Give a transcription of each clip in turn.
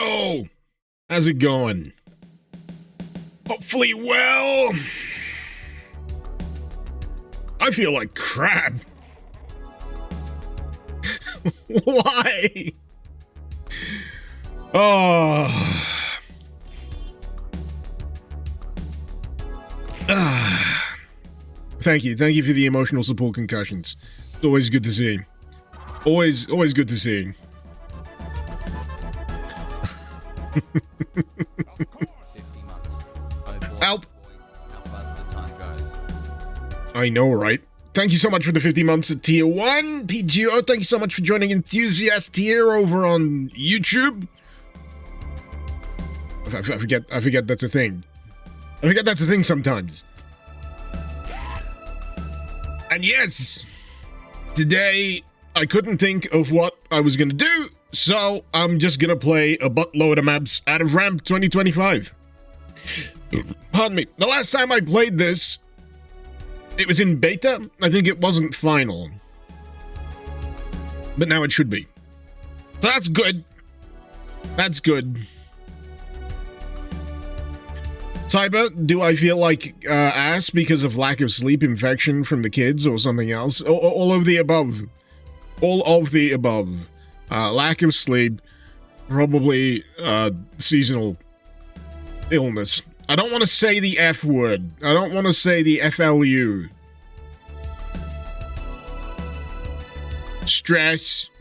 Yo! How's it going? Hopefully well. I feel like crap. Why? Oh. Thank you for the emotional support concussions. It's always good to see. Always good to see. Help! I know, right? Thank you so much for the 50 months at Tier 1. PGO, thank you so much for joining Enthusiast Tier over on YouTube. I forget that's a thing. I forget that's a thing sometimes. And yes, today I couldn't think of what I was gonna do, so I'm just gonna play a buttload of maps out of Ramp 2025. Pardon me. The last time I played this, it was in beta. I think it wasn't final. But now it should be. So that's good. That's good. Cyber, do I feel like ass because of lack of sleep, infection from the kids, or something else? All of the above. All of the above. Lack of sleep, probably seasonal illness. I don't want to say the F word. I don't want to say the FLU. Stress.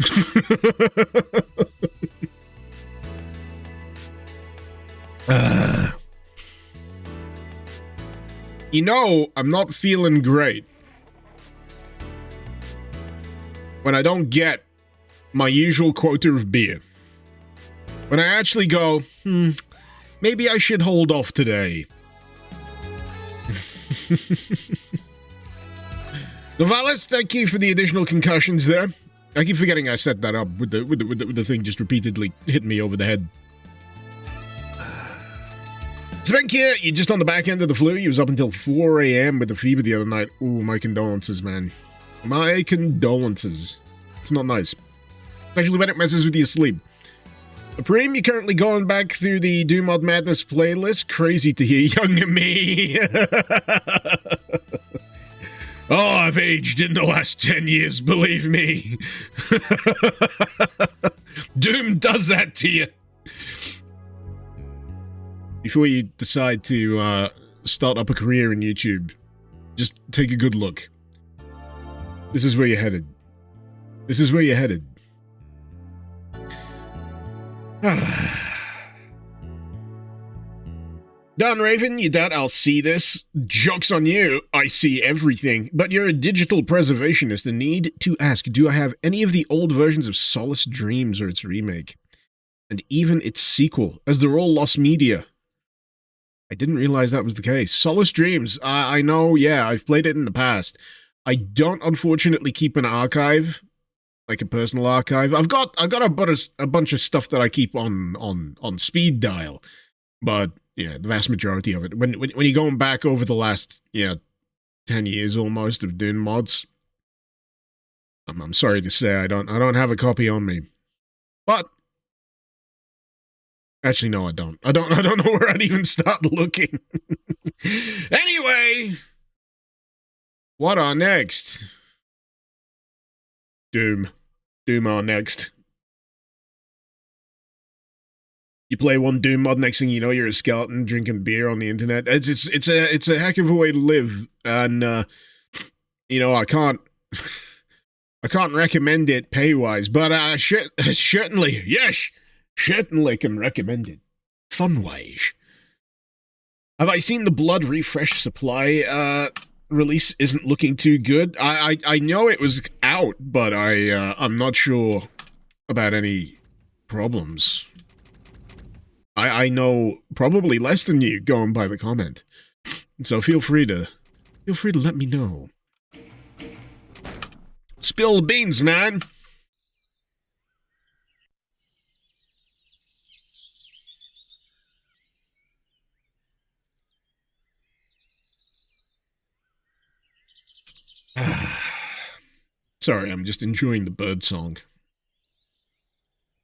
You know, I'm not feeling great when I don't get my usual quota of beer. When I actually go, maybe I should hold off today. Novalis, thank you for the additional concussions there. I keep forgetting I set that up with the thing just repeatedly hitting me over the head. Svenkia, you're just on the back end of the flu. You was up until 4 a.m. with the fever the other night. Ooh, my condolences, man. My condolences. It's not nice. Especially when it messes with your sleep. Preem, you're currently going back through the Doomod Madness playlist. Crazy to hear younger me. Oh, I've aged in the last 10 years, believe me. Doom does that to you. Before you decide to start up a career in YouTube, just take a good look. This is where you're headed. This is where you're headed. Don Raven, you doubt I'll see this? Joke's on you, I see everything. But you're a digital preservationist and need to ask, do I have any of the old versions of Solace Dreams or its remake? And even its sequel, as they're all lost media. I didn't realize that was the case. Solace Dreams, I know, yeah, I've played it in the past. I don't, unfortunately, keep an archive, like a personal archive. I've got a bunch of stuff that I keep on speed dial, but yeah, the vast majority of it. When you're going back over the last 10 years almost of doing mods, I'm sorry to say I don't have a copy on me, but. Actually, no, I don't. I don't know where I'd even start looking. Anyway, what are next? Doom are next. You play one Doom mod, next thing you know, you're a skeleton drinking beer on the internet. It's a heck of a way to live, and you know, I can't recommend it pay wise, but certainly can recommend it. Fun-wise. Have I seen the Blood Refresh Supply release isn't looking too good? I know it was out, but I'm not sure about any problems. I know probably less than you going by the comment. So feel free to let me know. Spill the beans, man. Sorry, I'm just enjoying the bird song.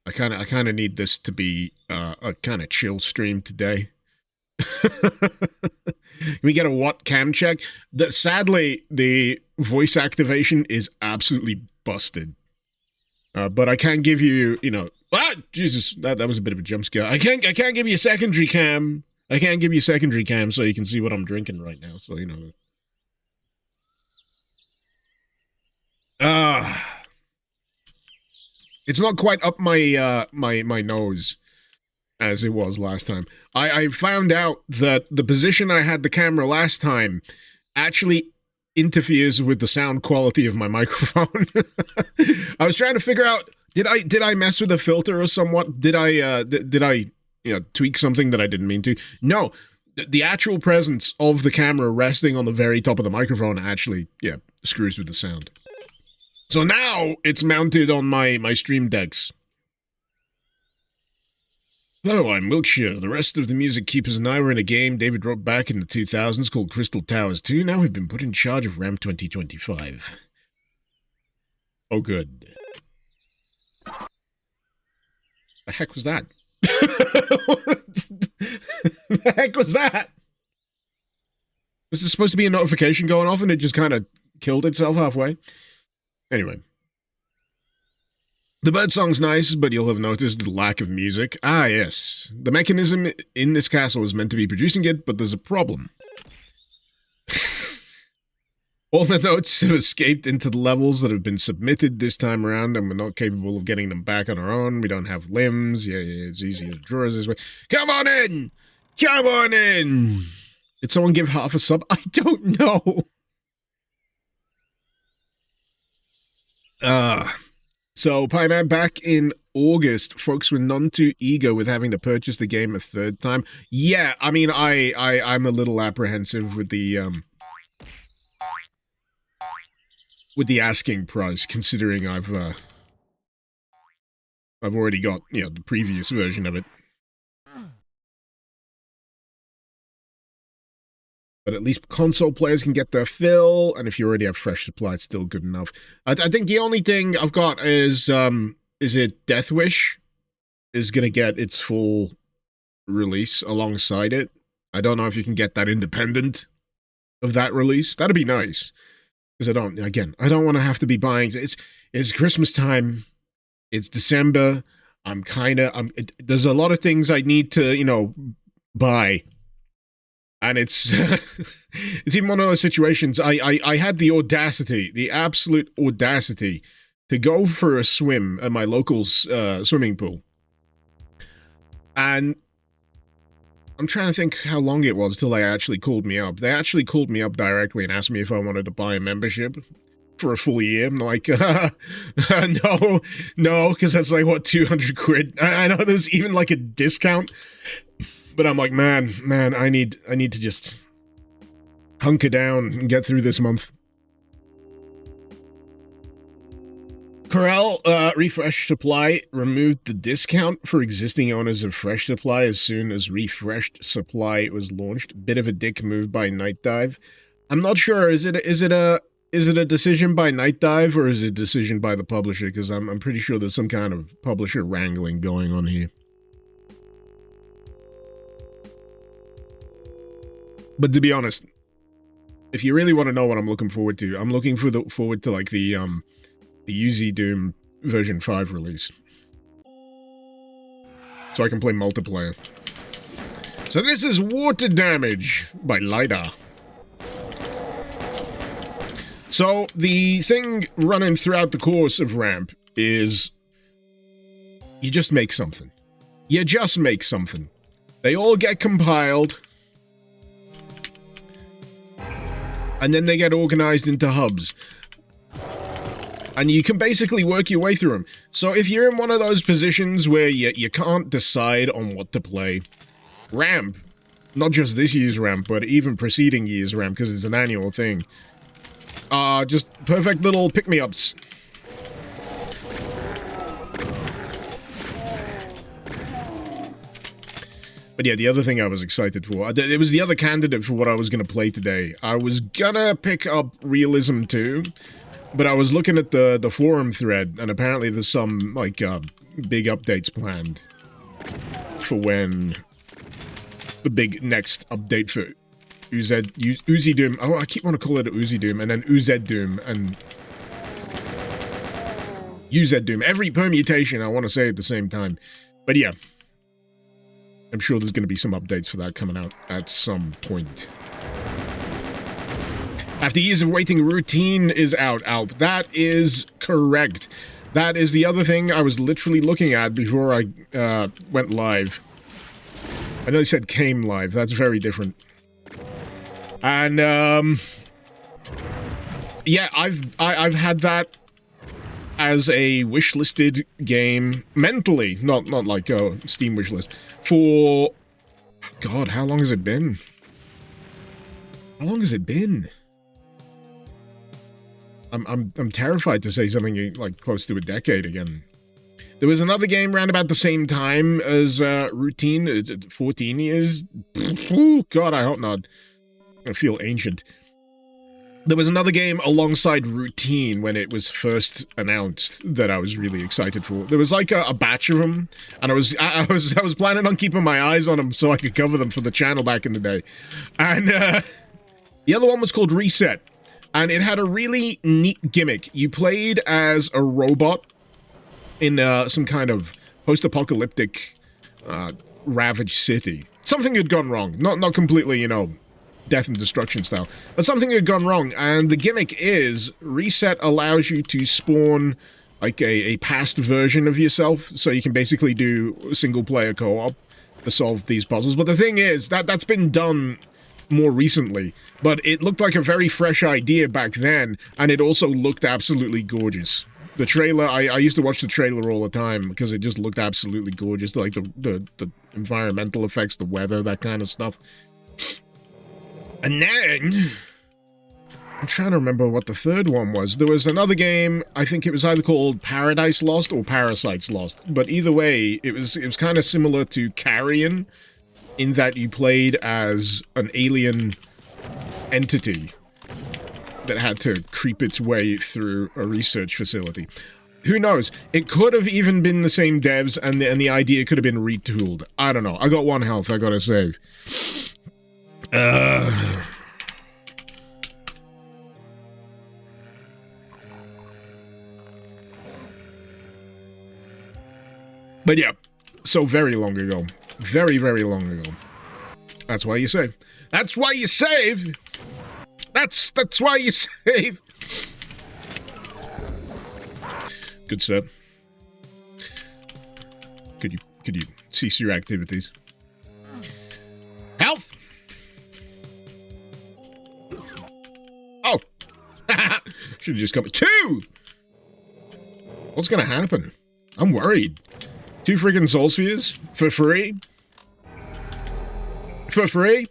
I kind of need this to be a kind of chill stream today. Can we get a what cam check? Sadly, the voice activation is absolutely busted. But I can't give you, Jesus, that was a bit of a jump scare. I can't give you a secondary cam. I can't give you a secondary cam so you can see what I'm drinking right now. So it's not quite up my my nose as it was last time. I found out that the position I had the camera last time actually interferes with the sound quality of my microphone. I was trying to figure out, did I mess with the filter or somewhat? Did I tweak something that I didn't mean to? No, the actual presence of the camera resting on the very top of the microphone actually, screws with the sound. So now it's mounted on my Stream Decks. Hello, I'm Wilkshire. The rest of the Music Keepers and I were in a game David wrote back in the 2000s called Crystal Towers 2. Now we've been put in charge of Ramp 2025. Oh, good. The heck was that? The heck was that? Was this supposed to be a notification going off and it just kind of killed itself halfway? Anyway. The birdsong's nice, but you'll have noticed the lack of music. Ah, yes. The mechanism in this castle is meant to be producing it, but there's a problem. All the notes have escaped into the levels that have been submitted this time around, and we're not capable of getting them back on our own. We don't have limbs. Yeah, it's easy to draw us this way. Come on in! Come on in! Did someone give half a sub? I don't know. So, Pieman, back in August, folks were none too eager with having to purchase the game a third time. Yeah, I mean, I'm a little apprehensive with the asking price, considering I've already got, the previous version of it. But at least console players can get their fill, and if you already have fresh supply, it's still good enough. I think the only thing I've got is it Death Wish is going to get its full release alongside it. I don't know if you can get that independent of that release. That'd be nice. Because I don't want to have to be buying. It's Christmas time. It's December. There's a lot of things I need to, buy. And it's even one of those situations. I had the audacity, the absolute audacity, to go for a swim at my local swimming pool. And I'm trying to think how long it was till they actually called me up. They actually called me up directly and asked me if I wanted to buy a membership for a full year. I'm like, no, because that's like, what, 200 quid? I know there's even like a discount. But I'm like, man, I need to just hunker down and get through this month. Corel, Refresh Supply removed the discount for existing owners of Fresh Supply as soon as Refreshed Supply was launched. Bit of a dick move by Night Dive. I'm not sure. Is it a decision by Night Dive or is it a decision by the publisher? Because I'm pretty sure there's some kind of publisher wrangling going on here. But to be honest, if you really want to know what I'm looking forward to, I'm looking forward to like the UZ Doom version 5 release. So I can play multiplayer. So this is Water Damage by LiDAR. So the thing running throughout the course of Ramp is you just make something. You just make something. They all get compiled. And then they get organized into hubs. And you can basically work your way through them. So if you're in one of those positions where you can't decide on what to play, Ramp, not just this year's Ramp, but even preceding year's Ramp, because it's an annual thing, just perfect little pick-me-ups. But yeah, the other thing I was excited for, it was the other candidate for what I was going to play today. I was gonna pick up Realism 2, But I was looking at the forum thread, and apparently there's some, like, big updates planned for when the big next update for Uzi Doom. Oh, I keep wanting to call it Uzi Doom, and then UZ Doom, and UZ Doom. Every permutation I want to say at the same time. But yeah, I'm sure there's going to be some updates for that coming out at some point. After years of waiting, Routine is out, Alp. That is correct. That is the other thing I was literally looking at before I went live. I know they said came live. That's very different. And yeah, I've had that as a wishlisted game mentally, not like a Steam wishlist, for God, how long has it been? How long has it been? I'm terrified to say something like close to a decade again. There was another game around about the same time as Routine. Is it 14 years? God, I hope not. I feel ancient. There was another game alongside Routine when it was first announced that I was really excited for. There was like a batch of them, and I was planning on keeping my eyes on them so I could cover them for the channel back in the day. And the other one was called Reset, and it had a really neat gimmick. You played as a robot in some kind of post-apocalyptic ravaged city. Something had gone wrong. Not completely, you know, death and destruction style, but something had gone wrong, and the gimmick is Reset allows you to spawn like a past version of yourself, so you can basically do single-player co-op to solve these puzzles. But the thing is, that's been done more recently, but it looked like a very fresh idea back then, and it also looked absolutely gorgeous. The trailer, I used to watch the trailer all the time because it just looked absolutely gorgeous, like the environmental effects, the weather, that kind of stuff. And then, I'm trying to remember what the third one was. There was another game, I think it was either called Paradise Lost or Parasites Lost, but either way, it was kind of similar to Carrion, in that you played as an alien entity that had to creep its way through a research facility. Who knows? It could have even been the same devs, and the idea could have been retooled. I don't know. I got 1 health I gotta save. But yeah, so very long ago. Very, very long ago. That's why you save. That's why you save! That's why you save! Good sir. Could you cease your activities? Health! Oh! Should've just come. 2! What's gonna happen? I'm worried. 2 freaking soul spheres? For free? For free?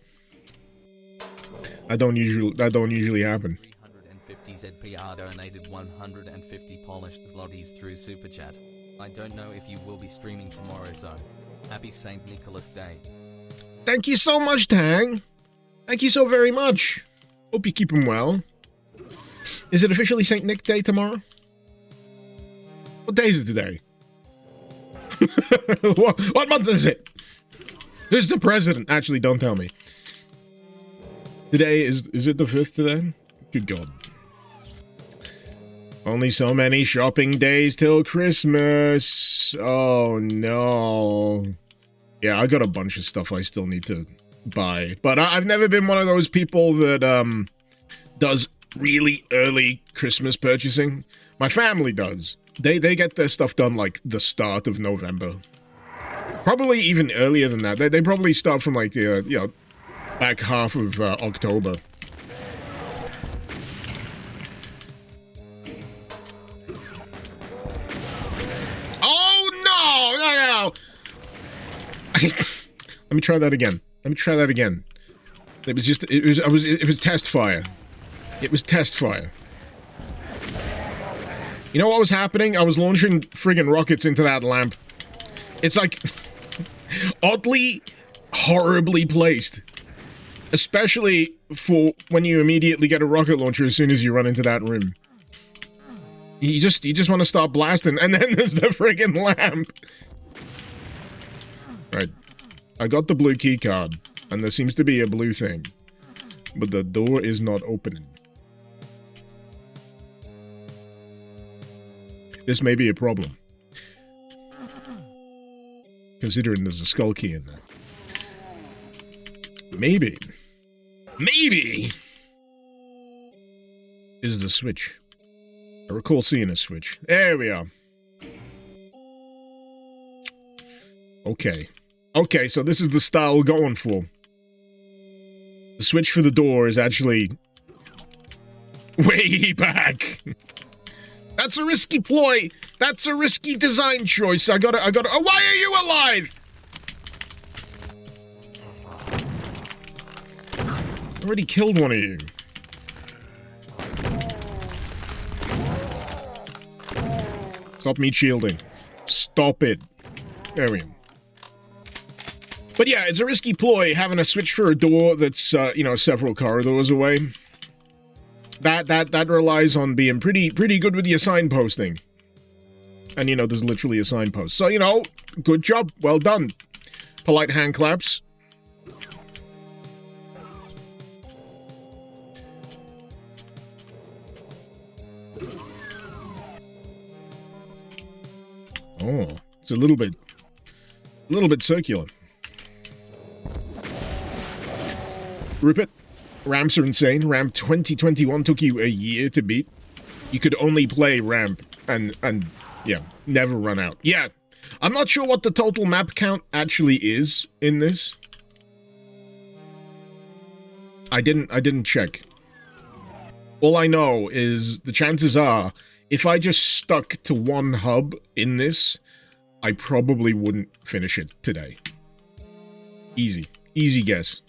That don't usually happen. 350 ZPR donated 150 polished zlotys through Super Chat. I don't know if you will be streaming tomorrow, so happy St. Nicholas Day. Thank you so much, Tang. Thank you so very much. Hope you keep him well. Is it officially St. Nick Day tomorrow? What day is it today? What month is it? Who's the president? Actually, don't tell me. Today is it the 5th today? Good God. Only so many shopping days till Christmas. Oh no. Yeah, I got a bunch of stuff I still need to buy. But I've never been one of those people that does really early Christmas purchasing. My family does. They get their stuff done like the start of November. Probably even earlier than that. They probably start from like the you know, back half of October. Oh no! Let me try that again. It was test fire. It was test fire. You know what was happening? I was launching friggin' rockets into that lamp. It's like oddly, horribly placed. Especially for when you immediately get a rocket launcher as soon as you run into that room. You just want to start blasting, and then there's the friggin' lamp. Right. I got the blue key card, and there seems to be a blue thing. But the door is not opening. This may be a problem. Considering there's a skull key in there. Maybe. Maybe! Is the switch. I recall seeing a switch. There we are. Okay. Okay, so this is the style we're going for. The switch for the door is actually way back. That's a risky ploy. That's a risky design choice. I gotta, oh, why are you alive? I already killed one of you. Stop me shielding. Stop it. There we go. But yeah, it's a risky ploy having a switch for a door that's, you know, several corridors away. That relies on being pretty good with your signposting. And, you know, there's literally a signpost. So, you know, good job. Well done. Polite hand claps. Oh, it's a little bit circular. Rupert, ramps are insane. Ramp 2021 took you a year to beat. You could only play ramp and yeah, never run out. Yeah, I'm not sure what the total map count actually is in this. I didn't check. All I know is the chances are, if I just stuck to one hub in this, I probably wouldn't finish it today. Easy. Easy guess.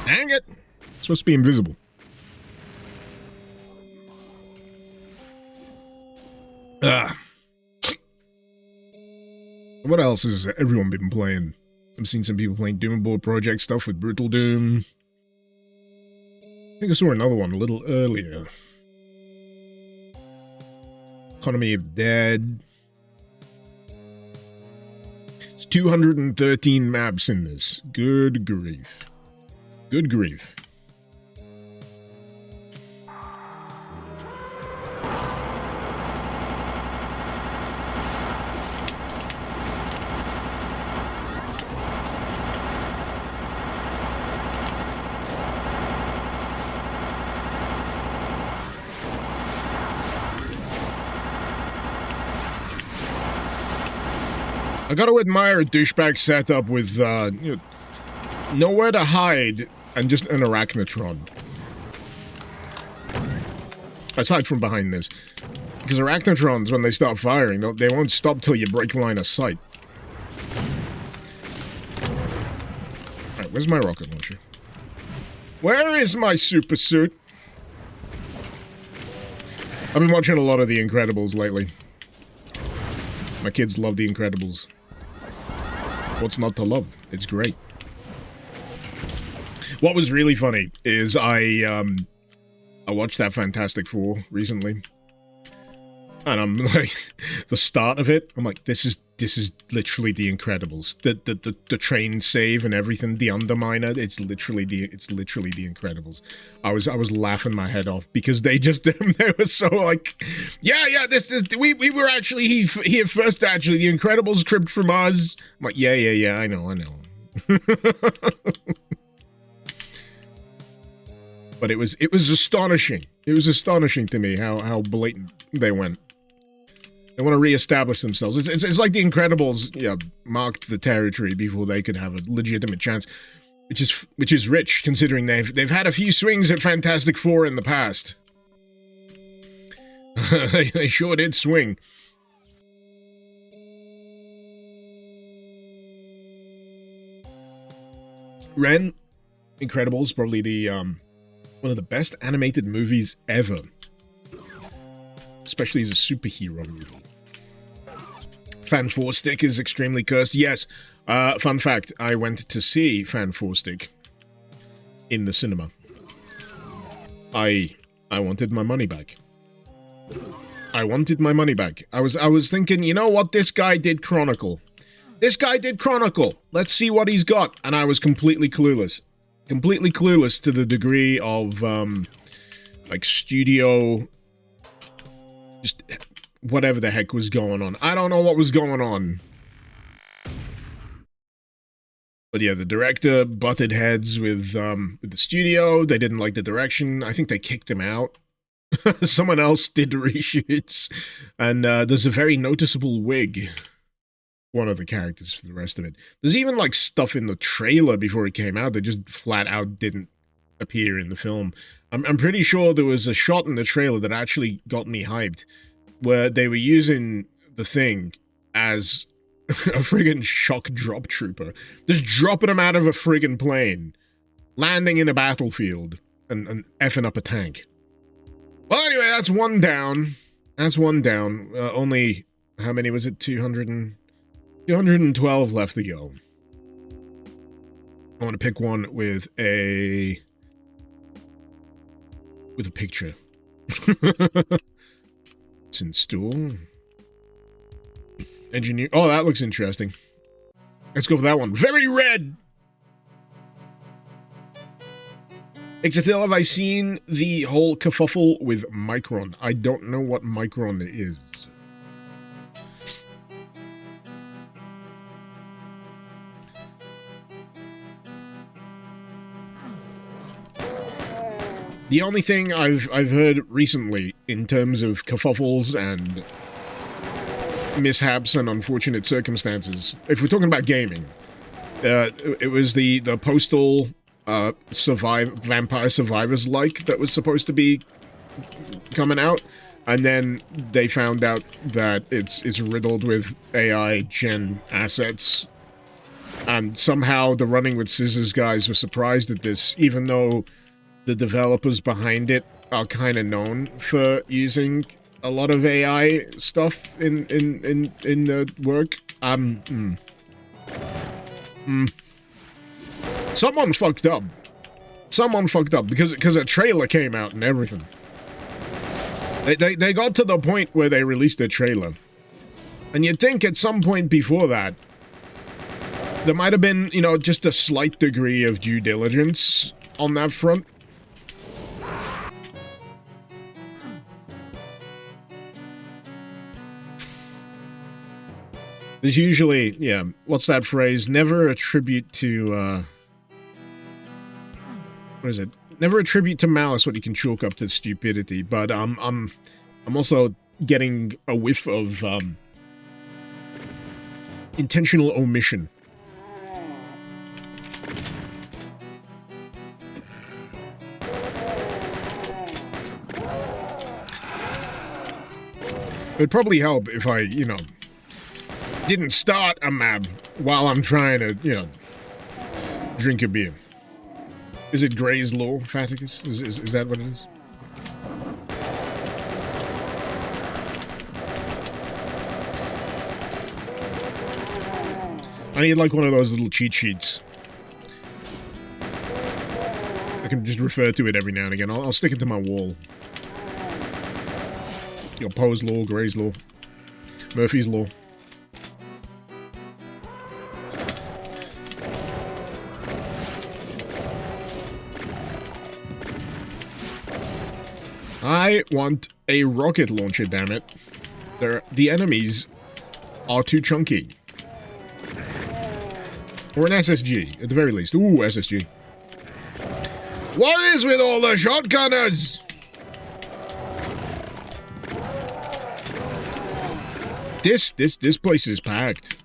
Dang it! It's supposed to be invisible. What else has everyone been playing? I've seen some people playing Doom Board Project stuff with Brutal Doom. I think I saw another one a little earlier. Economy of Dead. It's 213 maps in this. Good grief. Good grief. I gotta admire a douchebag setup with, you know, nowhere to hide and just an arachnotron. Aside from behind this. Because arachnotrons, when they start firing, they won't stop till you break line of sight. Alright, where's my rocket launcher? Where is my super suit? I've been watching a lot of The Incredibles lately. My kids love The Incredibles. What's not to love? It's great. What was really funny is I watched that Fantastic Four recently. And I'm like, the start of it, I'm like, this is literally The Incredibles. The train save and everything, the Underminer, it's literally The Incredibles. I was laughing my head off because they were so like, yeah, we were actually here first actually. The Incredibles cribbed from us. I'm like, yeah, I know. But it was astonishing. It was astonishing to me how blatant they went. They want to reestablish themselves. It's like The Incredibles, you know, marked the territory before they could have a legitimate chance, which is rich considering they've had a few swings at Fantastic Four in the past. They sure did swing. Ren, Incredibles, probably the One of the best animated movies ever. Especially as a superhero movie. Fan 4 Stick is extremely cursed. Yes. Fun fact, I went to see Fan 4 Stick in the cinema. I wanted my money back. I wanted my money back. I was thinking, you know what, this guy did Chronicle. This guy did Chronicle. Let's see what he's got. And I was completely clueless. Completely clueless to the degree of, like, studio... just whatever the heck was going on. I don't know what was going on. But yeah, the director butted heads with the studio. They didn't like the direction. I think they kicked him out. Someone else did reshoots. And there's a very noticeable wig. One of the characters for the rest of it. There's even like stuff in the trailer before it came out that just flat out didn't appear in the film. I'm pretty sure there was a shot in the trailer that actually got me hyped, where they were using the Thing as a friggin' shock drop trooper. Just dropping him out of a friggin' plane, landing in a battlefield, and effing up a tank. Well, anyway, that's one down. That's one down. Only, how many was it? 212 left to go. I want to pick one with a picture. It's install. Engineer. Oh, that looks interesting. Let's go for that one. Very red! Exatil, have I seen the whole kerfuffle with Micron? I don't know what Micron is. The only thing I've heard recently in terms of kerfuffles and mishaps and unfortunate circumstances, if we're talking about gaming, it was the Postal Vampire Survivors-like that was supposed to be coming out, and then they found out that it's riddled with AI gen assets, and somehow the Running with Scissors guys were surprised at this, even though the developers behind it are kind of known for using a lot of AI stuff in the work. Someone fucked up. Someone fucked up because a trailer came out and everything. They got to the point where they released a trailer, and you'd think at some point before that there might have been, you know, just a slight degree of due diligence on that front. There's usually, yeah, what's that phrase? Never attribute to, what is it? Never attribute to malice what you can chalk up to stupidity, but, I'm also getting a whiff of, intentional omission. It'd probably help if I, you know, didn't start a map while I'm trying to, you know, drink a beer. Is it Gray's Law, Faticus? Is that what it is? I need like one of those little cheat sheets. I can just refer to it every now and again. I'll stick it to my wall. You know, Poe's Law, Gray's Law, Murphy's Law. I want a rocket launcher, damn it. The enemies are too chunky. Or an SSG, at the very least. Ooh, SSG. What is with all the shotgunners? This place is packed.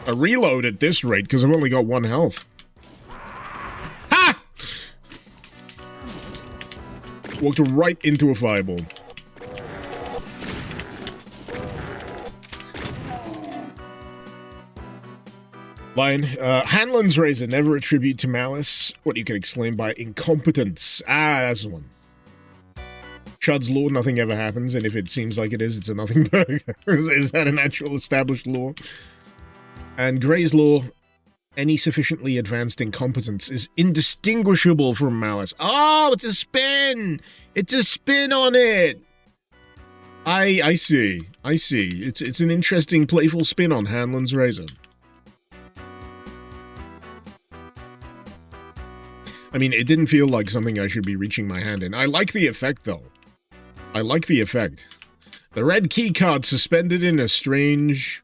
A reload at this rate, because I've only got 1 health. Ha! Walked right into a fireball. Lion, Hanlon's razor, never attribute to malice what you can explain by incompetence. Ah, that's the one. Chud's law, nothing ever happens, and if it seems like it is, it's a nothing burger. Is that an actual established law? And Gray's law, any sufficiently advanced incompetence is indistinguishable from malice. Oh, it's a spin! It's a spin on it! I see. I see. It's an interesting, playful spin on Hanlon's razor. I mean, it didn't feel like something I should be reaching my hand in. I like the effect, though. I like the effect. The red key card suspended in a strange...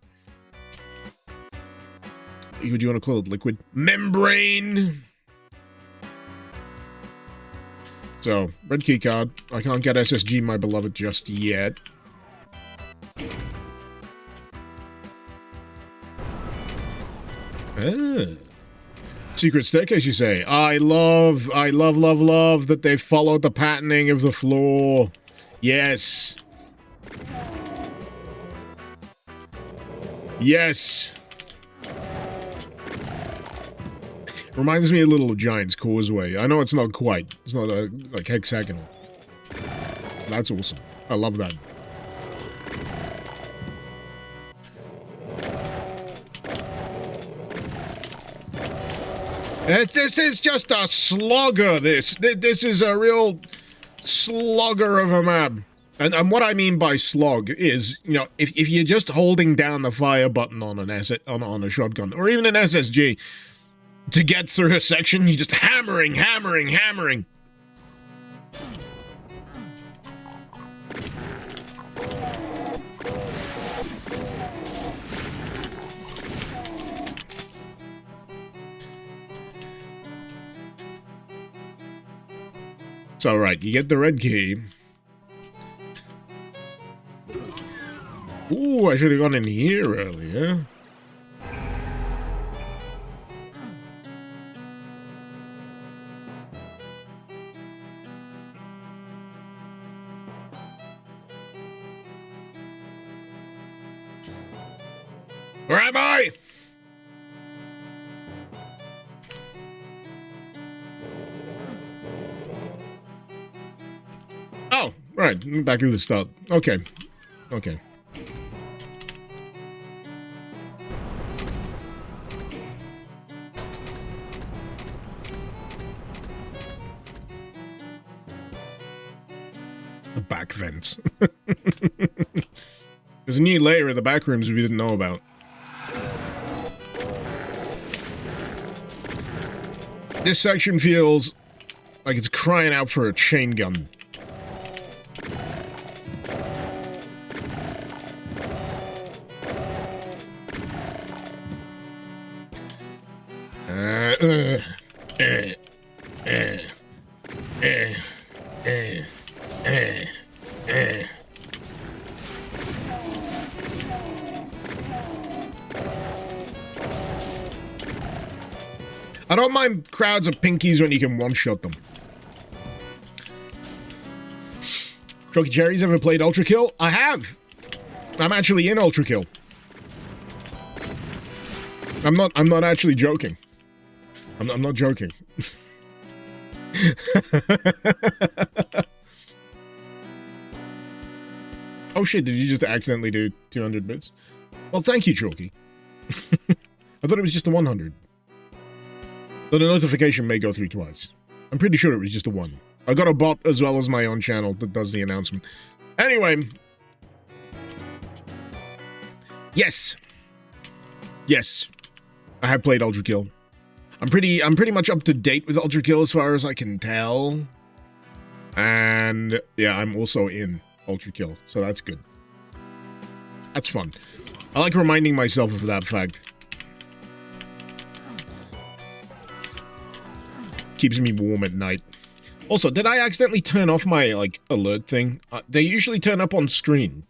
What do you want to call it? Liquid? Membrane! So, red key card. I can't get SSG, my beloved, just yet. Ah. Secret staircase, you say? I love that they followed the patterning of the floor. Yes. Yes. Reminds me a little of Giant's Causeway. I know it's not quite. It's not like hexagonal. That's awesome. I love that. This is just a slugger, this. This is a real slugger of a map. And what I mean by slog is, you know, if you're just holding down the fire button on an on a shotgun, or even an SSG, to get through a section, you're just hammering. So, right, you get the red key. Ooh, I should have gone in here earlier. Where am I? Oh, right. Back to the start. Okay. Okay. The back vents. There's a new layer in the back rooms we didn't know about. This section feels like it's crying out for a chain gun. I don't mind crowds of pinkies when you can one-shot them. Chucky Cherry's ever played Ultra Kill? I have! I'm actually in Ultra Kill. I'm not actually joking. I'm not joking. Oh shit, did you just accidentally do 200 bits? Well, thank you, Chalky. I thought it was just the 100. But the notification may go through twice. I'm pretty sure it was just a 1. I got a bot as well as my own channel that does the announcement. Anyway. Yes. Yes. I have played Ultra Kill. I'm pretty much up to date with Ultra Kill as far as I can tell. And yeah, I'm also in Ultra Kill, so that's good. That's fun. I like reminding myself of that fact. Keeps me warm at night. Also, did I accidentally turn off my, like, alert thing? They usually turn up on screen.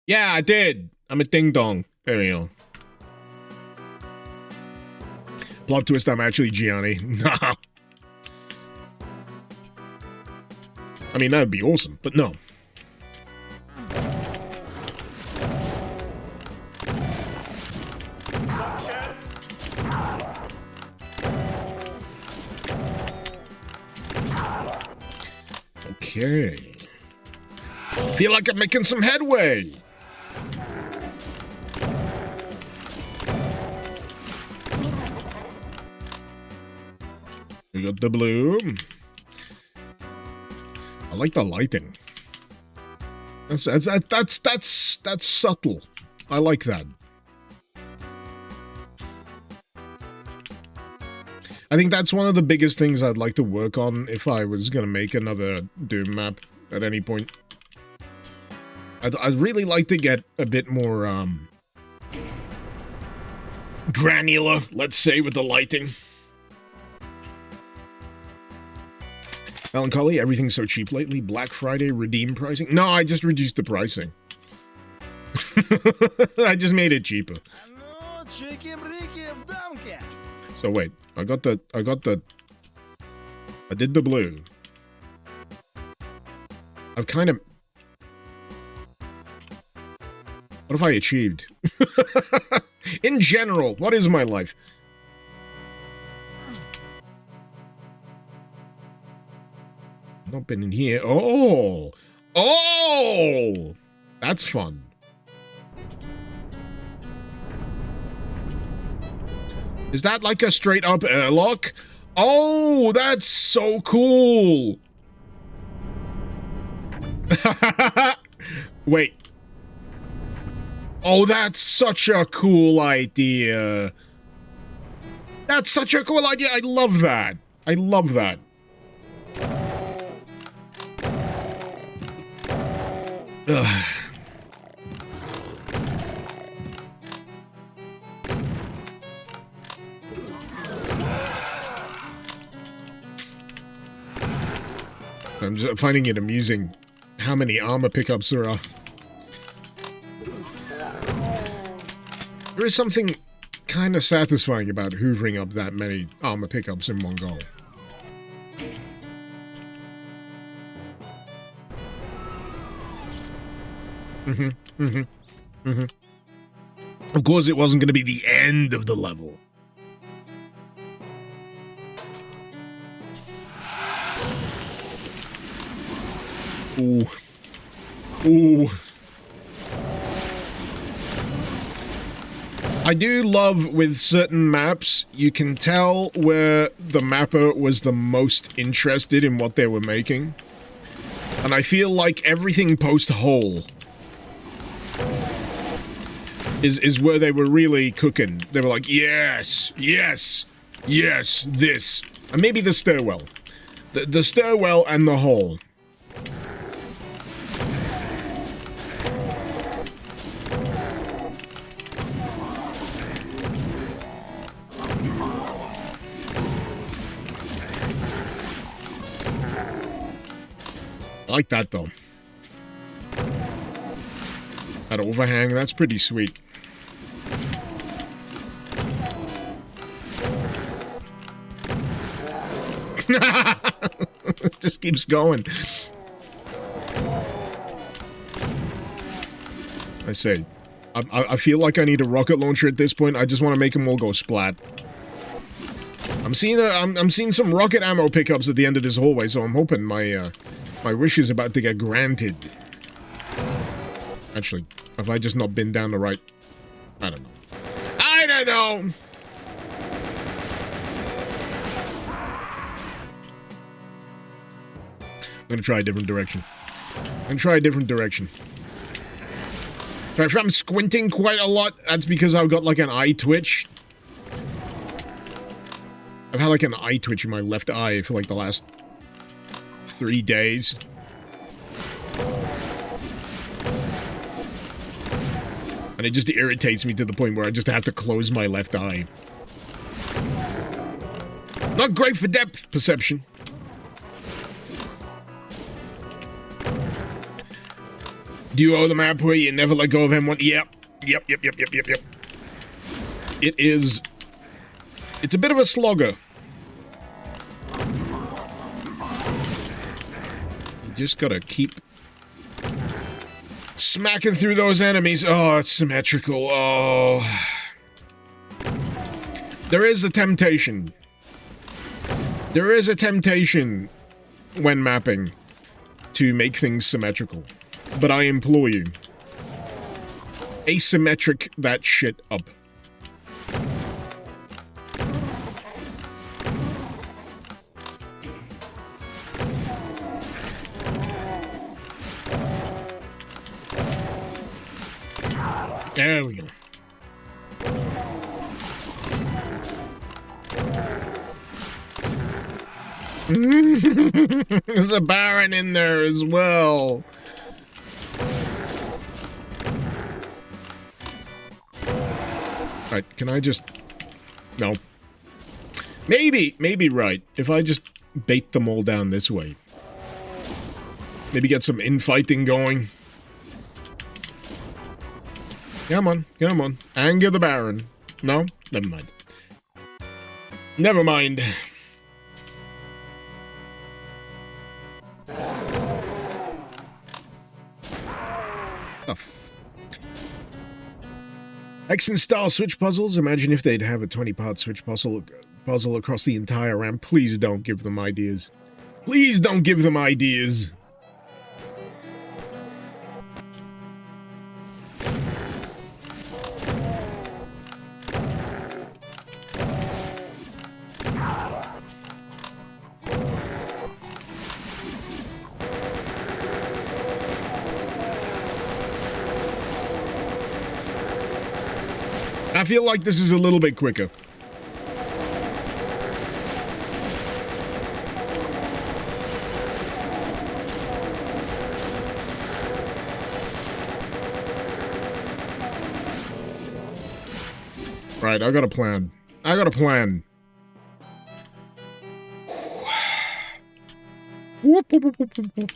Yeah, I did. I'm a ding-dong. There we go. Plot twist, I'm actually Gianni. Nah. I mean, that would be awesome, but no. Okay. Feel like I'm making some headway. We got the blue. I like the lighting. That's subtle. I like that. I think that's one of the biggest things I'd like to work on if I was gonna make another Doom map at any point. I'd really like to get a bit more granular, let's say, with the lighting. Melancholy, everything's so cheap lately. Black Friday redeem pricing. No, I just reduced the pricing. I just made it cheaper. So wait, I did the blue. I've kind of... What have I achieved? In general, what is my life? Not been in here. Oh! Oh! That's fun. Is that like a straight up airlock? Oh, that's so cool. Wait. Oh, that's such a cool idea. That's such a cool idea. I love that. I love that. Ugh. I'm just finding it amusing how many armor pickups there are. There is something kind of satisfying about hoovering up that many armor pickups in one go. Of course, it wasn't going to be the end of the level. Ooh. Ooh. I do love with certain maps, you can tell where the mapper was the most interested in what they were making. And I feel like everything post-hole is where they were really cooking. They were like, yes, yes, yes, this. And maybe the stairwell. The stairwell and the hole. I like that, though. That overhang, that's pretty sweet. It just keeps going. I say, I feel like I need a rocket launcher at this point. I just want to make them all go splat. I'm seeing some rocket ammo pickups at the end of this hallway, so I'm hoping my my wish is about to get granted. Actually, have I just not been down the right? I don't know. I don't know. I'm gonna try a different direction. If I'm squinting quite a lot, that's because I've got like an eye twitch. I've had like an eye twitch in my left eye for like the last 3 days. And it just irritates me to the point where I just have to close my left eye. Not great for depth perception. Do you owe the map where you never let go of him? Yep. It is... It's a bit of a slogger. You just gotta keep... smacking through those enemies. Oh, it's symmetrical. Oh... There is a temptation. There is a temptation when mapping to make things symmetrical. But I implore you, asymmetric that shit up. There we go. There's a Baron in there as well. Alright, can I just... No. Maybe right. If I just bait them all down this way. Maybe get some infighting going. Come on, come on. Anger the Baron. No? Never mind. Never mind. Oh. Hexen style switch puzzles. Imagine if they'd have a 20-part switch puzzle across the entire ramp. Please don't give them ideas. Please don't give them ideas. I feel like this is a little bit quicker. Right, I got a plan. I got a plan. Whoop, whoop, whoop, whoop, whoop.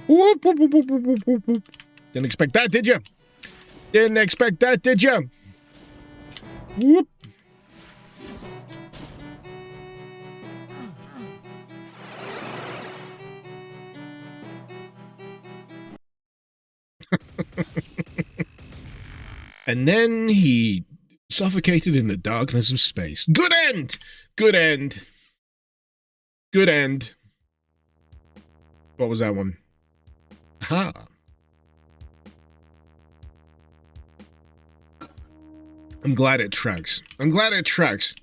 Whoop, whoop, whoop, whoop, whoop, whoop, whoop. Didn't expect that, did you? Didn't expect that, did you? Whoop. And then he suffocated in the darkness of space. Good end! Good end. Good end. What was that one? Ha. I'm glad it tracks. I'm glad it tracks.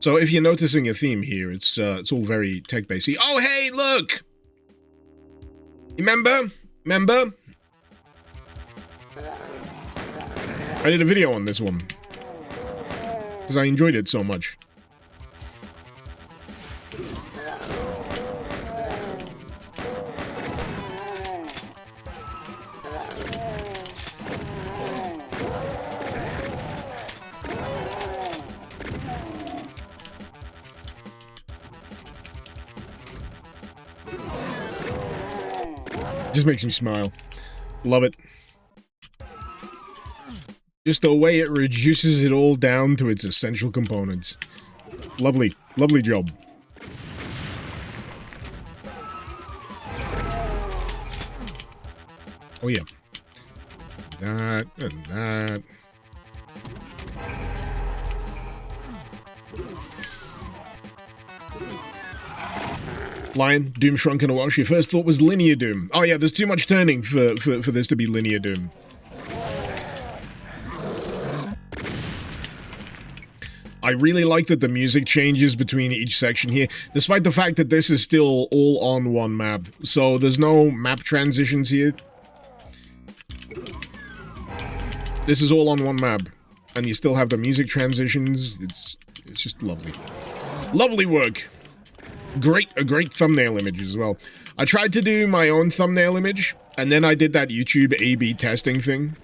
So if you're noticing a theme here, it's all very tech-based. Oh, hey, look! Remember? Remember? I did a video on this one. Because I enjoyed it so much. Just makes me smile. Love it. Just the way it reduces it all down to its essential components. Lovely. Lovely job. Oh yeah. That and that. Lion, Doom shrunk in a wash. Your first thought was linear Doom. Oh yeah, there's too much turning for this to be linear Doom. I really like that the music changes between each section here, despite the fact that this is still all on one map. So there's no map transitions here. This is all on one map. And you still have the music transitions. It's just lovely. Lovely work. A great thumbnail image as well. I tried to do my own thumbnail image, and then I did that YouTube A/B testing thing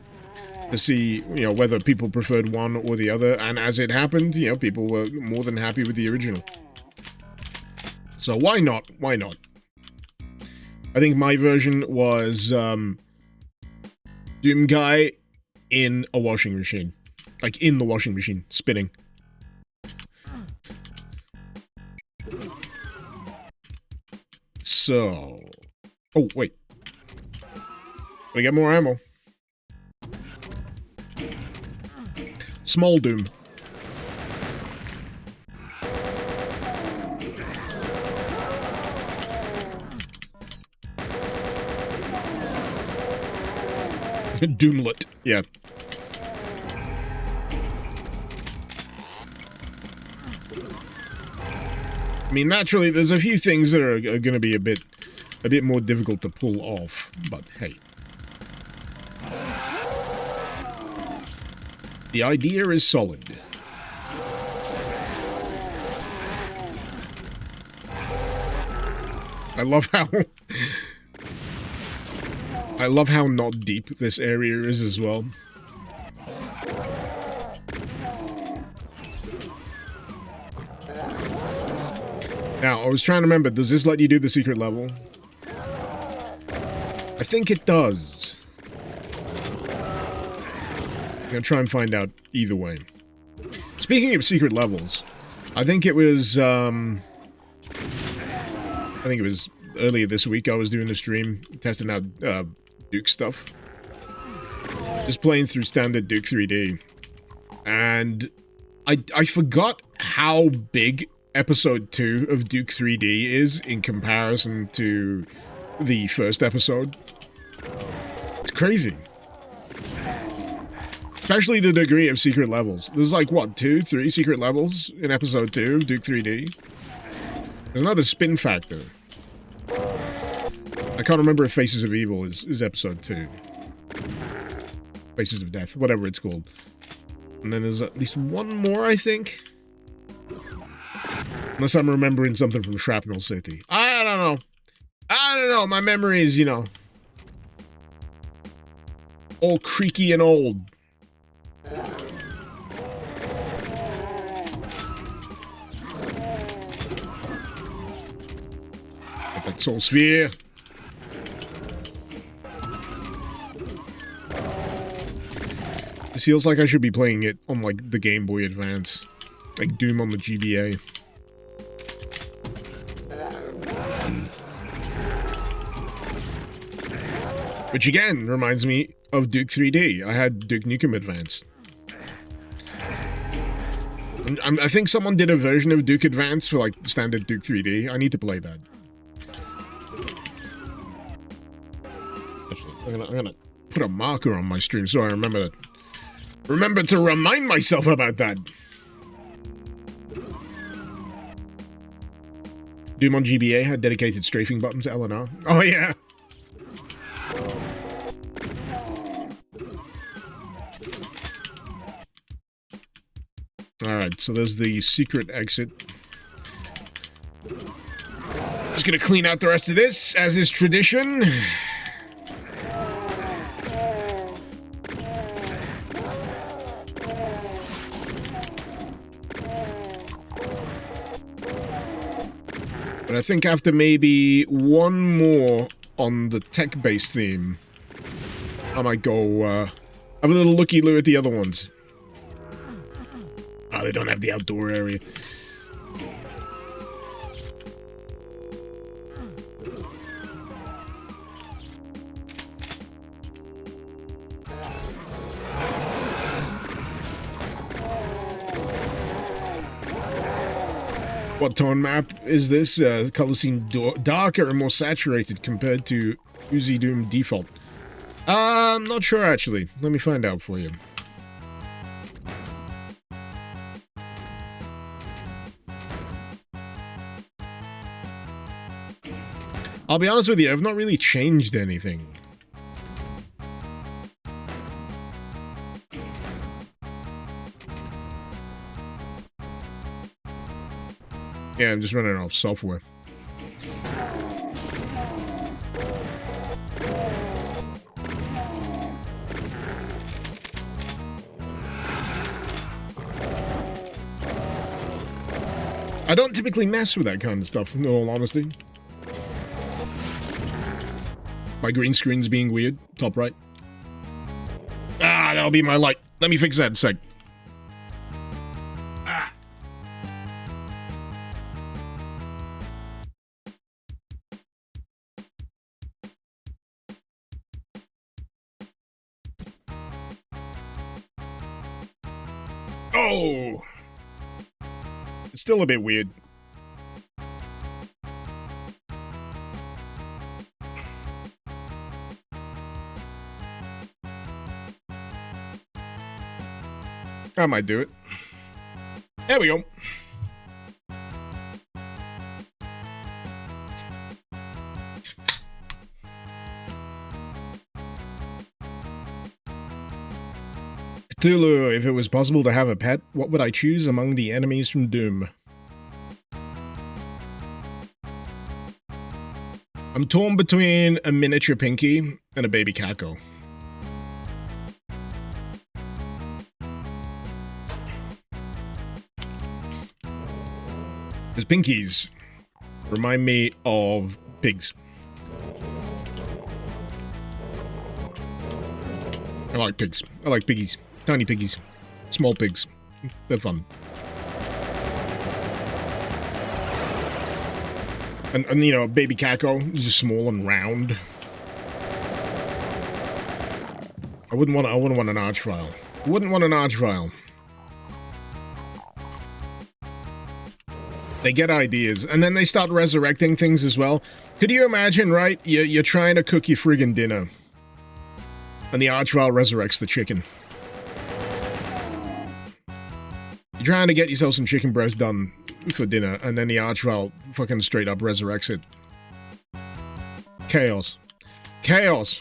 to see, you know, whether people preferred one or the other, and as it happened, you know, people were more than happy with the original. So why not? Why not? I think my version was Doom Guy in a washing machine. Like, in the washing machine, spinning. So... Oh, wait. We get more ammo. Small Doom. Doomlet. Yeah. I mean, naturally, there's a few things that are going to be a bit more difficult to pull off, but hey. The idea is solid. I love how not deep this area is as well. Now, I was trying to remember, does this let you do the secret level? I think it does. I'm gonna try and find out either way. Speaking of secret levels, I think it was earlier this week I was doing a stream testing out Duke stuff. Just playing through standard Duke 3D. And I forgot how big episode 2 of Duke 3D is in comparison to the first episode. It's crazy. Especially the degree of secret levels. There's like, what, 2, 3 secret levels in episode 2 of Duke 3D? There's another spin factor. I can't remember if Faces of Evil is episode 2. Faces of Death, whatever it's called. And then there's at least one more, I think. Unless I'm remembering something from Shrapnel City. I don't know. I don't know. My memory is, you know, all creaky and old. That Soul Sphere. This feels like I should be playing it on, like, the Game Boy Advance. Like Doom on the GBA. Which, again, reminds me of Duke 3D. I had Duke Nukem Advance. I think someone did a version of Duke Advance for, like, standard Duke 3D. I need to play that. Actually, I'm gonna put a marker on my stream so I remember to remind myself about that. Doom on GBA had dedicated strafing buttons, LNR. Oh, yeah. Alright, so there's the secret exit. Just gonna clean out the rest of this, as is tradition. But I think after maybe one more on the tech-based theme, I might go, have a little looky-loo at the other ones. Oh, they don't have the outdoor area. What tone map is this? Color seem darker and more saturated compared to Uzi Doom default. I'm not sure, actually. Let me find out for you. I'll be honest with you, I've not really changed anything. Yeah, I'm just running out of software. I don't typically mess with that kind of stuff, in all honesty. My green screen's being weird. Top right. Ah, that'll be my light. Let me fix that in a sec. Ah. Oh! It's still a bit weird. I might do it. There we go. Cthulhu, if it was possible to have a pet, what would I choose among the enemies from Doom? I'm torn between a miniature Pinky and a baby Kako. Because Pinkies remind me of pigs. I like pigs. I like piggies. Tiny piggies. Small pigs. They're fun. And you know, baby Kako is just small and round. I wouldn't want an archvile. I wouldn't want an archvile. They get ideas, and then they start resurrecting things as well. Could you imagine, right? You're trying to cook your friggin' dinner, and the archvile resurrects the chicken. You're trying to get yourself some chicken breast done for dinner, and then the archvile fucking straight up resurrects it. Chaos. Chaos!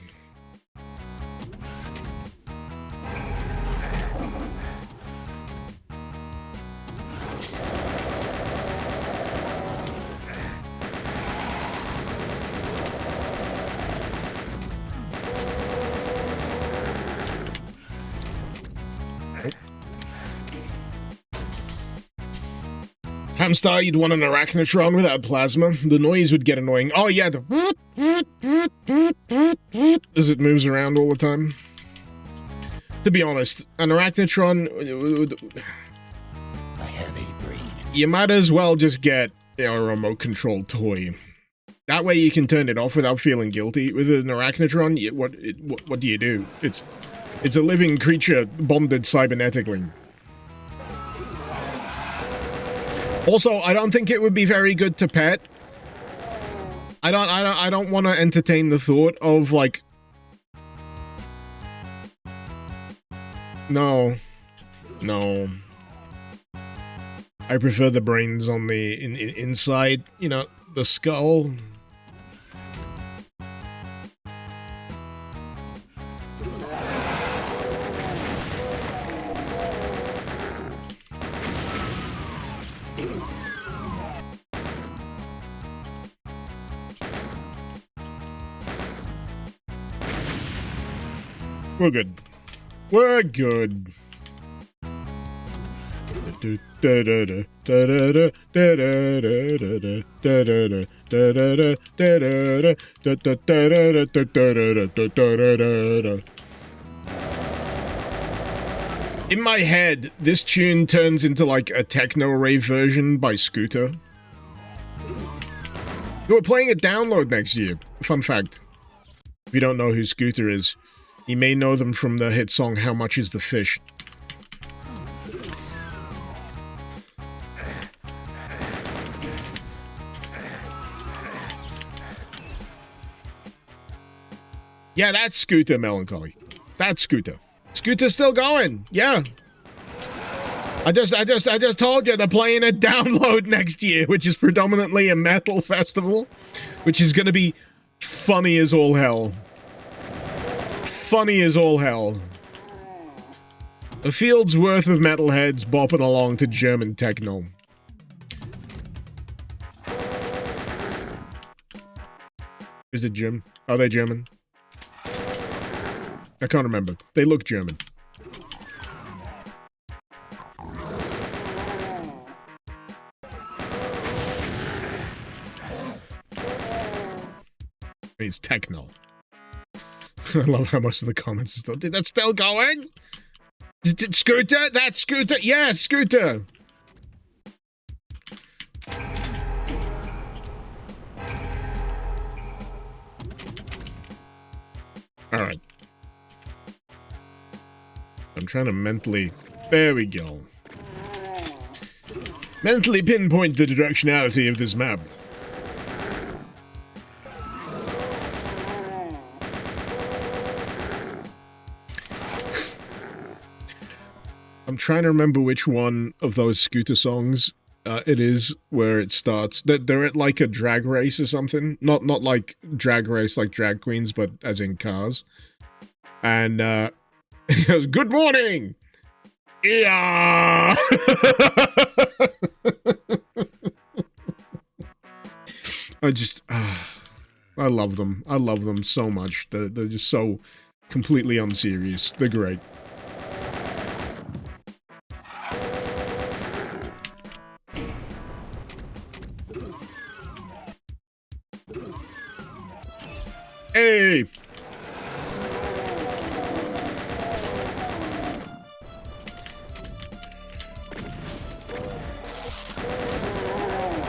Hamstar, you'd want an arachnotron without plasma. The noise would get annoying. Oh yeah, as it moves around all the time. To be honest, an arachnotron... A heavy breed. You might as well just get, you know, a remote control toy. That way you can turn it off without feeling guilty. With an arachnotron, what do you do? It's a living creature bonded cybernetically. Also, I don't think it would be very good to pet. I don't want to entertain the thought of, like... No. No. I prefer the brains on the inside, you know, the skull. We're good. We're good. In my head, this tune turns into like a techno rave version by Scooter. We're playing a download next year. Fun fact. If you don't know who Scooter is, you may know them from the hit song How Much Is the Fish? Yeah, that's Scooter Melancholy. That's Scooter. Scooter's still going. Yeah. I just told you they're playing a download next year, which is predominantly a metal festival, which is going to be funny as all hell. Funny as all hell. A field's worth of metalheads bopping along to German techno. Is it Jim? Are they German? I can't remember. They look German. It's techno. I love how most of the comments are still... That's still going? Scooter? That's Scooter? Yeah, Scooter! Alright. I'm trying to mentally... There we go. Mentally pinpoint the directionality of this map. I'm trying to remember which one of those scooter songs it is where it starts. They're at like a drag race or something. Not like drag race like drag queens, but as in cars. And he goes, "Good morning! Yeah!" I love them. I love them so much. They're just so completely unserious. They're great. Hey!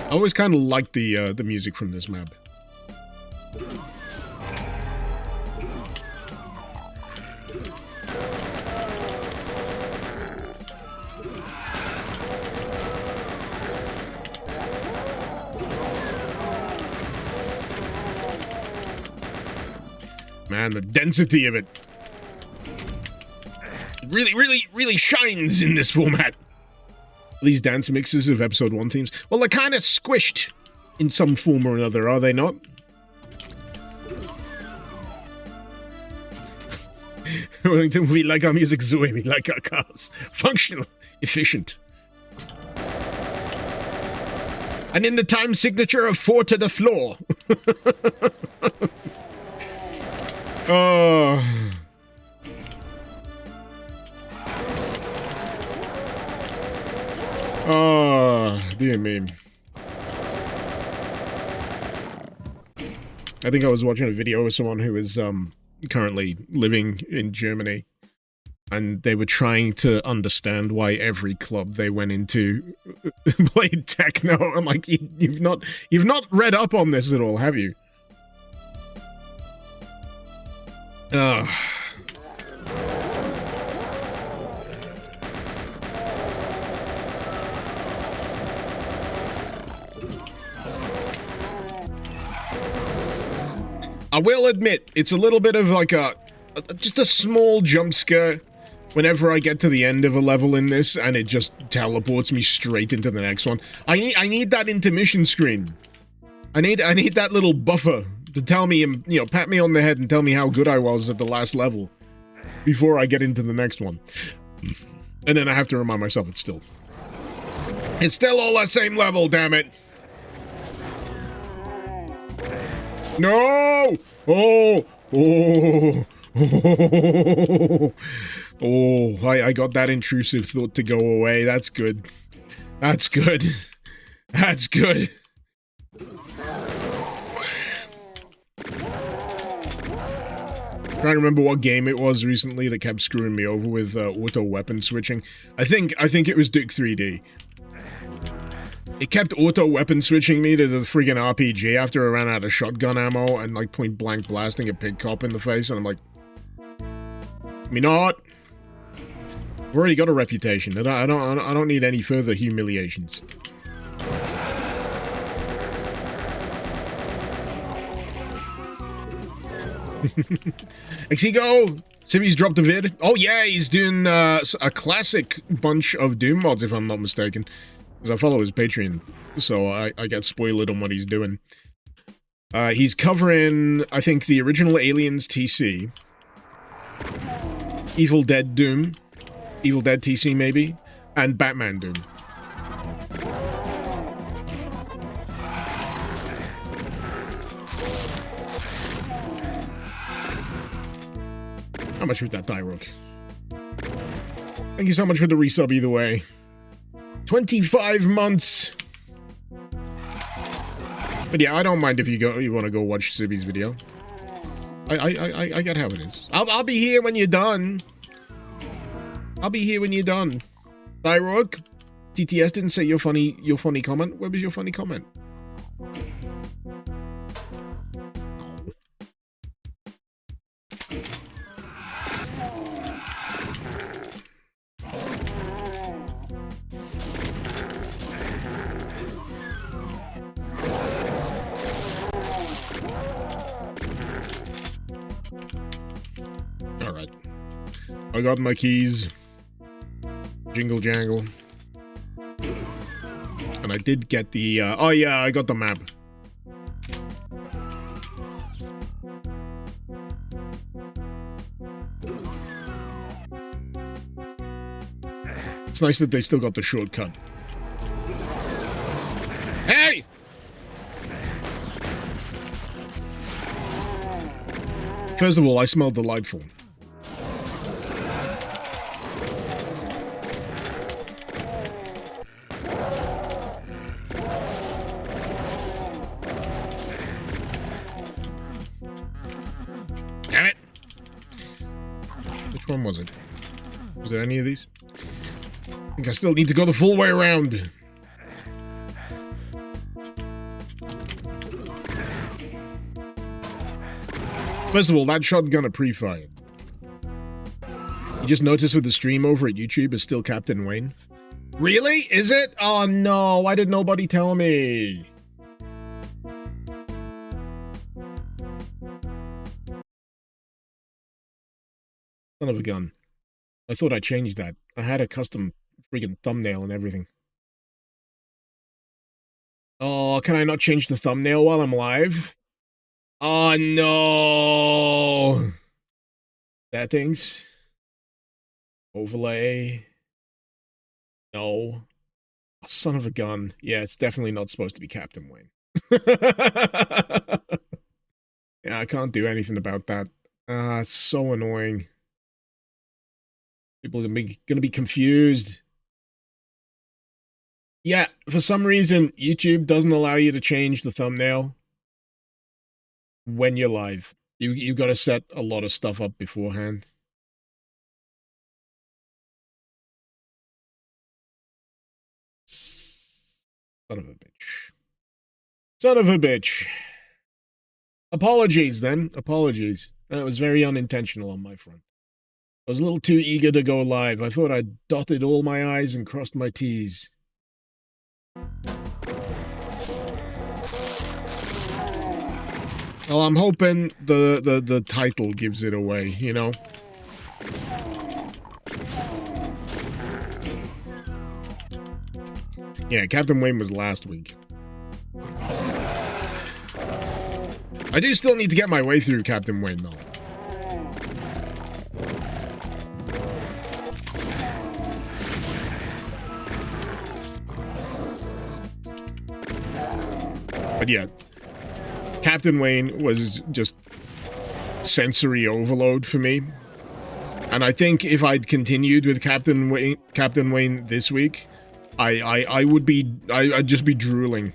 I always kind of liked the music from this map. Man, the density of it. It really shines in this format. These dance mixes of episode 1 themes, well, they're kind of squished in some form or another, are they not? We like our music, Zoe, we like our cars. Functional, efficient. And in the time signature of 4 to the floor. Oh. Oh, dear me. I think I was watching a video of someone who is currently living in Germany, and they were trying to understand why every club they went into played techno. I'm like, you've not read up on this at all, have you? I will admit, it's a little bit of like just a small jump scare whenever I get to the end of a level in this, and it just teleports me straight into the next one. I need that intermission screen. I need that little buffer to tell me, you know, pat me on the head and tell me how good I was at the last level before I get into the next one. And then I have to remind myself it's still all that same level, damn it. No! Oh! Oh! Oh! Oh! I got that intrusive thought to go away. That's good. That's good. That's good. Trying to remember what game it was recently that kept screwing me over with auto weapon switching. I think it was Duke 3D. It kept auto weapon switching me to the friggin' RPG after I ran out of shotgun ammo and like point blank blasting a pig cop in the face, and I'm like, me not. I've already got a reputation. I don't need any further humiliations. Exigo! Simi's dropped a vid. Oh yeah, he's doing a classic bunch of Doom mods, if I'm not mistaken. Because I follow his Patreon, so I get spoiled on what he's doing. He's covering, I think, the original Aliens TC. Evil Dead Doom. Evil Dead TC, maybe. And Batman Doom. How much was that, Tyrook? Thank you so much for the resub either way. 25 months! But yeah, I don't mind if you want to go watch Sibi's video. I get how it is. I'll be here when you're done. I'll be here when you're done. Tyrook, TTS didn't say your funny comment. Where was your funny comment? I got my keys. Jingle jangle. And I did get the, oh yeah, I got the map. It's nice that they still got the shortcut. Hey! First of all, I smell delightful. Damn it! Which one was it? Was there any of these? I think I still need to go the full way around. First of all, that shotgun pre-fired. You just noticed with the stream over at YouTube is still Captain Wayne. Really? Is it? Oh no, why did nobody tell me? Son of a gun. I thought I changed that. I had a custom freaking thumbnail and everything. Oh, can I not change the thumbnail while I'm live? Oh no! Settings. Overlay. No. Oh, son of a gun. Yeah, it's definitely not supposed to be Captain Wayne. Yeah, I can't do anything about that. It's so annoying. People are gonna be confused. Yeah, for some reason, YouTube doesn't allow you to change the thumbnail when you're live. You got to set a lot of stuff up beforehand. Son of a bitch. Son of a bitch. Apologies, then. Apologies. That was very unintentional on my front. I was a little too eager to go live. I thought I'd dotted all my I's and crossed my T's. Well, I'm hoping the title gives it away, you know? Yeah, Captain Wayne was last week. I do still need to get my way through Captain Wayne, though. But yeah, Captain Wayne was just sensory overload for me. And I think if I'd continued with Captain Wayne this week, I'd just be drooling.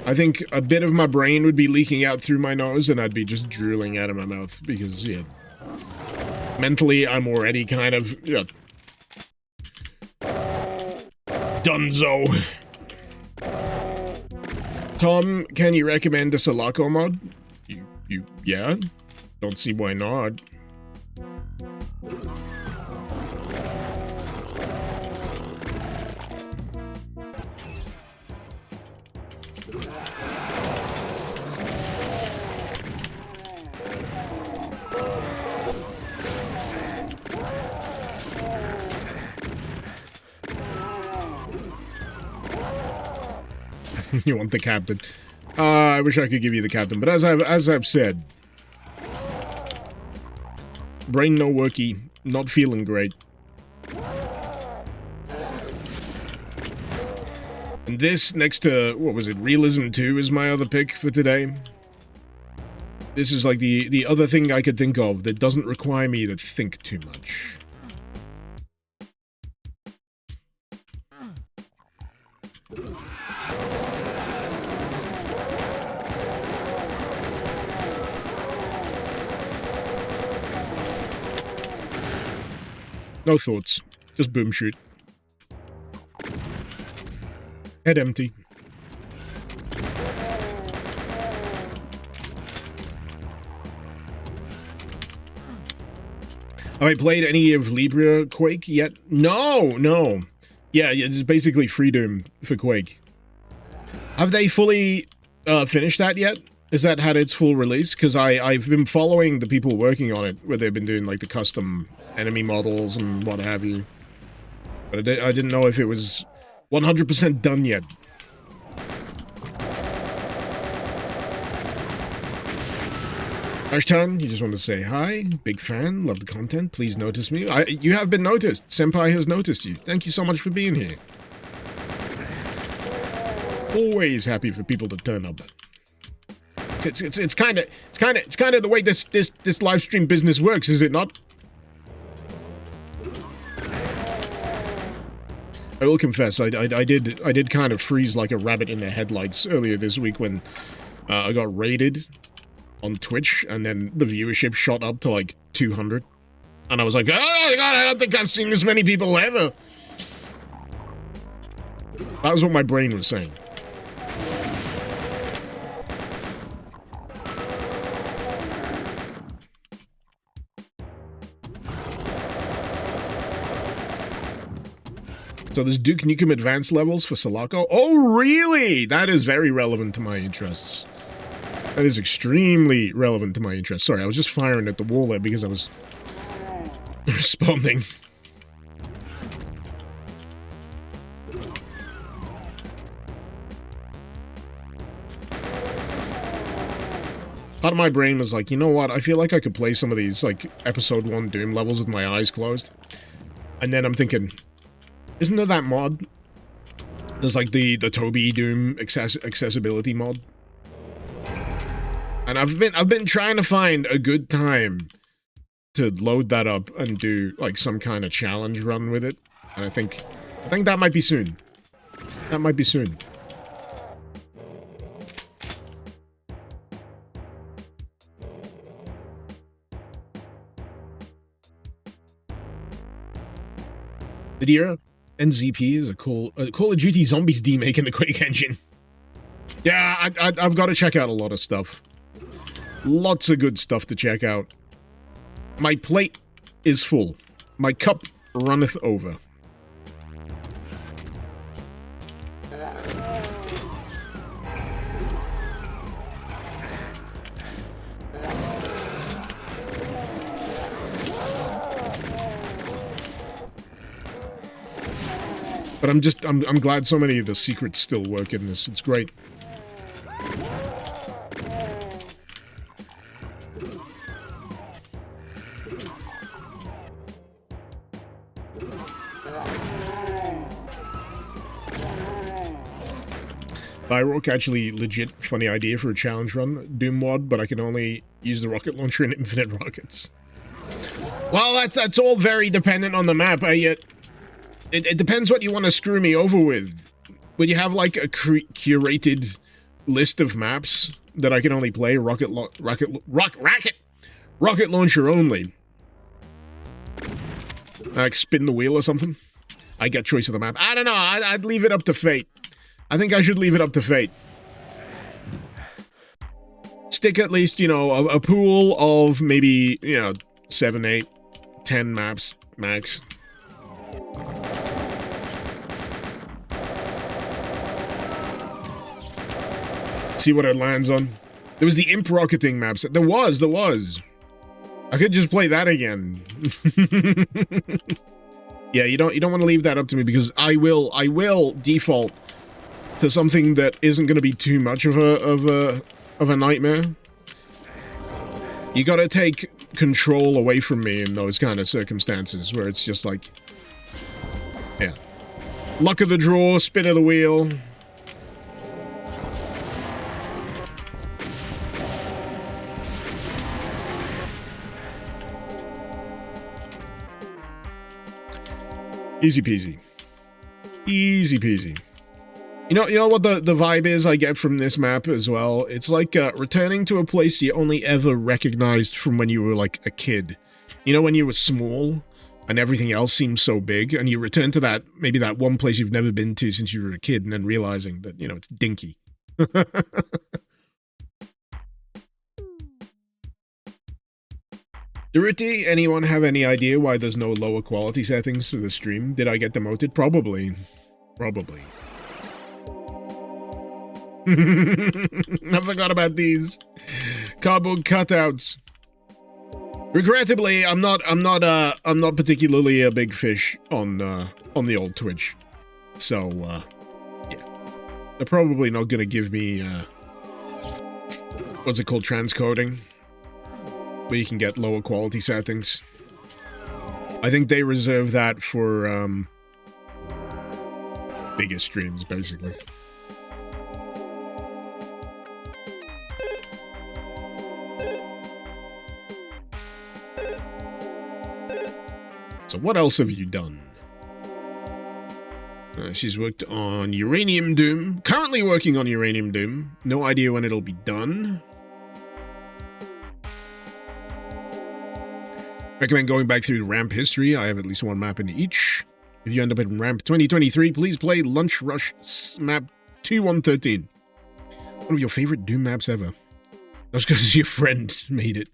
I think a bit of my brain would be leaking out through my nose and I'd be just drooling out of my mouth because, yeah, mentally I'm already kind of, yeah, dunzo. Tom, can you recommend a Sulaco mod? Yeah? Don't see why not. You want the captain? I wish I could give you the captain, but as I've said, brain no worky, not feeling great. And this next to what was it? Realism 2 is my other pick for today. This is like the other thing I could think of that doesn't require me to think too much. No thoughts. Just boom shoot. Head empty. Have I played any of Libra Quake yet? No. Yeah, it's basically Freedom for Quake. Have they fully finished that yet? Is that had its full release? Because I've been following the people working on it, where they've been doing like the custom enemy models and what have you. But I didn't know if it was 100% done yet. Ashton, you just want to say hi. Big fan. Love the content. Please notice me. You have been noticed. Senpai has noticed you. Thank you so much for being here. Always happy for people to turn up. It's kind of the way this live stream business works, is it not? I will confess, I did kind of freeze like a rabbit in the headlights earlier this week when I got raided on Twitch, and then the viewership shot up to like 200, and I was like, oh my god, I don't think I've seen this many people ever. That was what my brain was saying. So there's Duke Nukem Advanced levels for Sulaco. Oh, really? That is very relevant to my interests. That is extremely relevant to my interests. Sorry, I was just firing at the wall there because I was responding. Part of my brain was like, you know what? I feel like I could play some of these, like, Episode 1 Doom levels with my eyes closed. And then I'm thinking, isn't there that mod? There's like the Toby Doom accessibility mod. And I've been trying to find a good time to load that up and do like some kind of challenge run with it. And I think that might be soon. That might be soon. Did you hear? NZP is a Call of Duty Zombies demake in the Quake engine. Yeah, I've got to check out a lot of stuff. Lots of good stuff to check out. My plate is full. My cup runneth over. But I'm glad so many of the secrets still work in this. It's great. Byrock, actually legit funny idea for a challenge run. Doom mod, but I can only use the rocket launcher and infinite rockets. Well, that's all very dependent on the map. It depends what you want to screw me over with. Would you have like a curated list of maps that I can only play rocket launcher only? Like spin the wheel or something? I get choice of the map. I don't know. I'd leave it up to fate. I think I should leave it up to fate. Stick at least, you know, a pool of maybe, you know, 7, 8, 10 maps max. See what it lands on. There was the imp rocketing maps. There was. I could just play that again. Yeah, you don't want to leave that up to me because I will default to something that isn't going to be too much of a nightmare. You got to take control away from me in those kind of circumstances where it's just like, yeah, luck of the draw, spin of the wheel. Easy peasy. Easy peasy. You know what the vibe is I get from this map as well? It's like returning to a place you only ever recognized from when you were like a kid. You know, when you were small and everything else seemed so big, and you return to that, maybe that one place you've never been to since you were a kid, and then realizing that, you know, it's dinky. Duruti, anyone have any idea why there's no lower quality settings for the stream? Did I get demoted? Probably. Probably. I forgot about these cardboard cutouts. Regrettably, I'm not particularly a big fish on the old Twitch, so yeah, they're probably not gonna give me what's it called, transcoding, where you can get lower quality settings. I think they reserve that for bigger streams, basically. So what else have you done? She's worked on Uranium Doom. Currently working on Uranium Doom. No idea when it'll be done. Recommend going back through the ramp history. I have at least one map in each. If you end up in ramp 2023, please play Lunch Rush map 2113. One of your favorite Doom maps ever. That's because your friend made it.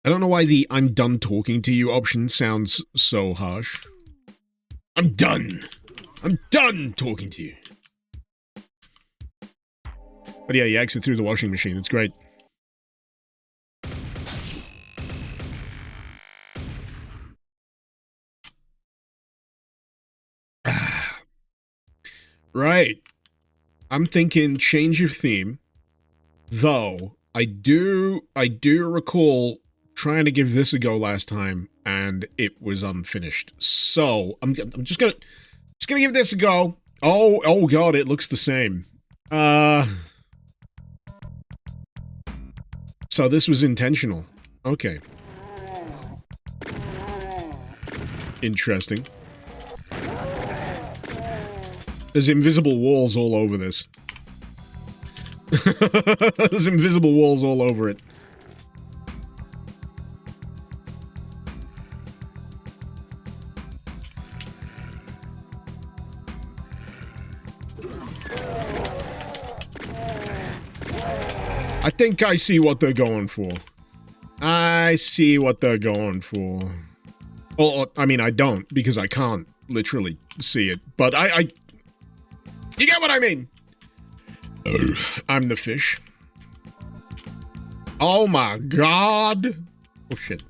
I don't know why the I'm done talking to you option sounds so harsh. I'm done. I'm done talking to you. But yeah, you exit through the washing machine. It's great. Right. I'm thinking change of theme. Though, I do recall trying to give this a go last time, and it was unfinished. So I'm just gonna give this a go. Oh god, it looks the same. So this was intentional. Okay. Interesting. There's invisible walls all over this. There's invisible walls all over it. I think I see what they're going for. I see what they're going for. Well, I mean, I don't, because I can't literally see it. But I you get what I mean? I'm the fish. Oh my god. Oh shit.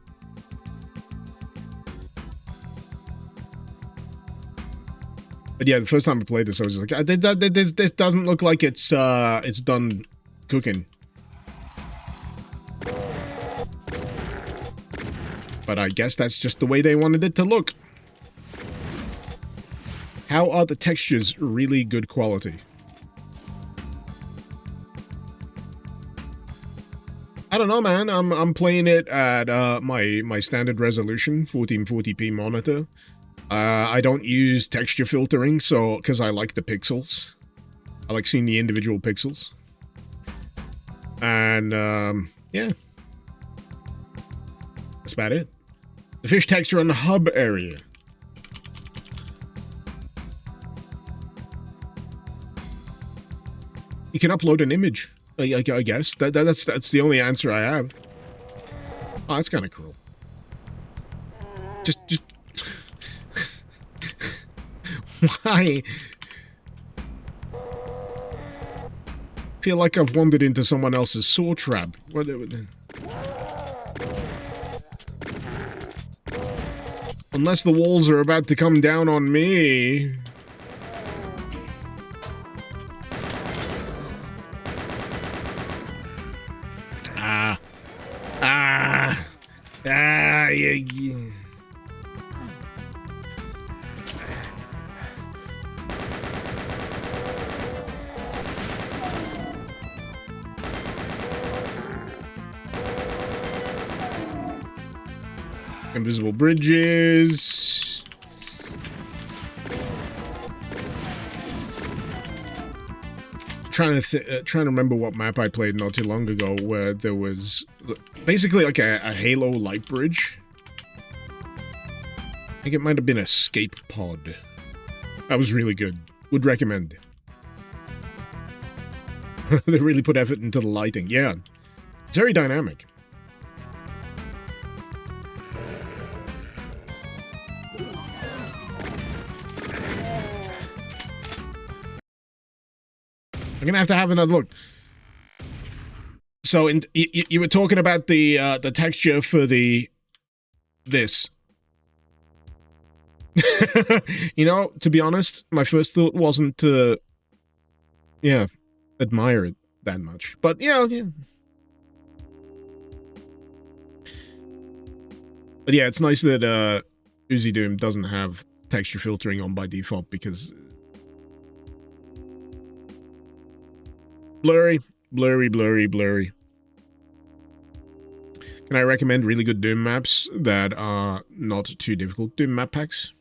But yeah, the first time I played this, I was just like, this doesn't look like it's done cooking. But I guess that's just the way they wanted it to look. How are the textures really good quality? I don't know, man. I'm playing it at my standard resolution, 1440p monitor. I don't use texture filtering, so because I like the pixels. I like seeing the individual pixels. And yeah. That's about it. The fish texture on the hub area. You can upload an image, I guess. That's the only answer I have. Oh, that's kind of cool. Just why? Feel like I've wandered into someone else's saw trap. What? Unless the walls are about to come down on me. Yeah. Invisible bridges. Trying to remember what map I played not too long ago, where there was basically like a Halo light bridge. I think it might have been Escape Pod. That was really good. Would recommend. They really put effort into the lighting. Yeah, it's very dynamic. I'm gonna have to have another look. So, you were talking about the texture for this. You know, to be honest, my first thought wasn't to, yeah, admire it that much. But, you know, yeah. But yeah, it's nice that Uzi Doom doesn't have texture filtering on by default, because blurry. Can I recommend really good Doom maps that are not too difficult? Doom map packs.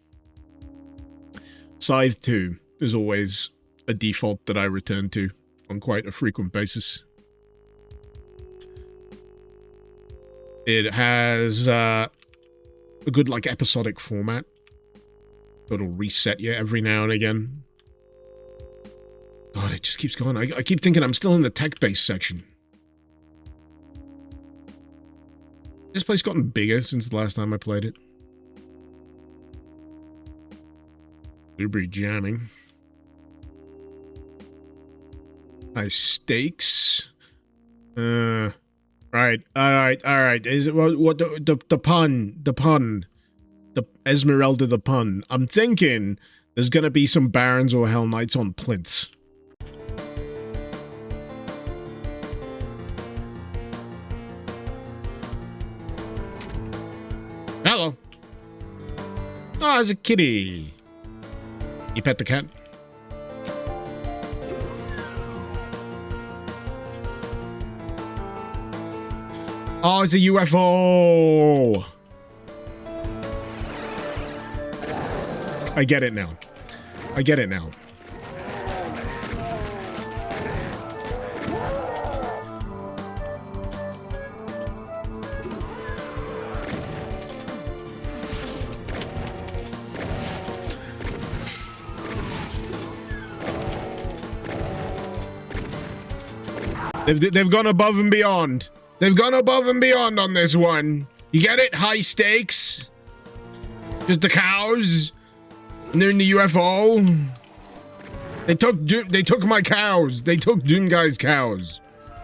Scythe 2 is always a default that I return to on quite a frequent basis. It has a good, like, episodic format. It'll reset you every now and again. God, it just keeps going. I keep thinking I'm still in the tech-based section. This place gotten bigger since the last time I played it. Blueberry jamming. High stakes. Alright. Is it what the pun? The Esmeralda the pun. I'm thinking there's gonna be some Barons or Hell Knights on plinths. Hello. Oh, it's a kitty. You pet the cat? Oh, it's a UFO. I get it now. They've gone above and beyond. They've gone above and beyond on this one. You get it? High stakes. Just the cows. And they're in the UFO. They took my cows. They took Doom Guy's cows.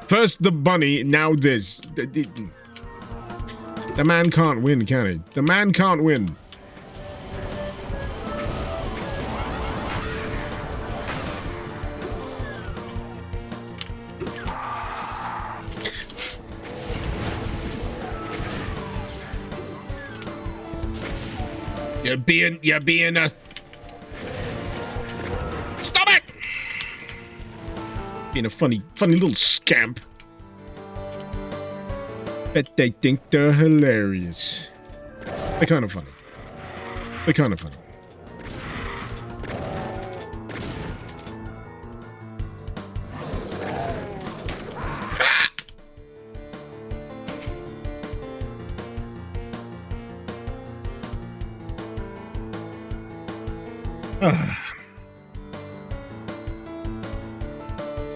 First the bunny, now this. The man can't win, can he? The man can't win. You're being a... Stop it! Being a funny little scamp. Bet they think they're hilarious. They're kind of funny.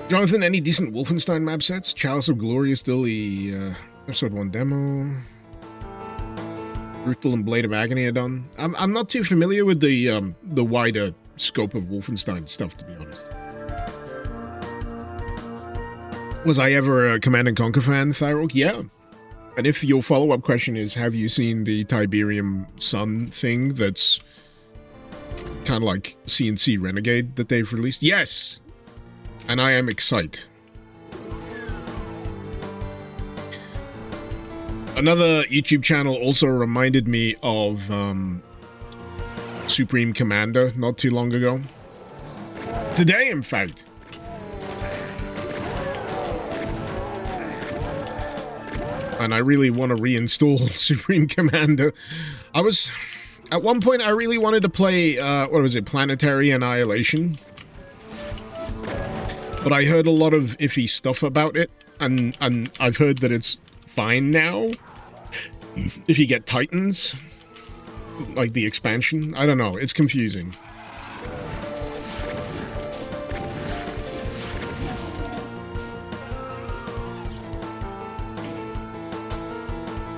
Jonathan, any decent Wolfenstein map sets? Chalice of Glory is still the episode 1 demo. Brutal and Blade of Agony are done. I'm not too familiar with the wider scope of Wolfenstein stuff, to be honest. Was I ever a Command & Conquer fan, Thyroke? Yeah. And if your follow-up question is, have you seen the Tiberium Sun thing that's kind of like CNC Renegade that they've released? Yes! And I am excited. Another YouTube channel also reminded me of Supreme Commander not too long ago. Today, in fact. And I really want to reinstall Supreme Commander. At one point, I really wanted to play, what was it, Planetary Annihilation. But I heard a lot of iffy stuff about it, and I've heard that it's fine now. If you get Titans, like the expansion. I don't know, it's confusing.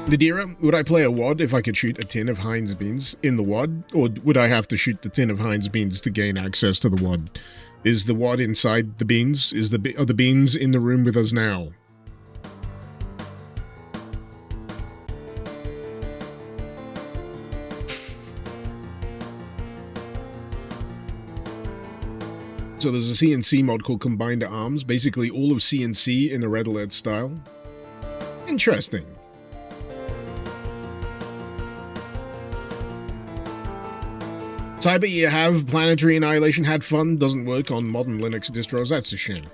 Nadira, would I play a WOD if I could shoot a tin of Heinz beans in the WOD? Or would I have to shoot the tin of Heinz beans to gain access to the WOD? Is the what inside the beans? Are the beans in the room with us now? So there's a CNC mod called Combined Arms. Basically all of CNC in a Red Alert style. Interesting. Cyber, you have Planetary Annihilation had fun. Doesn't work on modern Linux distros. That's a shame.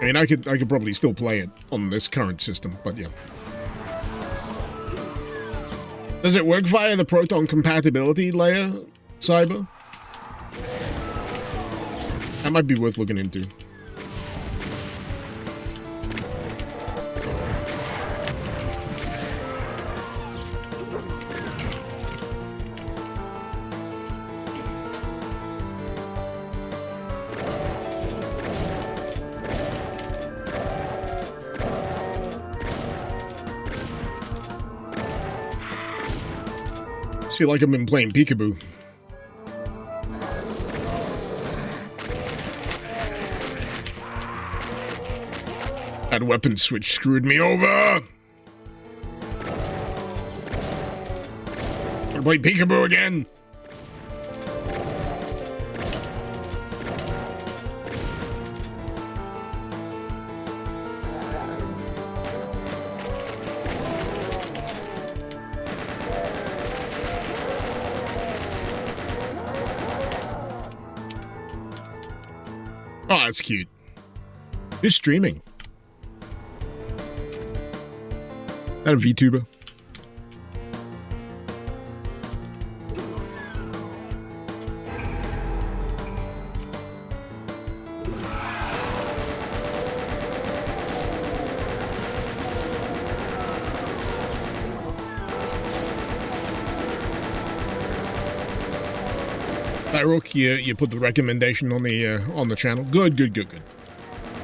I mean, I could probably still play it on this current system, but yeah. Does it work via the Proton compatibility layer, Cyber? That might be worth looking into. I feel like I've been playing peekaboo. That weapon switch screwed me over! Gonna play peekaboo again! Oh, that's cute. Who's streaming? That a VTuber? Rook, you put the recommendation on the channel. Good.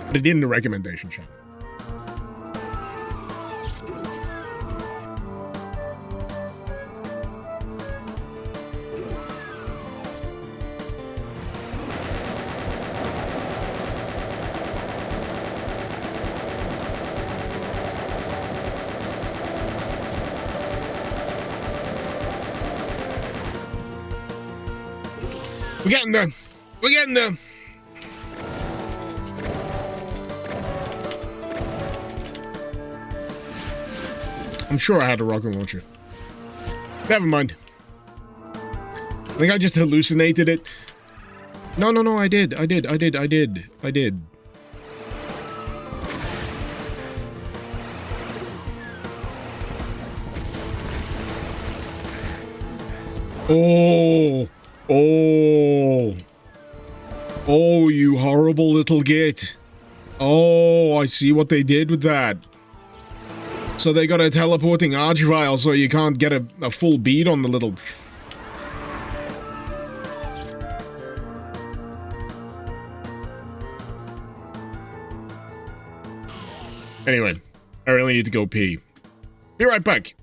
Put it in the recommendation channel. We're getting there. I'm sure I had a rocket launcher. Never mind. I think I just hallucinated it. No, I did. Oh, you horrible little git. Oh, I see what they did with that. So they got a teleporting archvile so you can't get a full beat on the little... Anyway, I really need to go pee. Be right back.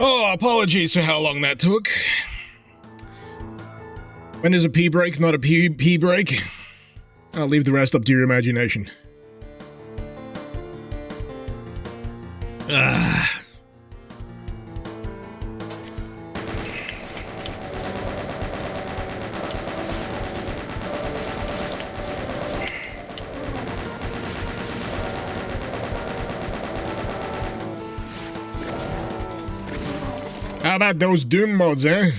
Oh, apologies for how long that took. When is a pee break not a pee break? I'll leave the rest up to your imagination. Ah. How about those Doom mods, eh?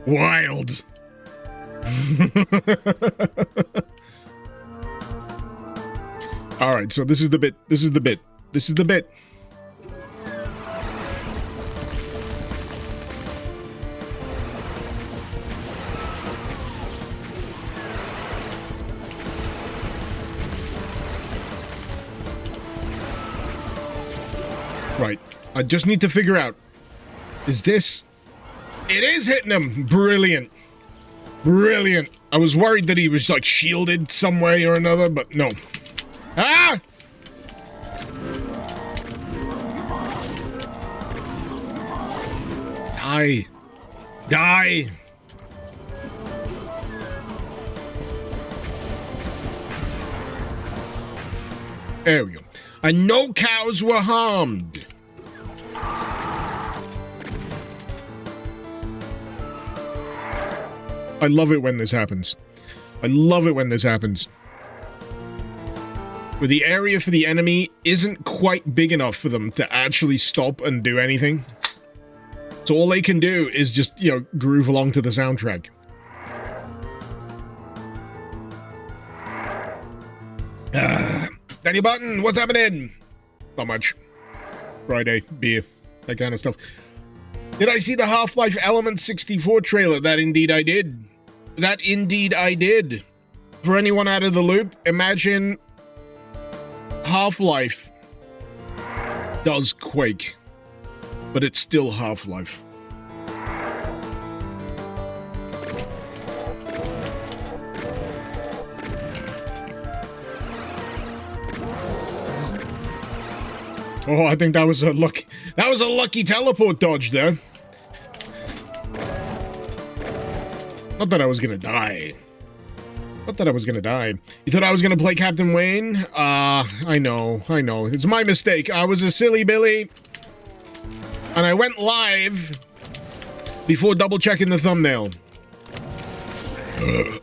Wild. Alright, so this is the bit. This is the bit. This is the bit. Right. I just need to figure out. Is this... It is hitting him! Brilliant. Brilliant. I was worried that he was, like, shielded some way or another, but no. Ah! Die. Die. There we go. And no cows were harmed. I love it when this happens. I love it when this happens. Where the area for the enemy isn't quite big enough for them to actually stop and do anything. So all they can do is just, you know, groove along to the soundtrack. Danny Button, what's happening? Not much. Friday, beer, that kind of stuff. Did I see the Half-Life Element 64 trailer? That indeed I did. That indeed I did. For anyone out of the loop, imagine Half-Life does Quake, but it's still Half-Life. Oh, I think that was a lucky teleport dodge there. Not that I was gonna die. Not that I was gonna die. You thought I was gonna play Captain Wayne? I know. It's my mistake. I was a silly Billy. And I went live before double checking the thumbnail.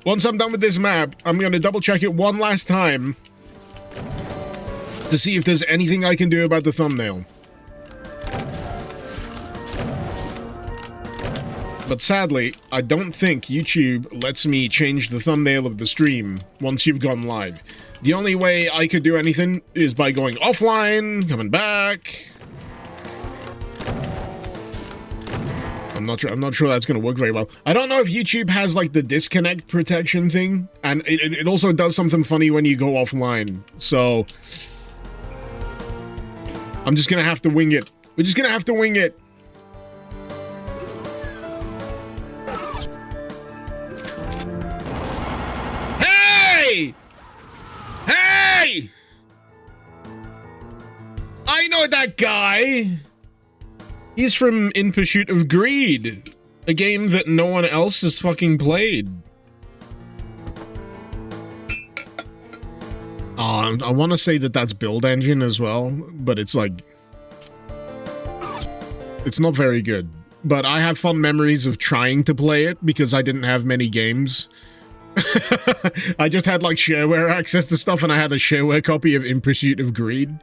Once I'm done with this map, I'm gonna double check it one last time to see if there's anything I can do about the thumbnail. But sadly, I don't think YouTube lets me change the thumbnail of the stream once you've gone live. The only way I could do anything is by going offline, coming back. I'm not sure that's going to work very well. I don't know if YouTube has like the disconnect protection thing, and it also does something funny when you go offline. So I'm just going to have to wing it. We're just going to have to wing it. Hey! Hey! I know that guy. He's from In Pursuit of Greed, a game that no one else has fucking played. I want to say that that's Build Engine as well, but it's like... It's not very good. But I have fond memories of trying to play it because I didn't have many games. I just had like shareware access to stuff, and I had a shareware copy of In Pursuit of Greed.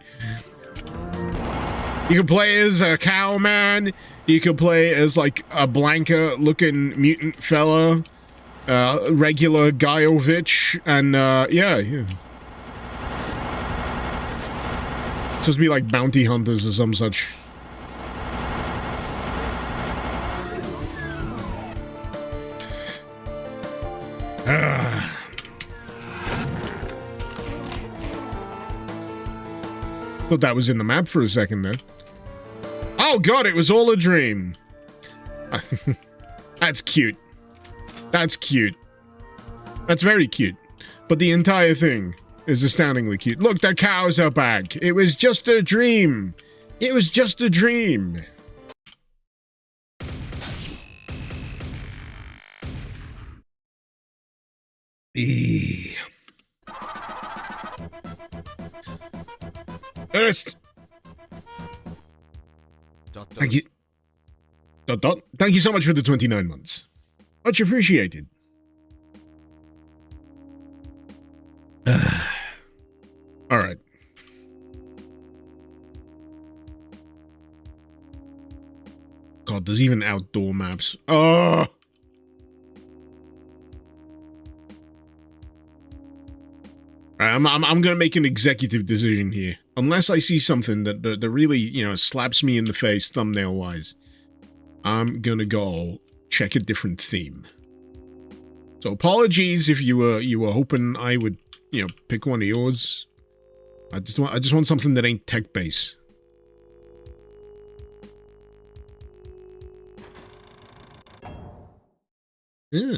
You could play as a cowman, you could play as like a Blanca-looking mutant fella, regular Gajovich, and yeah. It's supposed to be like bounty hunters or some such. Thought that was in the map for a second there. Oh god, it was all a dream. That's cute. That's cute. That's very cute. But the entire thing is astoundingly cute. Look, the cows are back. It was just a dream. It was just a dream. E. Ernest! Thank you. Thank you so much for the 29 months. Much appreciated. Alright. God, there's even outdoor maps. Oh! I'm gonna make an executive decision here. Unless I see something that really, you know, slaps me in the face thumbnail-wise, I'm gonna go check a different theme. So apologies if you were hoping I would, you know, pick one of yours. I just want something that ain't tech-based. Yeah.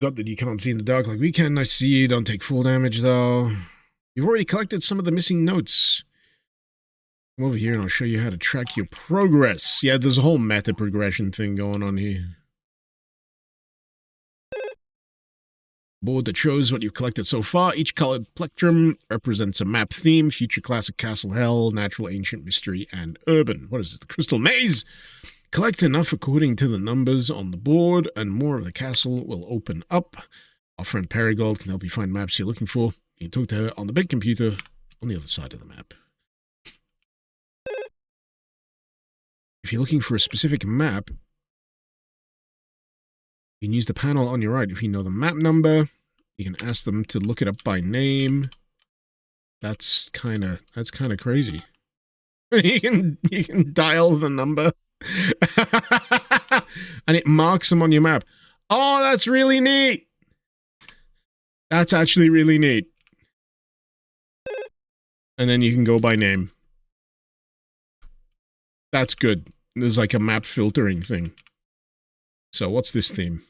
Got that you can't see in the dark like we can. I see you. Don't take full damage, though. You've already collected some of the missing notes. Come over here and I'll show you how to track your progress. Yeah, there's a whole meta progression thing going on here. Board that shows what you've collected so far. Each colored plectrum represents a map theme: future, classic, castle, hell, natural, ancient, mystery, and urban. What is it? The crystal maze? Collect enough according to the numbers on the board, and more of the castle will open up. Our friend Perigold can help you find maps you're looking for. You can talk to her on the big computer on the other side of the map. If you're looking for a specific map, you can use the panel on your right. If you know the map number, you can ask them to look it up by name. That's kind of crazy. You can dial the number. And it marks them on your map. Oh, that's really neat. That's actually really neat. And then you can go by name. That's good. There's like a map filtering thing. So what's this theme?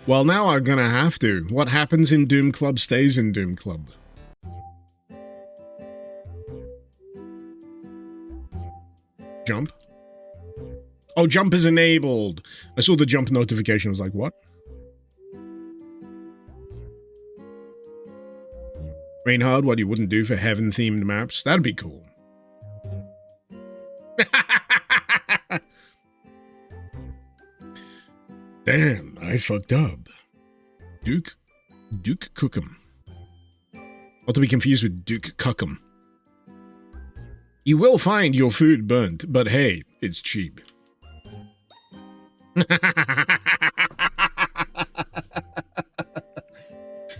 Well, now I'm gonna have to. What happens in Doom Club stays in Doom Club. Jump? Oh, jump is enabled. I saw the jump notification. I was like, what? Reinhard, what you wouldn't do for heaven-themed maps? That'd be cool. Damn, I fucked up. Duke Cookham. Not to be confused with Duke Cuckham. You will find your food burnt, but hey, it's cheap.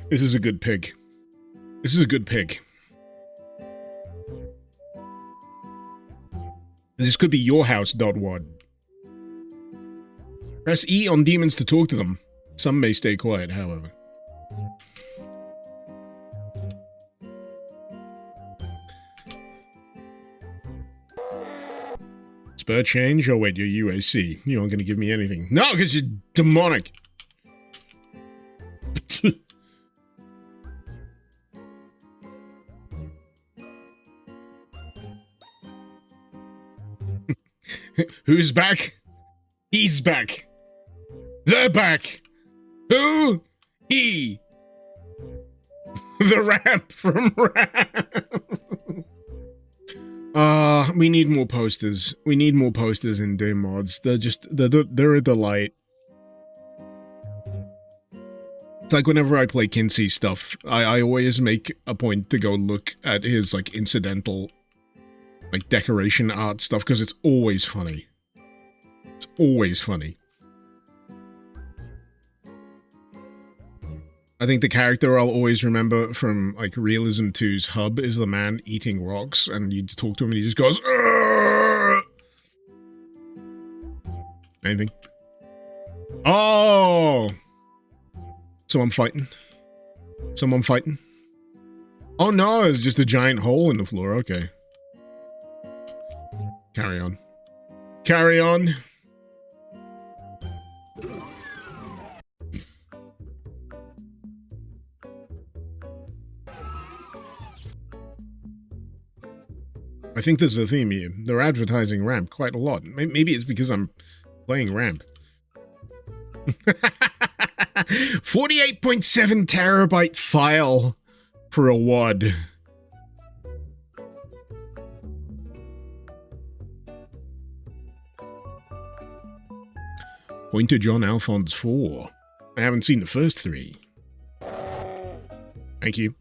This is a good pig. This is a good pig. This could be your house, Dotwad. Press E on demons to talk to them. Some may stay quiet, however. Spur change? Oh wait, you're UAC. You aren't gonna give me anything. No, because you're demonic. Who's back? He's back. They're back. Who? He. The ramp from Ramp. We need more posters. We need more posters in Doom mods. They're a delight. It's like whenever I play Kinsey stuff, I always make a point to go look at his, like, incidental, like, decoration art stuff, because it's always funny. It's always funny. I think the character I'll always remember from, like, Realism 2's Hub is the man eating rocks, and you talk to him and he just goes, "Argh!" Anything? Oh! Someone fighting? Someone fighting? Oh no, it's just a giant hole in the floor, okay. Carry on. Carry on! I think there's a theme here. They're advertising ramp quite a lot. Maybe it's because I'm playing ramp. 48.7 terabyte file for a WAD. Pointage on Alphonse 4. I haven't seen the first 3. Thank you.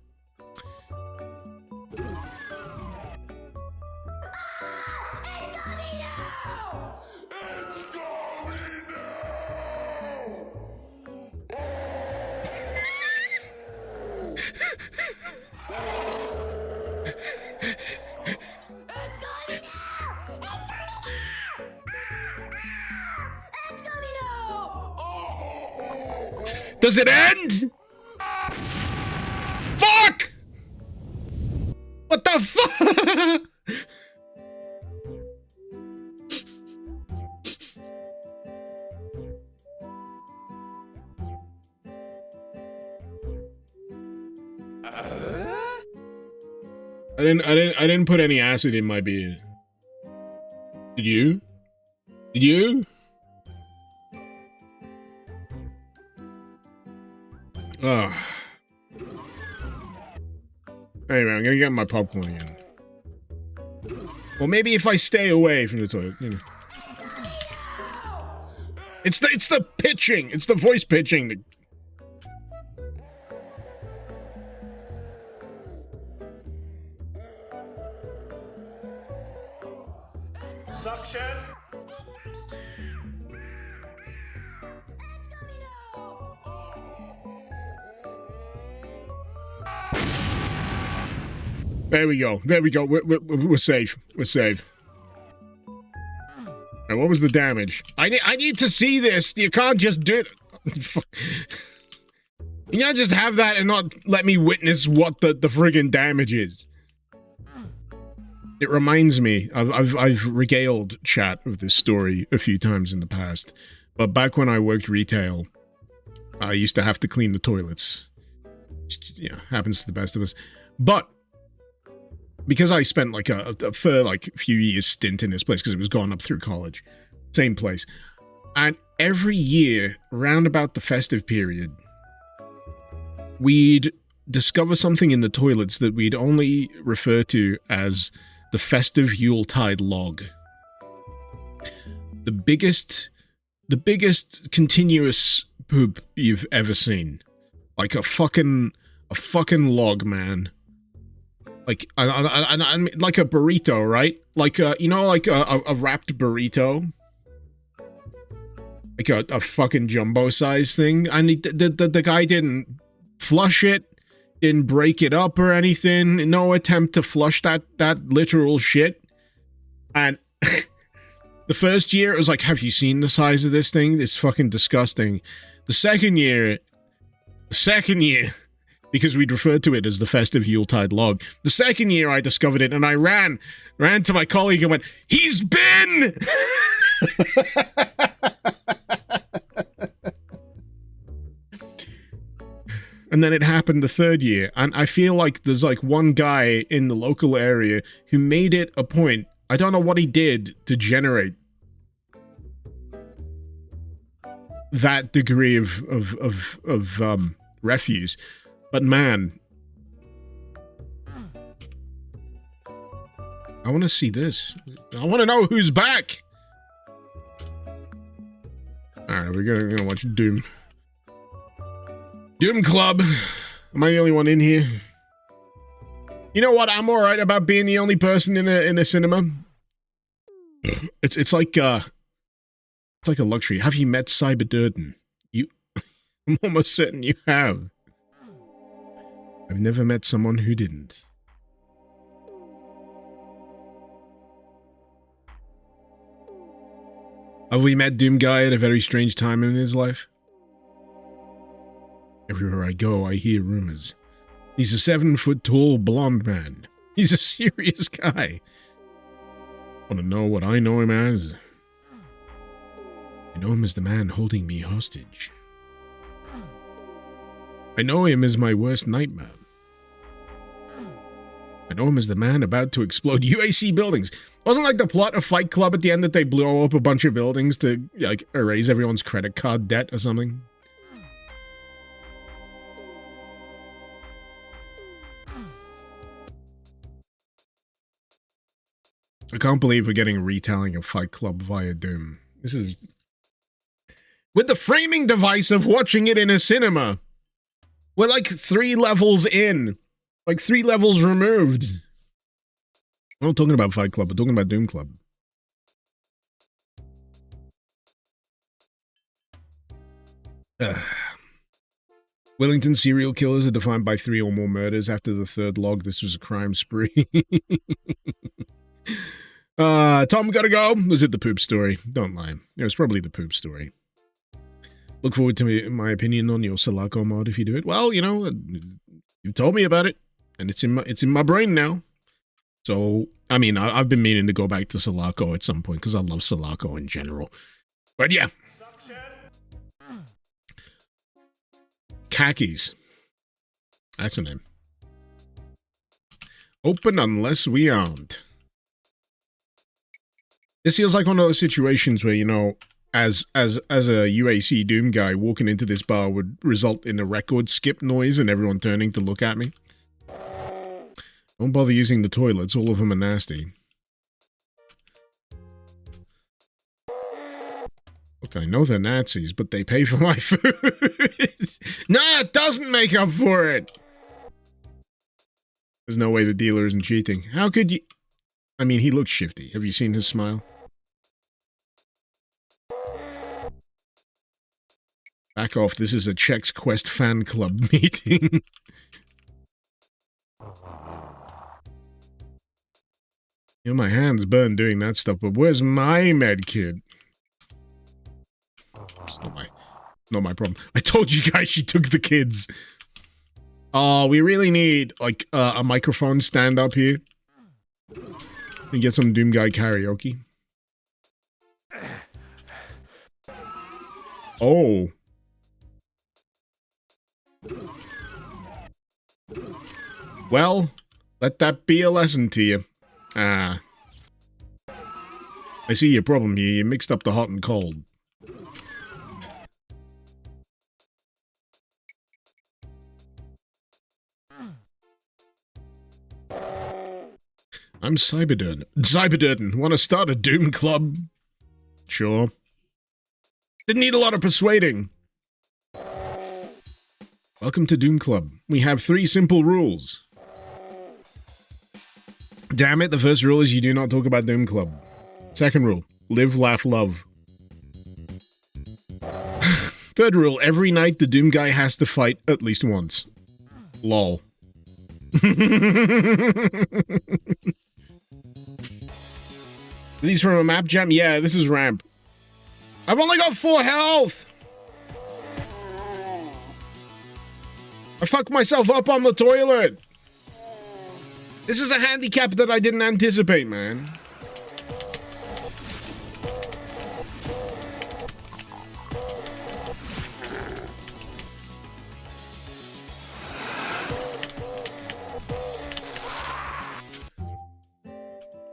Does it end? Fuck! What the fuck? I didn't put any acid in my beer. Did you? Did you? Oh. Anyway, I'm gonna get my popcorn again. Well, maybe if I stay away from the toilet, you know. It's the pitching. It's the voice pitching. That... Suction. There we go. There we go. We're safe. We're safe. And what was the damage? I need to see this. You can't just do it. You can't just have that and not let me witness what the friggin' damage is. It reminds me, I've regaled chat of this story a few times in the past, but back when I worked retail, I used to have to clean the toilets. Yeah, happens to the best of us. But because I spent like a few years stint in this place because it was gone up through college, same place, and every year round about the festive period, we'd discover something in the toilets that we'd only refer to as the festive Yuletide log. The biggest continuous poop you've ever seen. Like a fucking log, man. Like, I mean, like a burrito, right? Like, you know, like a wrapped burrito? Like a fucking jumbo size thing. And the guy didn't flush it, didn't break it up or anything. No attempt to flush that literal shit. And the first year, it was like, have you seen the size of this thing? It's fucking disgusting. The second year, because we'd referred to it as the festive Yuletide log. The second year I discovered it, and I ran to my colleague and went, "He's been!" And then it happened the third year, and I feel like there's like one guy in the local area who made it a point. I don't know what he did to generate that degree of refuse. But man, I want to see this. I want to know who's back. All right, we're gonna watch Doom. Doom Club. Am I the only one in here? You know what? I'm all right about being the only person in a cinema. It's like a luxury. Have you met Cyber Durden? I'm almost certain you have. I've never met someone who didn't. Have we met Doom Guy at a very strange time in his life? Everywhere I go, I hear rumors. He's a 7-foot-tall blonde man. He's a serious guy. Want to know what I know him as? I know him as the man holding me hostage. I know him as my worst nightmare. I know him as the man about to explode UAC buildings. Wasn't like the plot of Fight Club at the end that they blow up a bunch of buildings to, like, erase everyone's credit card debt or something? I can't believe we're getting a retelling of Fight Club via Doom. This is... with the framing device of watching it in a cinema. We're like 3 levels in. Like 3 levels removed. I'm not talking about Fight Club, I'm talking about Doom Club. Wellington serial killers are defined by 3 or more murders. After the 3rd log, this was a crime spree. Tom, gotta go. Was it the poop story? Don't lie. It was probably the poop story. Look forward to my opinion on your Sulaco mod if you do it. Well, you know, you told me about it, and it's in my brain now. So, I mean, I've been meaning to go back to Sulaco at some point because I love Sulaco in general. But yeah. Suction. Khakis. That's a name. Open unless we aren't. This feels like one of those situations where, you know, as a UAC Doom guy, walking into this bar would result in a record skip noise and everyone turning to look at me. Don't bother using the toilets, all of them are nasty. Look, I know they're Nazis, but they pay for my food. No, it doesn't make up for it! There's no way the dealer isn't cheating. How could you... I mean, he looks shifty. Have you seen his smile? Back off, this is a Chex Quest fan club meeting. You know, my hands burn doing that stuff, but where's my med kit? It's not my problem. I told you guys she took the kids. Oh, we really need, like, a microphone stand up here. And get some Doom Guy karaoke. Oh. Well, let that be a lesson to you. Ah. I see your problem here. You mixed up the hot and cold. I'm Cyberdirt. Cyberdirt, want to start a Doom Club? Sure. Didn't need a lot of persuading. Welcome to Doom Club. We have 3 simple rules. Damn it, the first rule is you do not talk about Doom Club. Second rule, live, laugh, love. Third rule, every night the Doom Guy has to fight at least once. Lol. These from a map jam? Yeah, this is ramp. I've only got 4 health! I fucked myself up on the toilet! This is a handicap that I didn't anticipate, man.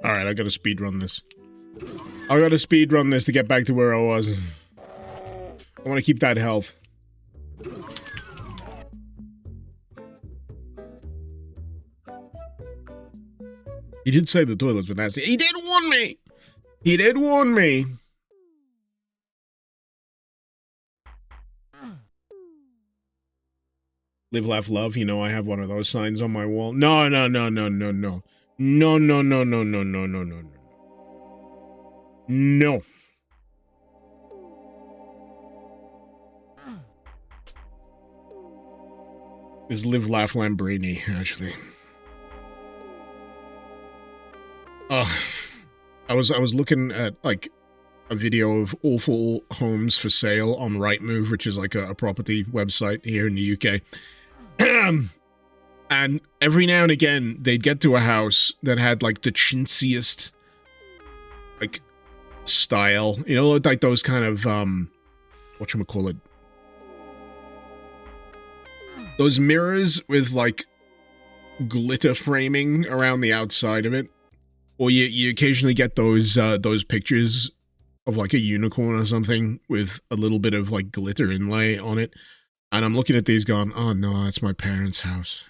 Alright, I gotta speedrun this. I gotta speedrun this to get back to where I was. I want to keep that health. He did say the toilets were nasty. He did warn me! He did warn me! Live, laugh, love. You know, I have one of those signs on my wall. No, no, no, no, no, no. No, no, no, no, no, no, no, no, no. No. Is Live, Laugh, Lamborghini, actually. I was looking at, like, a video of awful homes for sale on Rightmove, which is like a property website here in the UK. And every now and again, they'd get to a house that had, like, the chintziest, like, style. You know, like those kind of, whatchamacallit? Those mirrors with, like, glitter framing around the outside of it. Or you occasionally get those pictures of like a unicorn or something with a little bit of like glitter inlay on it. And I'm looking at these going, oh no, that's my parents' house.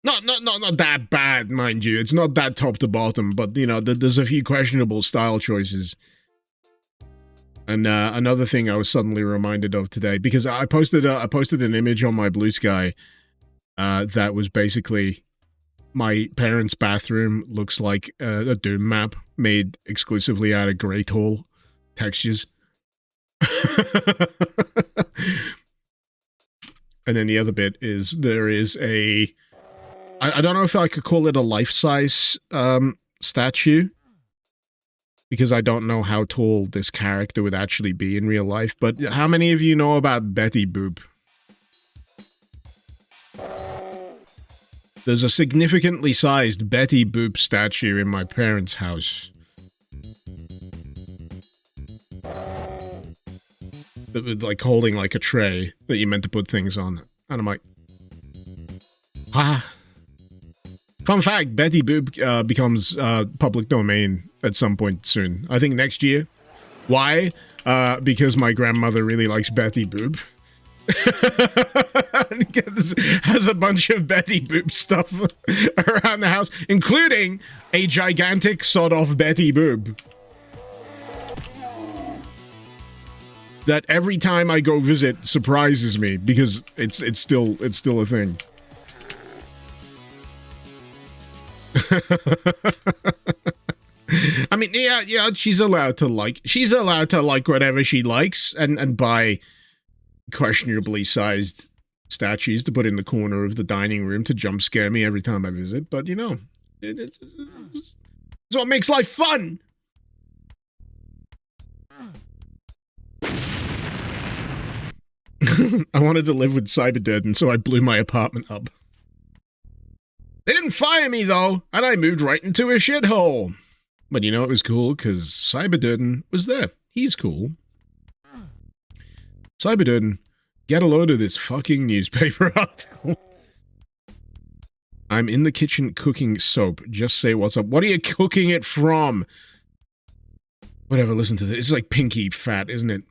Not that bad, mind you. It's not that top to bottom, but you know, there's a few questionable style choices. And another thing I was suddenly reminded of today, because I posted an image on my Bluesky that was basically my parents' bathroom looks like a Doom map made exclusively out of Great Hall textures. And then the other bit is there is a... I don't know if I could call it a life-size statue, because I don't know how tall this character would actually be in real life, but how many of you know about Betty Boop? There's a significantly sized Betty Boop statue in my parents' house. That was like holding like a tray that you meant to put things on. And I'm like, ah. Fun fact, Betty Boop becomes public domain at some point soon. I think next year. Why? Because my grandmother really likes Betty Boop. Has a bunch of Betty Boop stuff around the house, including a gigantic sawed-off Betty Boop. That every time I go visit surprises me because it's still a thing. I mean, yeah, she's allowed to like whatever she likes and buy questionably sized statues to put in the corner of the dining room to jump scare me every time I visit. But you know, it's what makes life fun. I wanted to live with Cyberdead, and so I blew my apartment up. They didn't fire me, though, and I moved right into a shithole. But you know it was cool, because Cyberdead was there. He's cool. Cyberdead, get a load of this fucking newspaper article. I'm in the kitchen cooking soap. Just say what's up. What are you cooking it from? Whatever, listen to this. It's like Pinky Fat, isn't it?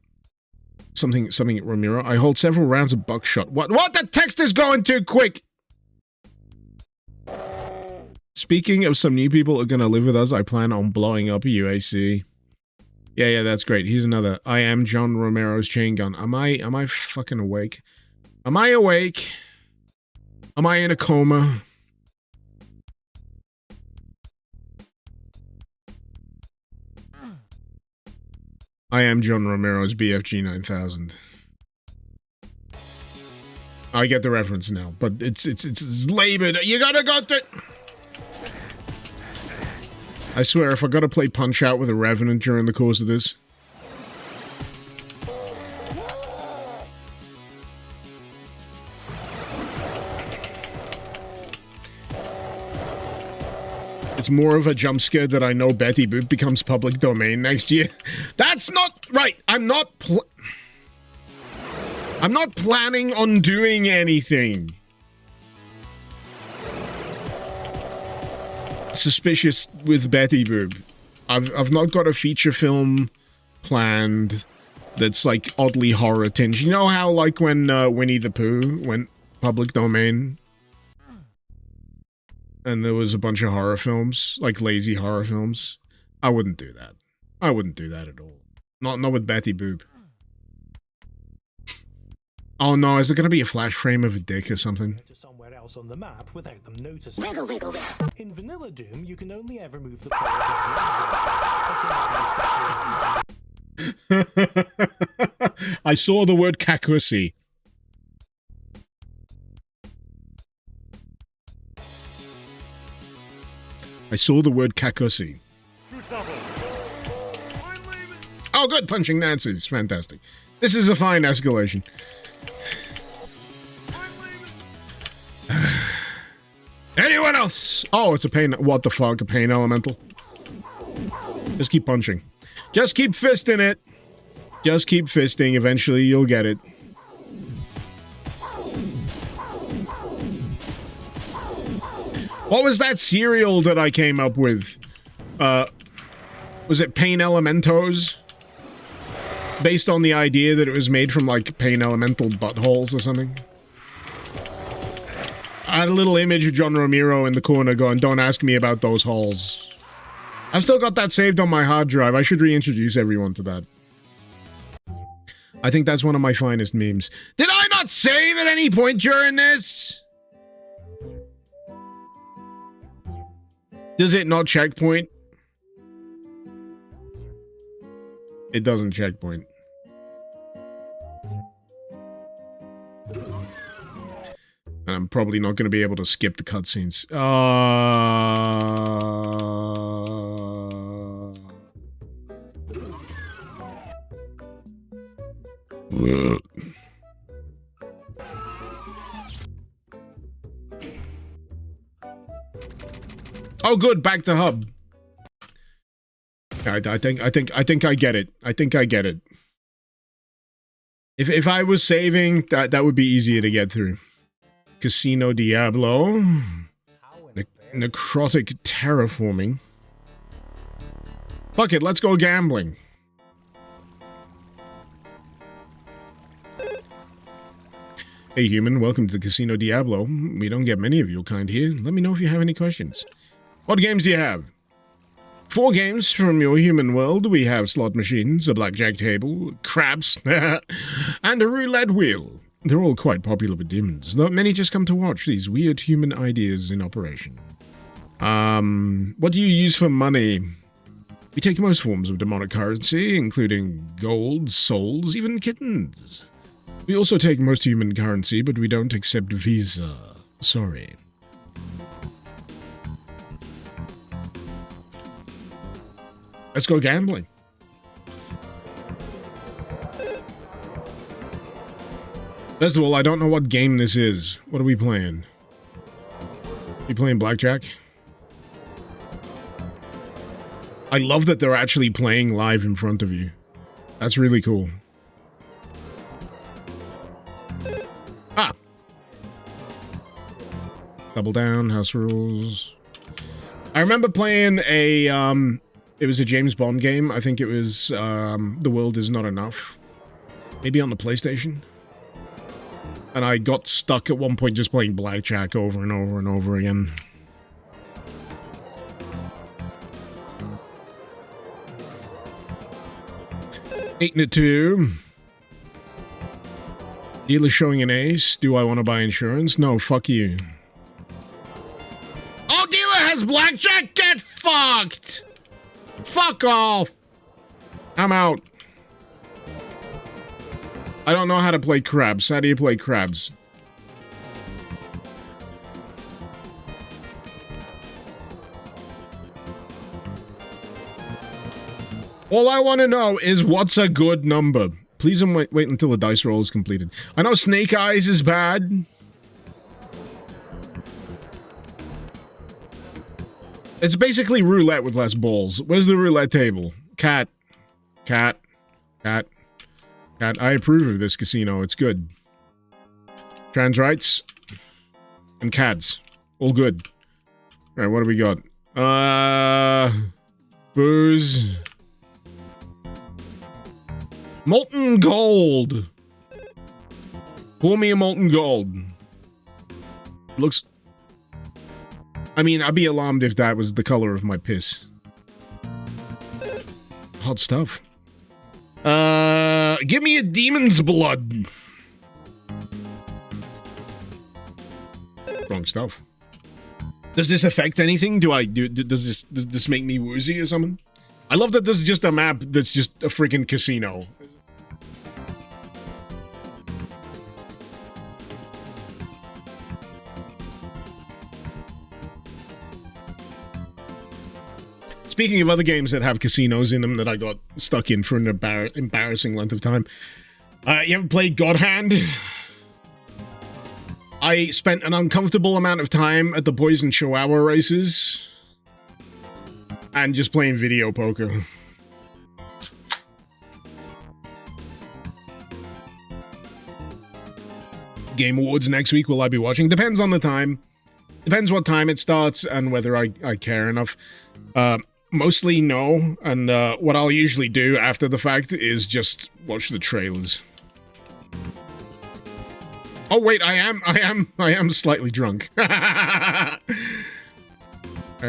Something Ramiro. I hold several rounds of buckshot. What? The text is going too quick! Speaking of some new people who are gonna live with us, I plan on blowing up a UAC. Yeah, that's great. Here's another. I am John Romero's chain gun. Am I fucking awake? Am I awake? Am I in a coma? I am John Romero's BFG 9000. I get the reference now, but it's labored. You gotta go through. I swear, if I gotta play Punch-Out with a Revenant during the course of this... It's more of a jump scare that I know Betty Boop becomes public domain next year. That's not right! I'm not planning on doing anything. Suspicious with Betty Boop. I've not got a feature film planned that's like oddly horror tinged. You know how like when Winnie the Pooh went public domain and there was a bunch of horror films, like lazy horror films? I wouldn't do that. I wouldn't do that at all. Not with Betty Boop. Oh no, is it gonna be a flash frame of a dick or something? Somewhere else on the map without them noticing. Wiggle, wiggle, wiggle. In Vanilla Doom, you can only ever move the I saw the word Kakusi. I saw the word Kakusi. Oh, good, punching Nazis. Fantastic. This is a fine escalation. Anyone else? Oh, it's a pain. What the fuck? A pain elemental? Just keep punching. Just keep fisting it. Just keep fisting. Eventually, you'll get it. What was that cereal that I came up with? Was it Pain Elementos? Based on the idea that it was made from, like, Pain Elemental buttholes or something? I had a little image of John Romero in the corner going, don't ask me about those holes. I've still got that saved on my hard drive. I should reintroduce everyone to that. I think that's one of my finest memes. Did I not save at any point during this? Does it not checkpoint? It doesn't checkpoint. And I'm probably not going to be able to skip the cutscenes. Oh, good. Back to hub. I think I get it. I think I get it. If I was saving, that would be easier to get through. Casino Diablo. Necrotic terraforming. Fuck it, let's go gambling. Hey human, welcome to the Casino Diablo. We don't get many of your kind here. Let me know if you have any questions. What games do you have? 4 games from your human world. We have slot machines, a blackjack table, craps, and a roulette wheel. They're all quite popular with demons, though many just come to watch these weird human ideas in operation. What do you use for money? We take most forms of demonic currency, including gold, souls, even kittens. We also take most human currency, but we don't accept Visa. Sorry. Let's go gambling. First of all, I don't know what game this is. What are we playing? You playing blackjack? I love that they're actually playing live in front of you. That's really cool. Ah! Double down, house rules. I remember playing a, it was a James Bond game. I think it was, The World Is Not Enough. Maybe on the PlayStation. And I got stuck at one point just playing blackjack over and over and over again. Eight and a 2. Dealer showing an ace. Do I want to buy insurance? No, fuck you. Oh, dealer has blackjack? Get fucked! Fuck off! I'm out. I don't know how to play crabs. How do you play crabs? All I want to know is what's a good number. Please don't wait until the dice roll is completed. I know Snake Eyes is bad. It's basically roulette with less balls. Where's the roulette table? Cat. Cat. Cat. Cat. I approve of this casino. It's good. Trans rights. And cats. All good. Alright, what do we got? Booze. Molten gold. Pour me a molten gold. Looks... I mean, I'd be alarmed if that was the color of my piss. Hot stuff. Give me a demon's blood. Wrong stuff. Does this affect anything? Does this make me woozy or something? I love that this is just a map that's just a freaking casino. Speaking of other games that have casinos in them that I got stuck in for an embarrassing length of time. You ever played God Hand? I spent an uncomfortable amount of time at the Poison Chihuahua races. And just playing video poker. Game Awards next week. Will I be watching? Depends on the time. Depends what time it starts and whether I care enough. Mostly no, and what I'll usually do after the fact is just watch the trailers. Oh wait, I am slightly drunk. Hey,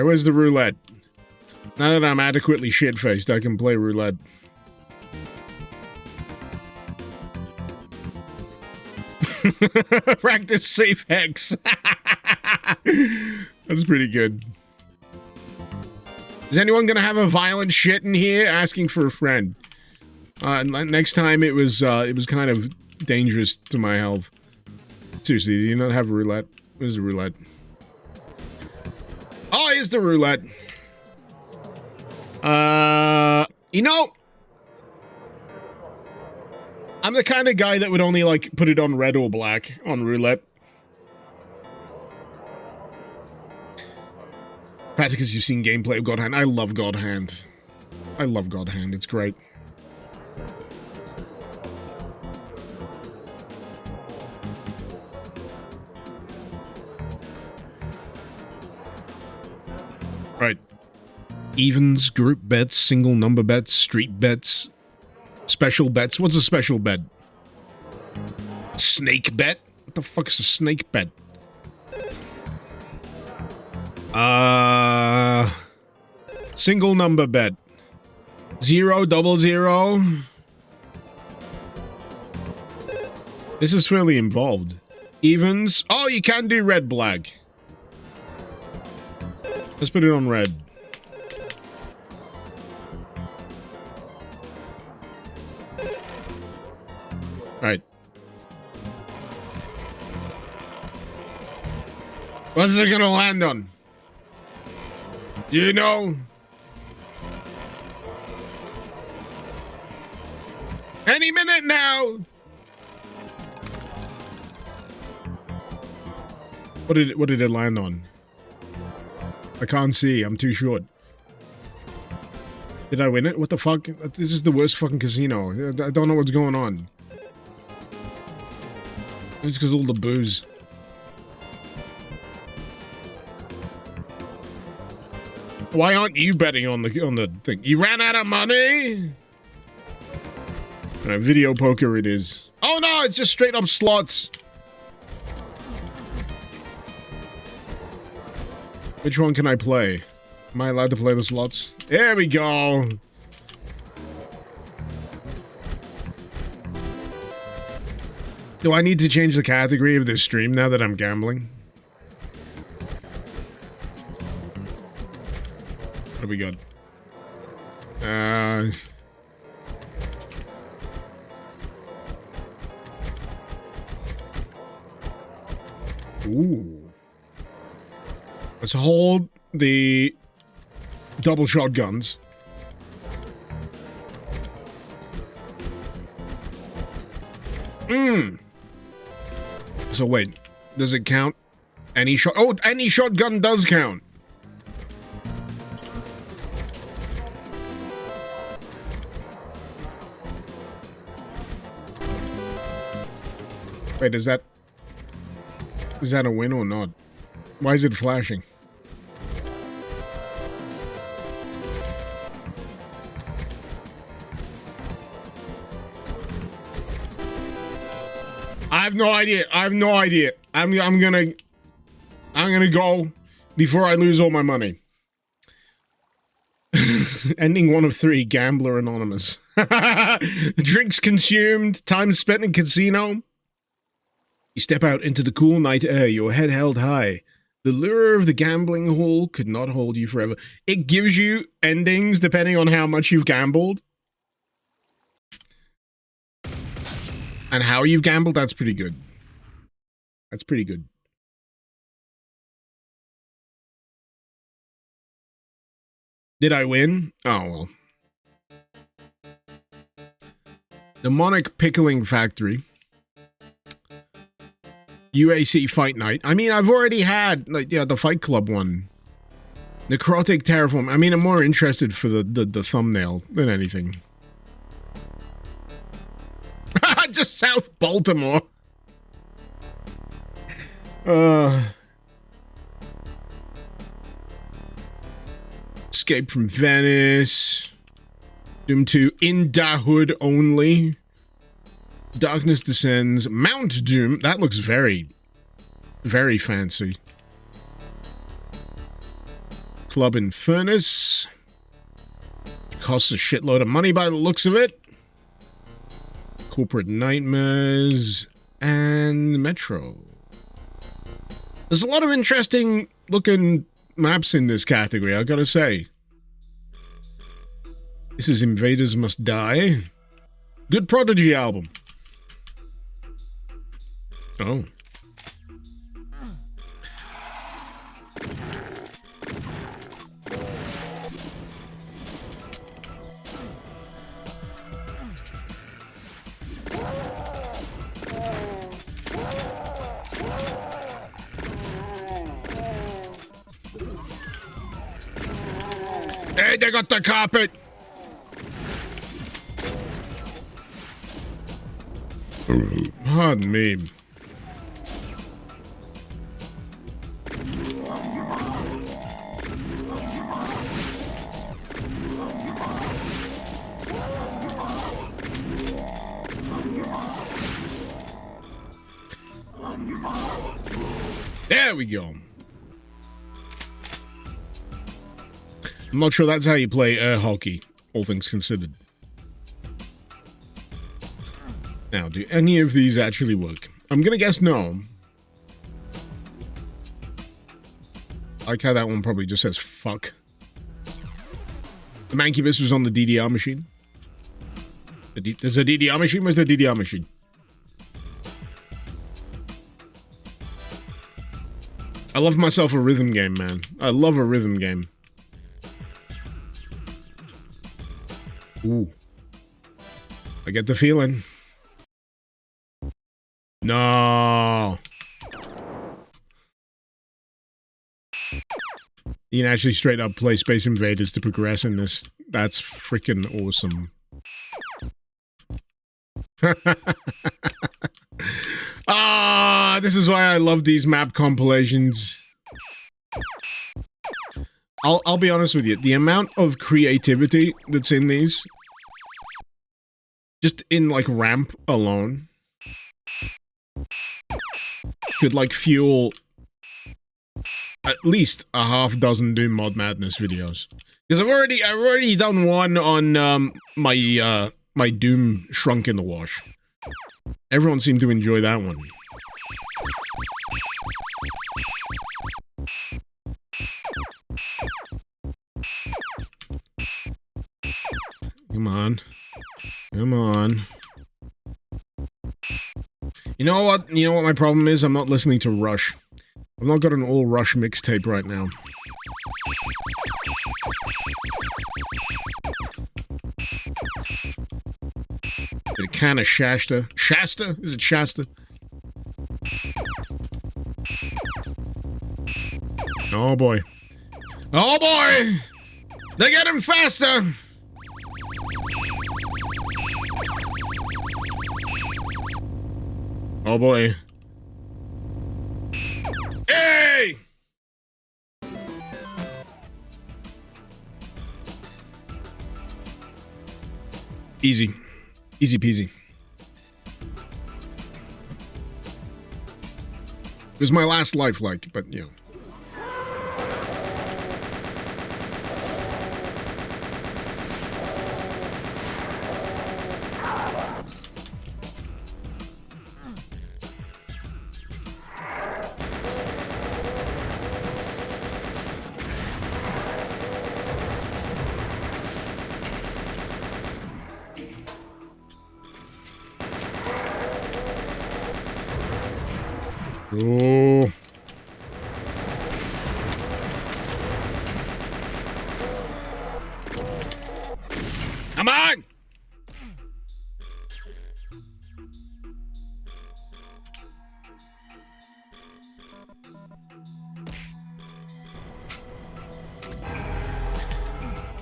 where's the roulette? Now that I'm adequately shit-faced, I can play roulette. Practice safe hex. That's pretty good. Is anyone gonna have a violent shit in here? Asking for a friend. Next time it was kind of dangerous to my health. Seriously, do you not have a roulette? Where's the roulette? Oh, here's the roulette. You know, I'm the kind of guy that would only, like, put it on red or black on roulette. Perhaps because you've seen gameplay of God Hand. I love God Hand. I love God Hand. It's great. Right. Evens, group bets, single number bets, street bets, special bets. What's a special bet? Snake bet? What the fuck is a snake bet? Single number bet. 0, 00. This is fairly involved. Evens. Oh, you can do red, black. Let's put it on red. Alright. What's it gonna land on? Do you know? Any minute now! What did it land on? I can't see, I'm too short. Did I win it? What the fuck? This is the worst fucking casino. I don't know what's going on. It's because all the booze. Why aren't you betting on the thing? You ran out of money? Alright, video poker it is. Oh no, it's just straight up slots. Which one can I play? Am I allowed to play the slots? There we go. Do I need to change the category of this stream now that I'm gambling? What have we got? Ooh. Let's hold the double shotguns. So wait, does it count? Any shot? Oh, any shotgun does count. Wait, is that a win or not? Why is it flashing? I have no idea. I have no idea. I'm gonna go before I lose all my money. Ending 1 of 3. Gambler Anonymous. Drinks consumed. Time spent in casino. You step out into the cool night air, your head held high. The lure of the gambling hall could not hold you forever. It gives you endings depending on how much you've gambled. And how you've gambled, that's pretty good. That's pretty good. Did I win? Oh, well. Demonic Pickling Factory. UAC Fight Night. I mean, I've already had, like, yeah, the Fight Club one. Necrotic Terraform. I mean, I'm more interested for the thumbnail than anything. Just South Baltimore. Escape from Venice. Doom 2 in Da Hood only. Darkness Descends. Mount Doom. That looks very, very fancy. Club in Furnace. Costs a shitload of money by the looks of it. Corporate Nightmares. And Metro. There's a lot of interesting looking maps in this category, I gotta say. This is Invaders Must Die. Good Prodigy album. Oh. Hey, they got the carpet! Pardon me. There we go. I'm not sure that's how you play air hockey, all things considered. Now, do any of these actually work? I'm gonna guess no. I like how that one probably just says fuck. The Mancubus was on the DDR machine. There's a DDR machine? Where's the DDR machine? I love myself a rhythm game, man. I love a rhythm game. Ooh. I get the feeling. No. You can actually straight up play Space Invaders to progress in this. That's freaking awesome. Ah, this is why I love these map compilations. I'll be honest with you. The amount of creativity that's in these, just in like ramp alone, could like fuel at least a half dozen Doom Mod Madness videos. Because I've already done one on my Doom Shrunk in the Wash. Everyone seemed to enjoy that one. Come on. Come on. You know what? You know what my problem is? I'm not listening to Rush. I've not got an all Rush mixtape right now. Get a can of Shasta. Shasta? Is it Shasta? Oh boy. Oh boy! They get him faster! Oh boy. Hey! Easy. Easy peasy. It was my last life, like, but, you know. Oh. Come on!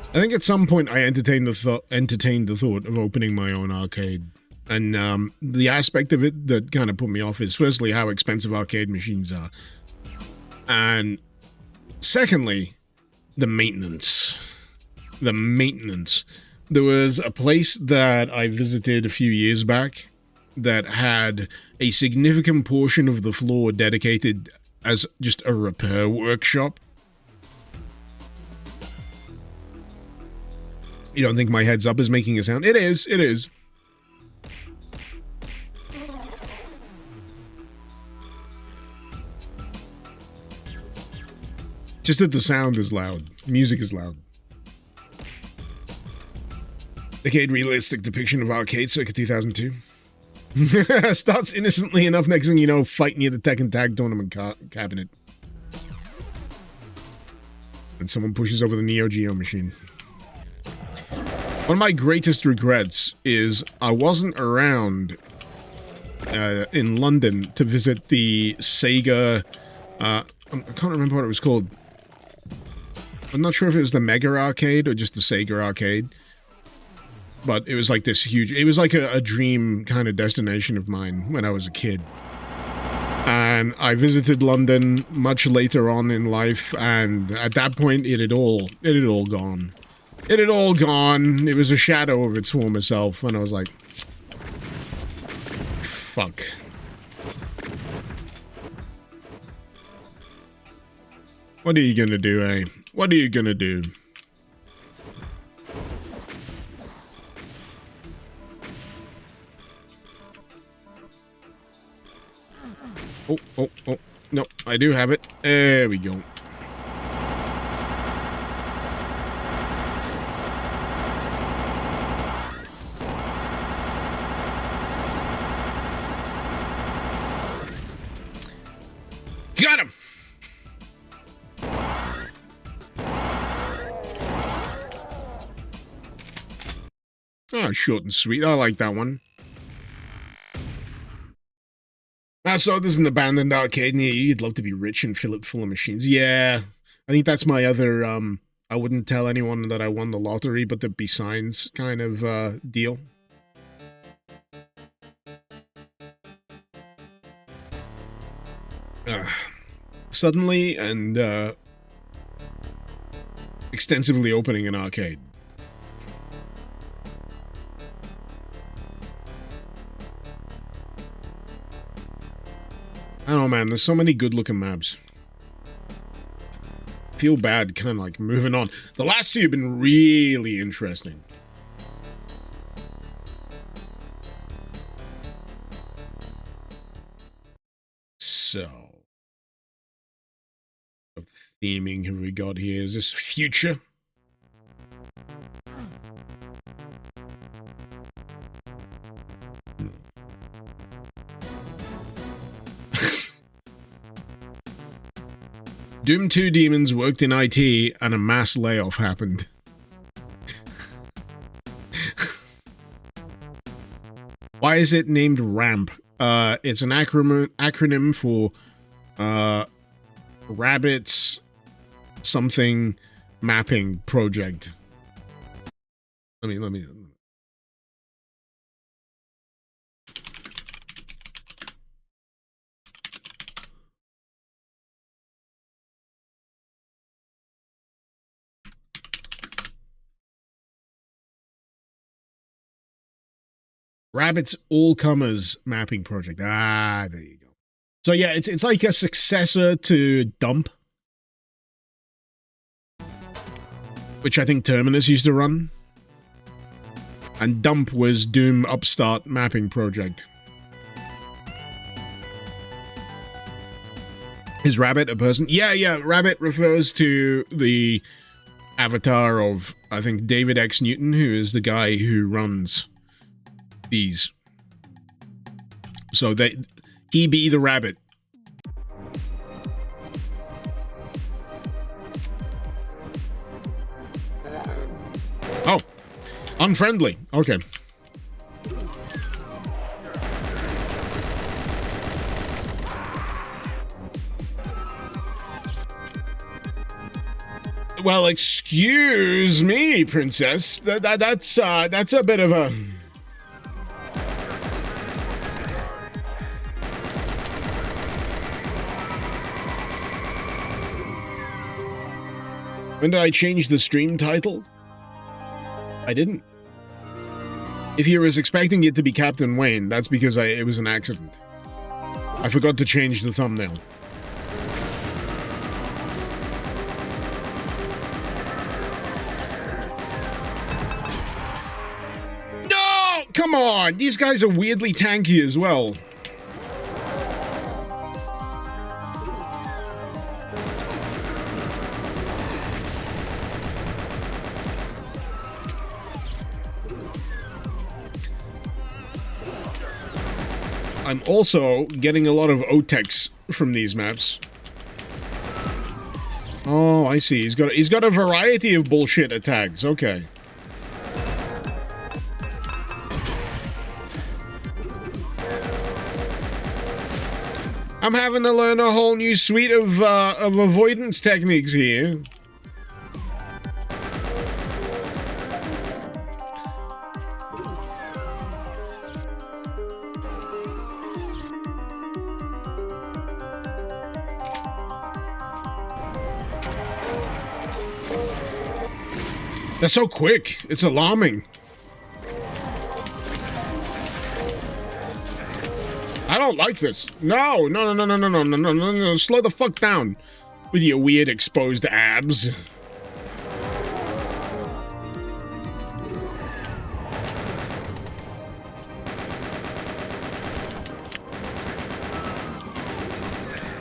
I think at some point I entertained the thought of opening my own arcade. And the aspect of it that kind of put me off is firstly how expensive arcade machines are. And secondly, the maintenance. The maintenance. There was a place that I visited a few years back that had a significant portion of the floor dedicated as just a repair workshop. You don't think my heads up is making a sound? It is, it is. Just that the sound is loud. Music is loud. Decade realistic depiction of arcade circa 2002. Starts innocently enough, next thing you know, fight near the Tekken Tag Tournament cabinet. And someone pushes over the Neo Geo machine. One of my greatest regrets is I wasn't around in London to visit the Sega... I can't remember what it was called. I'm not sure if it was the Mega Arcade or just the Sega Arcade. But it was like this huge... It was like a dream kind of destination of mine when I was a kid. And I visited London much later on in life, and at that point, it had all gone. It had all gone. It was a shadow of its former self, and I was like... Fuck. What are you gonna do, eh? What are you gonna do? Oh. No, I do have it. There we go. Got him! Ah, short and sweet. I like that one. I saw this in an abandoned arcade near you. You'd love to be rich and fill it full of machines. Yeah, I think that's my other, I wouldn't tell anyone that I won the lottery, but there'd be signs kind of, deal. Suddenly and, extensively opening an arcade. I don't know, man. There's so many good-looking maps. Feel bad, kind of like moving on. The last few have been really interesting. So, what theming have we got here? Is this future? Doom 2 demons worked in IT and a mass layoff happened. Why is it named RAMP? It's an acronym for Rabbits something mapping project. Let me Rabbit's All-Comers mapping project. Ah, there you go. So yeah, it's like a successor to Dump, which I think Terminus used to run. And Dump was Doom Upstart mapping project. Is Rabbit a person? Yeah, Rabbit refers to the avatar of, I think, David X. Newton, who is the guy who runs these. So he be the rabbit. Oh, unfriendly. Okay. Well, excuse me, princess. That's a bit of a... When did I change the stream title? I didn't. If you was expecting it to be Captain Wayne, that's because it was an accident. I forgot to change the thumbnail. No! Come on! These guys are weirdly tanky as well. I'm also getting a lot of OTEX from these maps. Oh, I see. He's got a variety of bullshit attacks. Okay. I'm having to learn a whole new suite of avoidance techniques here. They're so quick. It's alarming. I don't like this. No. Slow the fuck down with your weird exposed abs.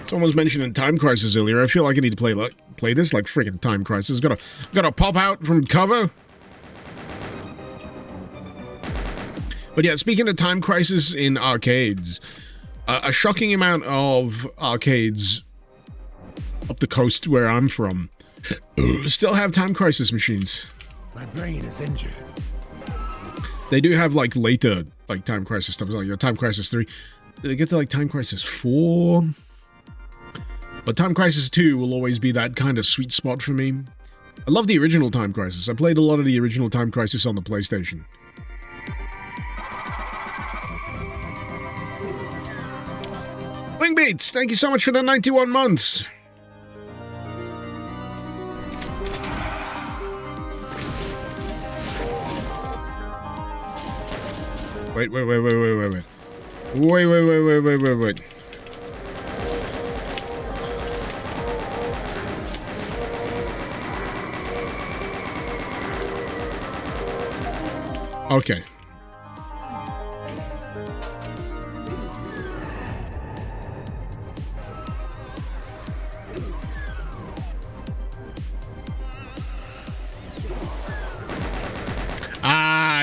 Someone was mentioning Time Crisis earlier. I feel like I need to play this like freaking Time Crisis. Gotta pop out from cover. But yeah, speaking of Time Crisis in arcades, a shocking amount of arcades up the coast where I'm from still have Time Crisis machines. My brain is injured. They do have like later like Time Crisis stuff, like Time Crisis 3. They get to like Time Crisis 4. But Time Crisis 2 will always be that kind of sweet spot for me. I love the original Time Crisis. I played a lot of the original Time Crisis on the PlayStation. Wingbeats, thank you so much for the 91 months. Wait. Okay.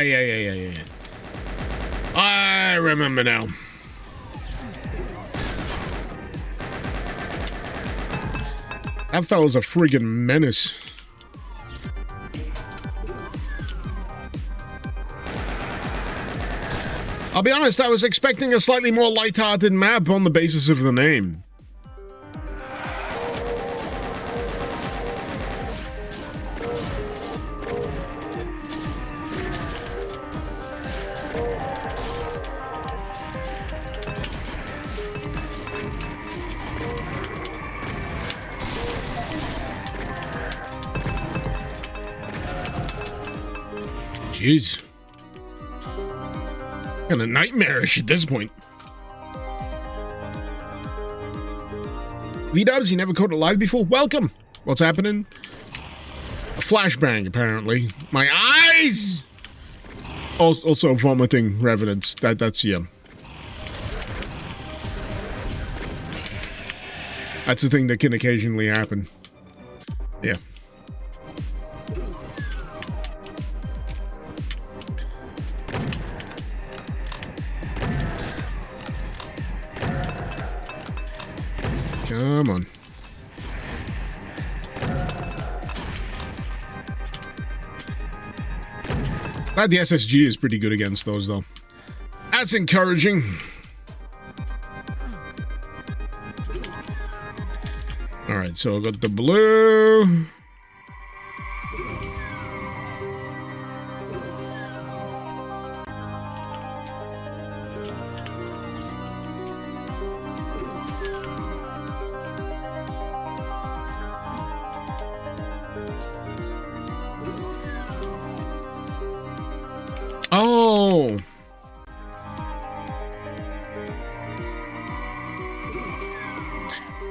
Yeah. I remember now. That fella's a friggin' menace. I'll be honest, I was expecting a slightly more light-hearted map on the basis of the name. Jeez. Kind of nightmarish at this point. V-Dubs, you never caught it live before? Welcome! What's happening? A flashbang, apparently. My eyes! Also vomiting revenants. That's, yeah. That's a thing that can occasionally happen. Yeah. Come on. Glad the SSG is pretty good against those, though. That's encouraging. Alright, so I got the blue.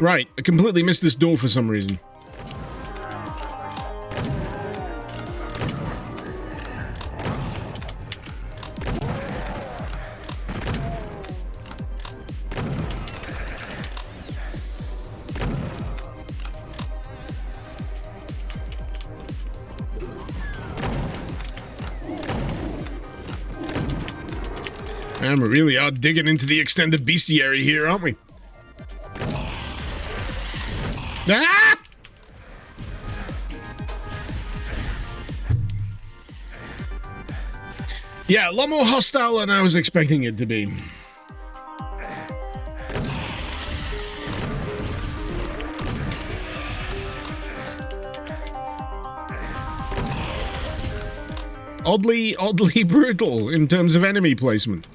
Right, I completely missed this door for some reason. And we really are digging into the extended bestiary here, aren't we? Ah! Yeah, a lot more hostile than I was expecting it to be. Oddly brutal in terms of enemy placement.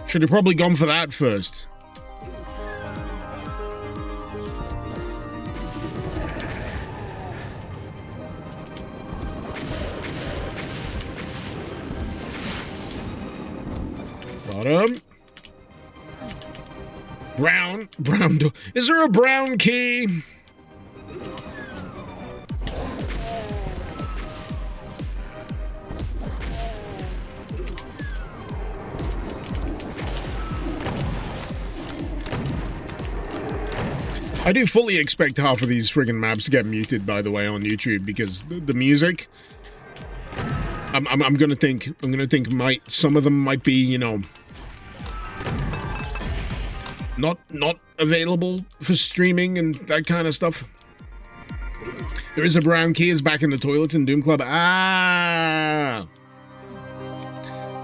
Should have probably gone for that first. Bottom. Brown door. Is there a brown key? I do fully expect half of these friggin' maps to get muted, by the way, on YouTube, because the music. I'm gonna think some of them might be, you know, not available for streaming and that kind of stuff. There is a brown key is back in the toilets in Doom Club. Ah,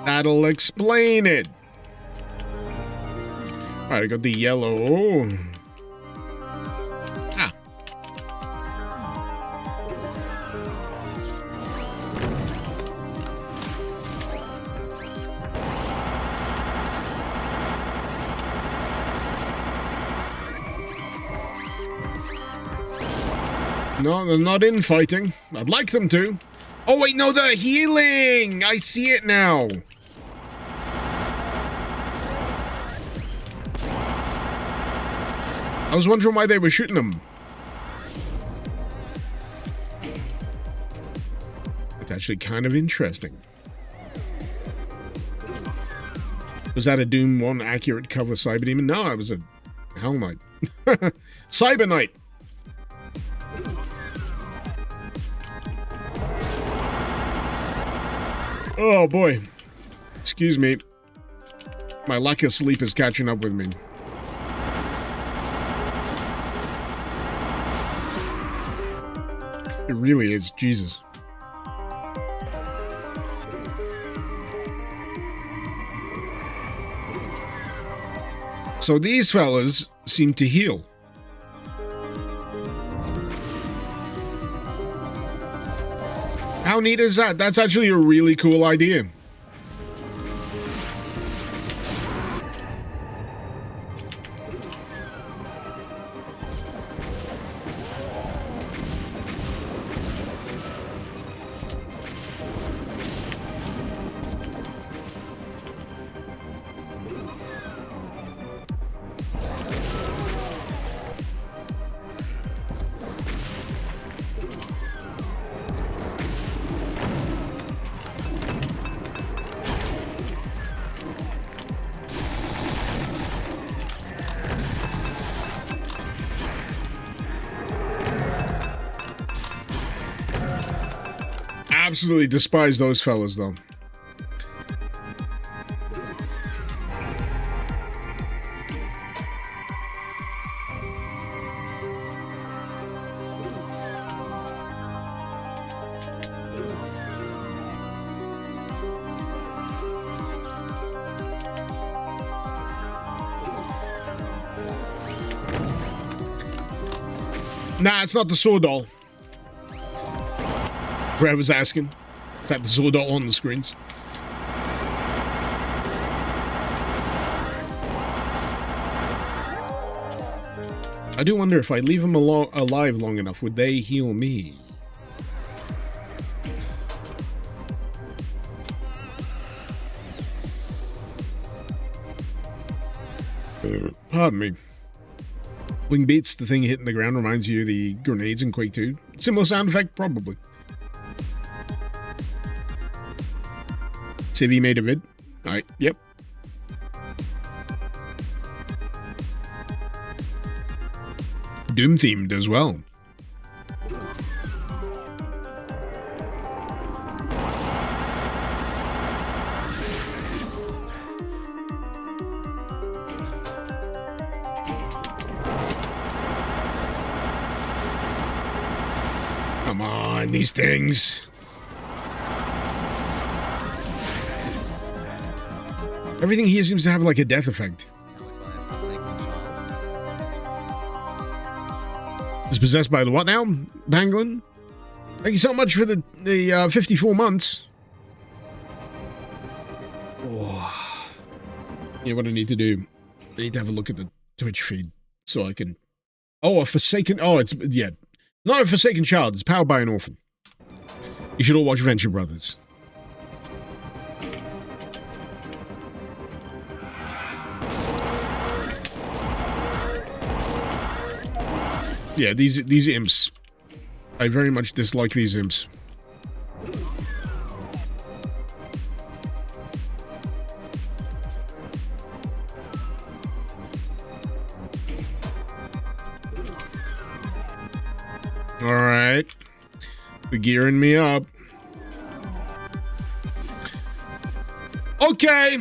that'll explain it. All right, I got the yellow. No, they're not infighting. I'd like them to. Oh, wait, no, they're healing! I see it now. I was wondering why they were shooting them. It's actually kind of interesting. Was that a Doom 1 accurate cover Cyber Demon? No, it was a Hell Knight. Cyber Knight. Oh boy. Excuse me. My lack of sleep is catching up with me. It really is. Jesus. So these fellas seem to heal. How neat is that? That's actually a really cool idea. Absolutely despise those fellas, though. Nah, it's not the sword doll. Brad was asking. Is that the sword doll on the screens? I do wonder if I leave them alive long enough, would they heal me? Pardon me. Wing beats, the thing hitting the ground reminds you of the grenades in Quake 2. Similar sound effect, probably. Civvy made a vid. Alright, yep. Doom themed as well. Come on, these things. Everything here seems to have like a death effect. Is possessed by the what now? Banglin? Thank you so much for the 54 months. Oh. Yeah, what I need to do, I need to have a look at the Twitch feed so I can... Oh, a Forsaken... Oh, it's... Yeah. Not a Forsaken Child. It's powered by an orphan. You should all watch Venture Brothers. Yeah, these imps. I very much dislike these imps. Alright. They're gearing me up. Okay.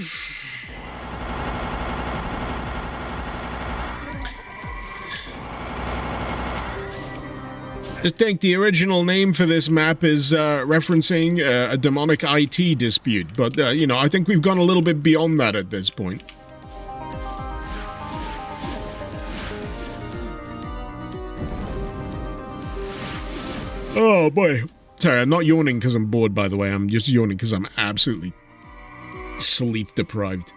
I think the original name for this map is referencing a demonic IT dispute, but, you know, I think we've gone a little bit beyond that at this point. Oh, boy. Sorry, I'm not yawning because I'm bored, by the way. I'm just yawning because I'm absolutely sleep-deprived.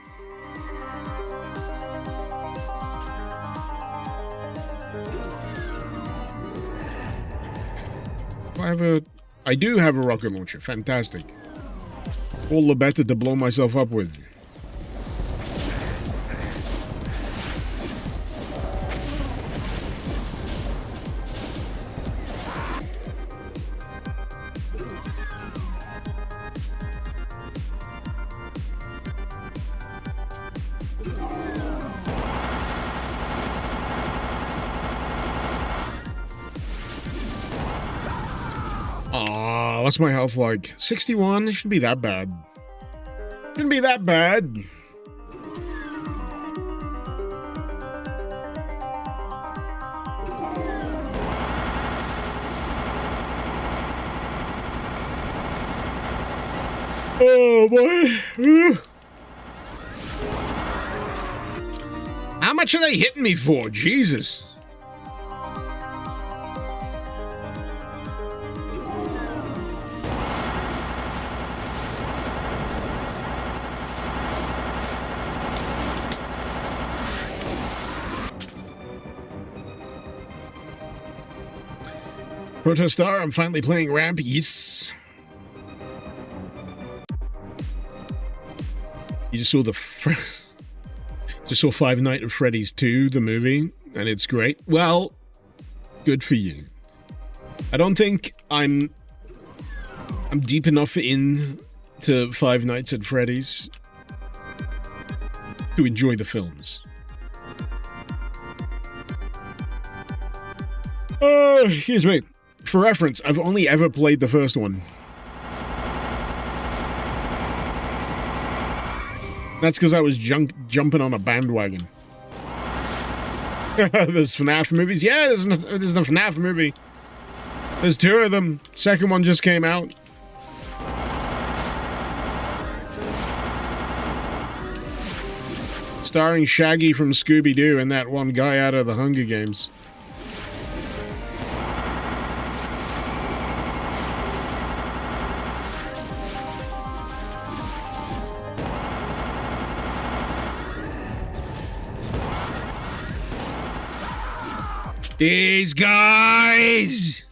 I do have a rocket launcher. Fantastic. All the better to blow myself up with. What's my health like? 61? It shouldn't be that bad. Shouldn't be that bad. Oh boy. How much are they hitting me for? Jesus. Protostar, I'm finally playing Ramp, yes. You just saw just saw Five Nights at Freddy's 2, the movie, and it's great. Well, good for you. I don't think I'm deep enough into Five Nights at Freddy's to enjoy the films. Excuse me. For reference, I've only ever played the first one. That's because I was jumping on a bandwagon. There's FNAF movies. Yeah, there's the FNAF movie. There's 2 of them. Second one just came out. Starring Shaggy from Scooby-Doo and that one guy out of the Hunger Games. These guys!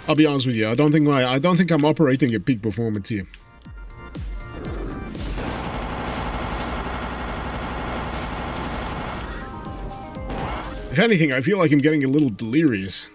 I'll be honest with you. I don't think I'm operating at peak performance here. If anything, I feel like I'm getting a little delirious.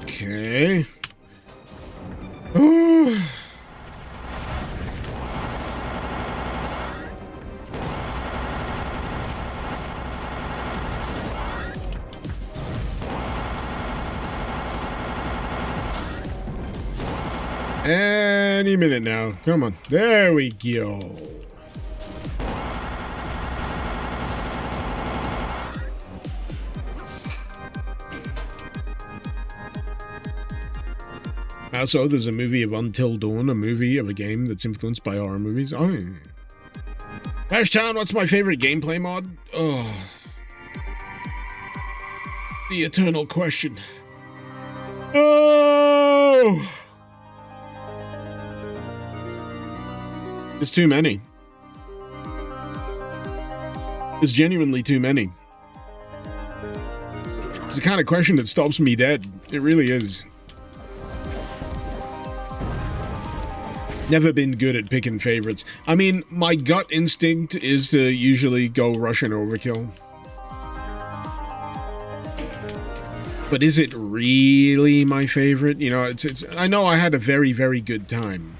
Okay. Any minute now. Come on. There we go. Also, there's a movie of Until Dawn, a movie of a game that's influenced by horror movies. Oh. Ashtown, what's my favorite gameplay mod? Oh. The eternal question. Oh! There's too many. There's genuinely too many. It's the kind of question that stops me dead. It really is. Never been good at picking favorites. I mean, my gut instinct is to usually go Russian overkill. But is it really my favorite? You know, it's. I know I had a very, very good time.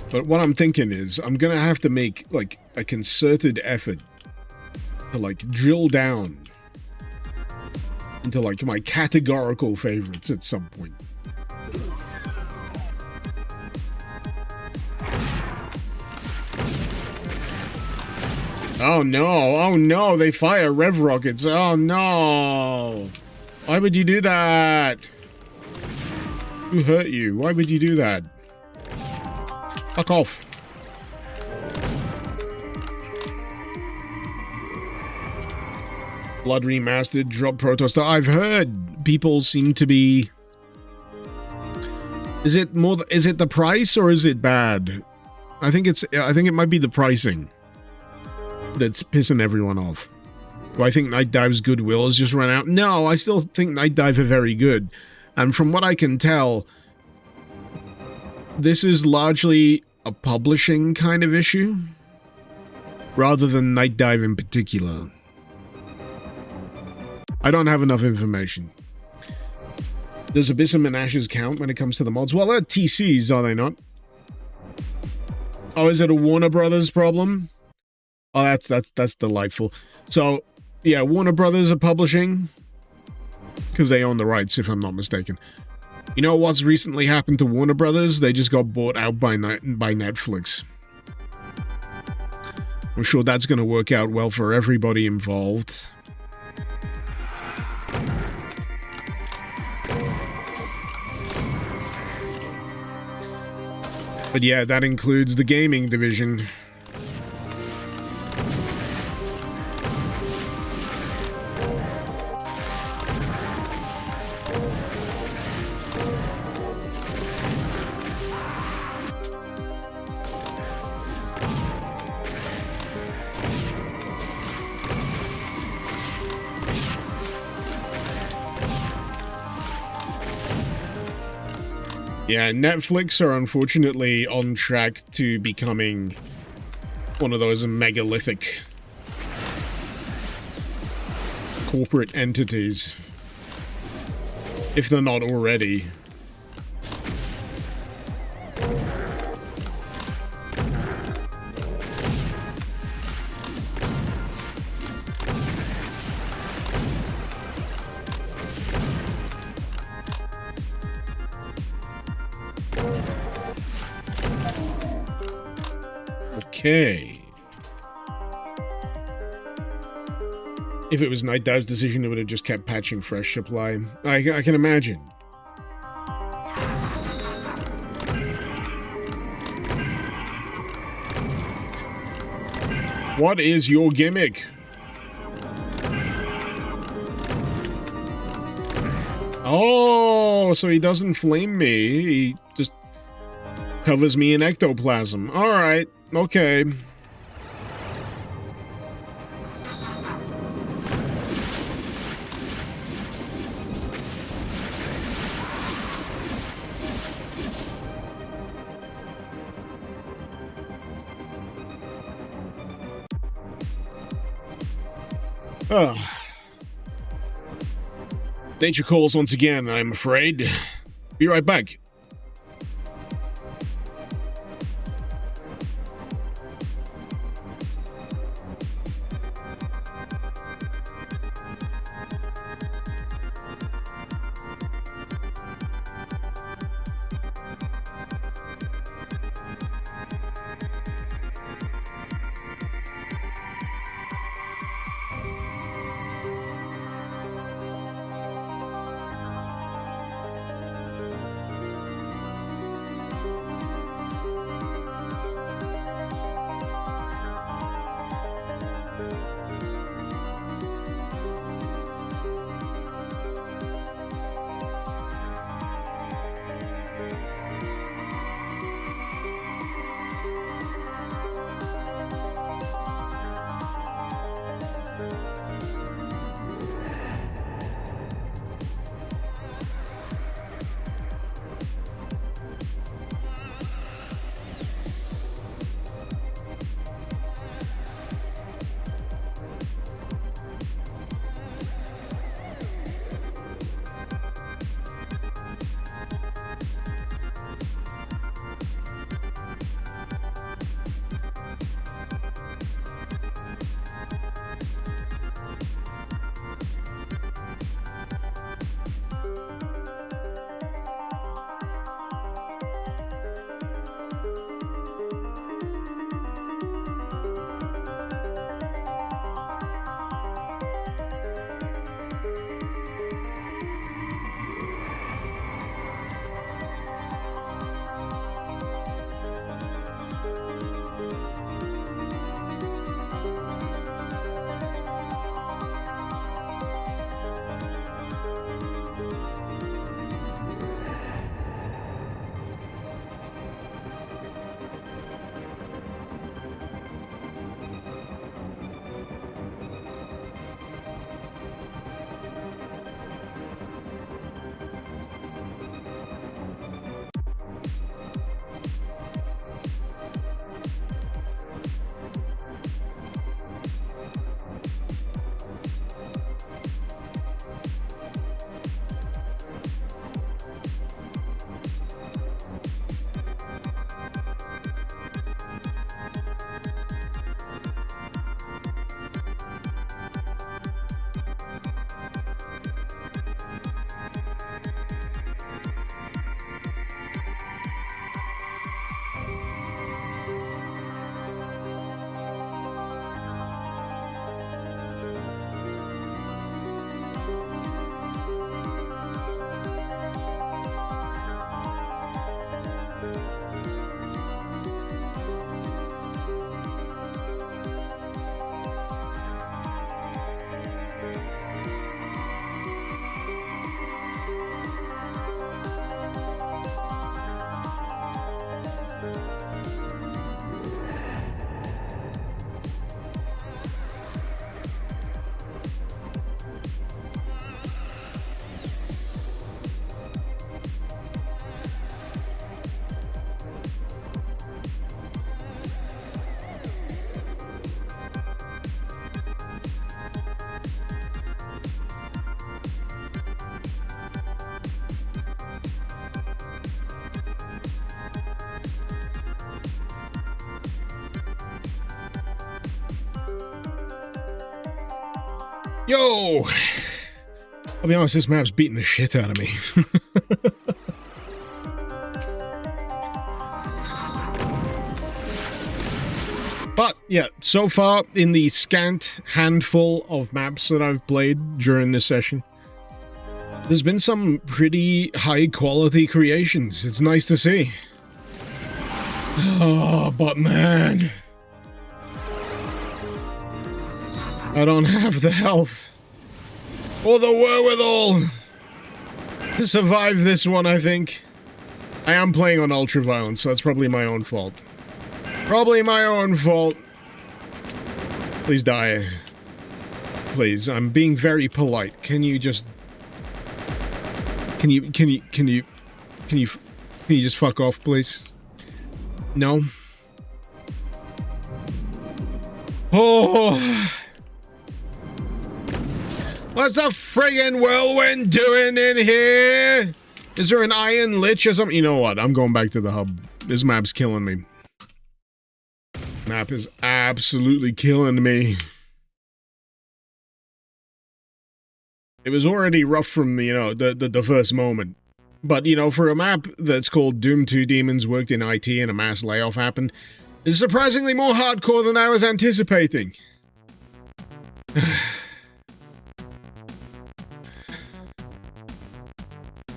But what I'm thinking is, I'm gonna have to make, like, a concerted effort to, like, drill down into, like, my categorical favorites at some point. Oh no, they fire rev rockets. Oh no. Why would you do that? Who hurt you? Why would you do that? Fuck off. Blood Remastered, drop Protostar. I've heard people seem to be... Is it the price or is it bad? I think it might be the pricing that's pissing everyone off. Do I think Night Dive's goodwill has just run out? No, I still think Night Dive are very good. And from what I can tell, this is largely a publishing kind of issue, rather than Night Dive in particular. I don't have enough information. Does Abyssum and Ashes count when it comes to the mods? Well, they're TCs, are they not? Oh, is it a Warner Brothers problem? Oh, that's delightful. So, yeah, Warner Brothers are publishing, because they own the rights, if I'm not mistaken. You know what's recently happened to Warner Brothers? They just got bought out by Netflix. I'm sure that's going to work out well for everybody involved. But yeah, that includes the gaming division. Yeah, Netflix are unfortunately on track to becoming one of those megalithic corporate entities, if they're not already. Okay. If it was Night Dive's decision, it would have just kept patching fresh supply. I can imagine. What is your gimmick? Oh, so he doesn't flame me. He just covers me in ectoplasm. Alright, okay. Oh. Nature calls once again, I'm afraid. Be right back. Yo! I'll be honest, this map's beating the shit out of me. But, yeah, so far, in the scant handful of maps that I've played during this session, there's been some pretty high-quality creations. It's nice to see. Oh, but man... I don't have the health or the wherewithal to survive this one, I think. I am playing on ultra-violence, so that's probably my own fault. Probably my own fault. Please die. Please, I'm being very polite. Can you just... Can you just fuck off, please? No? Oh... What's the friggin' whirlwind doing in here? Is there an iron lich or something? You know what? I'm going back to the hub. This map's killing me. Map is absolutely killing me. It was already rough from, you know, the first moment. But, you know, for a map that's called Doom 2 Demons worked in IT and a mass layoff happened, it's surprisingly more hardcore than I was anticipating.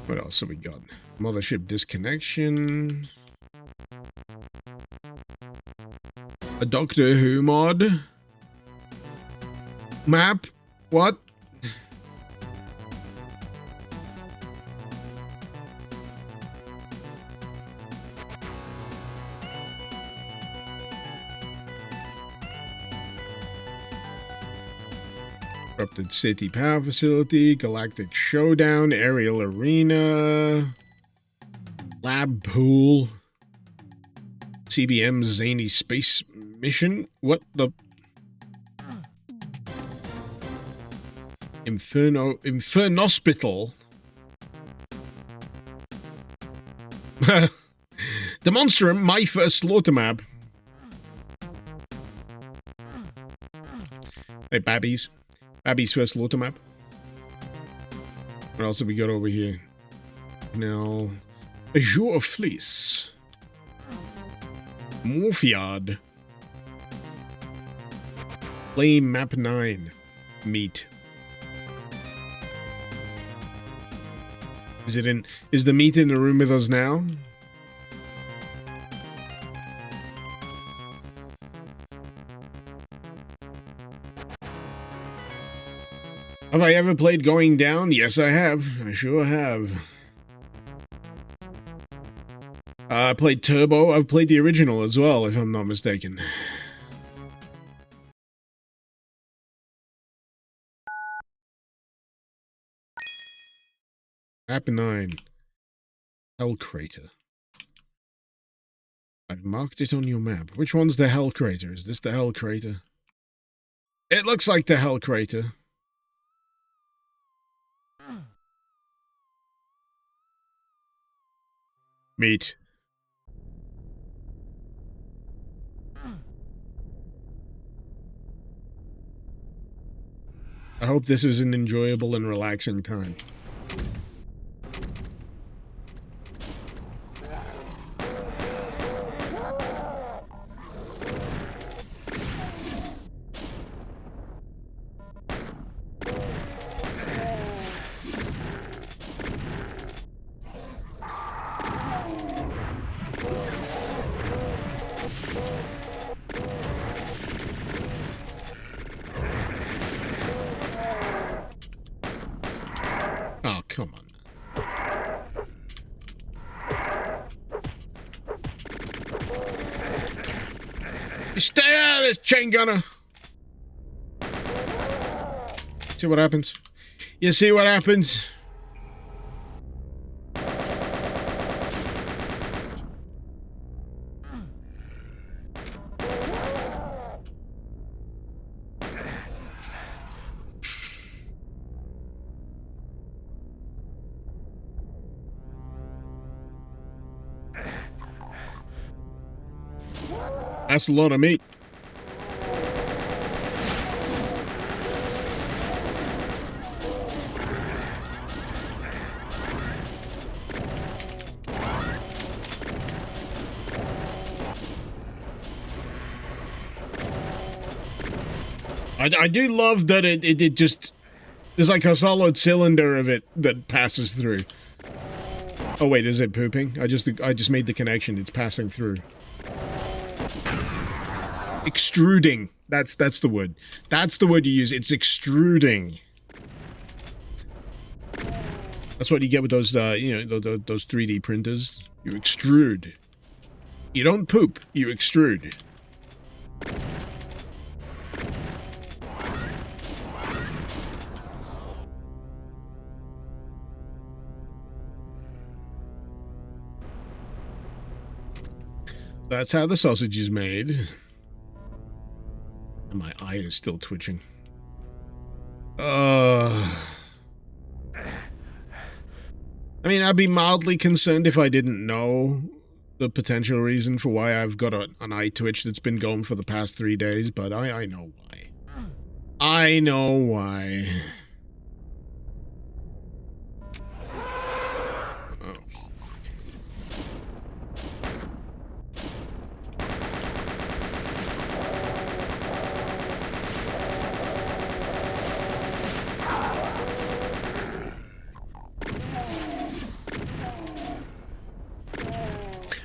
What else have we got? Mothership disconnection. A Doctor Who mod. Map. What? Corrupted City Power Facility, Galactic Showdown, Aerial Arena, Lab Pool, CBM Zany Space Mission. What the? Infernospital. Demonstrum, my first slaughter map. Hey, babbies. Abby's first slaughter map. What else have we got over here? Now, Azure Fleece. Morphiard. Flame Map 9. Meat. Is the meat in the room with us now? Have I ever played Going Down? Yes, I have. I sure have. I played Turbo. I've played the original as well, if I'm not mistaken. Map 9. Hell Crater. I've marked it on your map. Which one's the Hell Crater? Is this the Hell Crater? It looks like the Hell Crater. Meat. I hope this is an enjoyable and relaxing time. Oh, come on. You stay out of this, chain gunner! See what happens? You see what happens? That's a lot of meat. I do love that it just... There's like a solid cylinder of it that passes through. Oh wait, is it pooping? I just made the connection. It's passing through. Extruding. That's the word. That's the word you use. It's extruding. That's what you get with those, you know, those 3D printers. You extrude. You don't poop. You extrude. That's how the sausage is made. And my eye is still twitching. I mean, I'd be mildly concerned if I didn't know the potential reason for why I've got an eye twitch that's been going for the past 3 days, but I know why. I know why.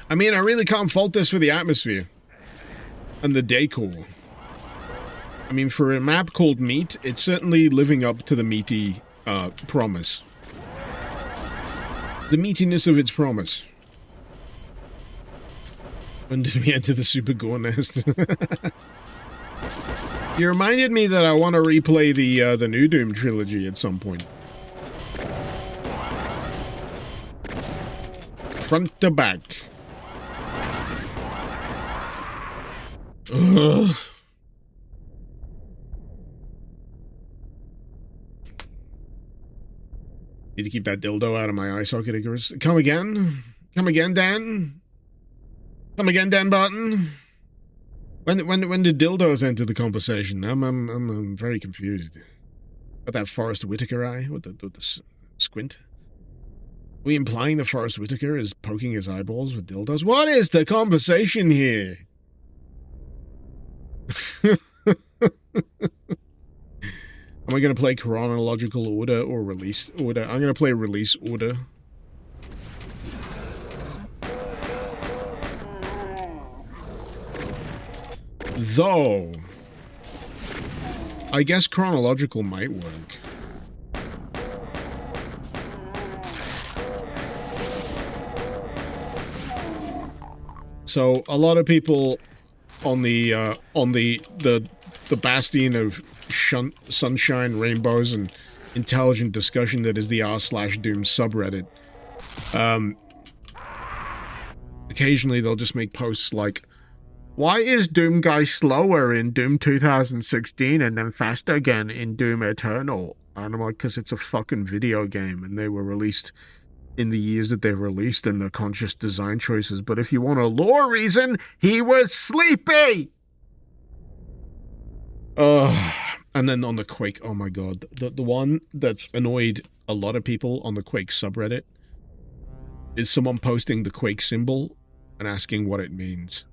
I mean, I really can't fault this for the atmosphere and the decor. I mean, for a map called Meat, it's certainly living up to the meaty promise. The meatiness of its promise. When did we enter the Super Gore Nest? You reminded me that I want to replay the New Doom trilogy at some point. Front to back. Ugh. Need to keep that dildo out of my eye socket, Icarus. Come again? Come again, Dan? Come again, Dan Barton? When did dildos enter the conversation? I'm very confused. Got that Forrest Whitaker eye? What the squint? Are we implying that Forrest Whitaker is poking his eyeballs with dildos? What is the conversation here? Am I going to play chronological order or release order? I'm going to play release order. Though, I guess chronological might work. So, a lot of people on the bastion of sunshine, rainbows, and intelligent discussion that is the r/Doom subreddit. Occasionally they'll just make posts like, why is Doom Guy slower in Doom 2016 and then faster again in Doom Eternal? And I'm like, because it's a fucking video game and they were released in the years that they were released and the conscious design choices. But if you want a lore reason, he was sleepy! And then on the Quake, oh my god, the one that's annoyed a lot of people on the Quake subreddit is someone posting the Quake symbol and asking what it means.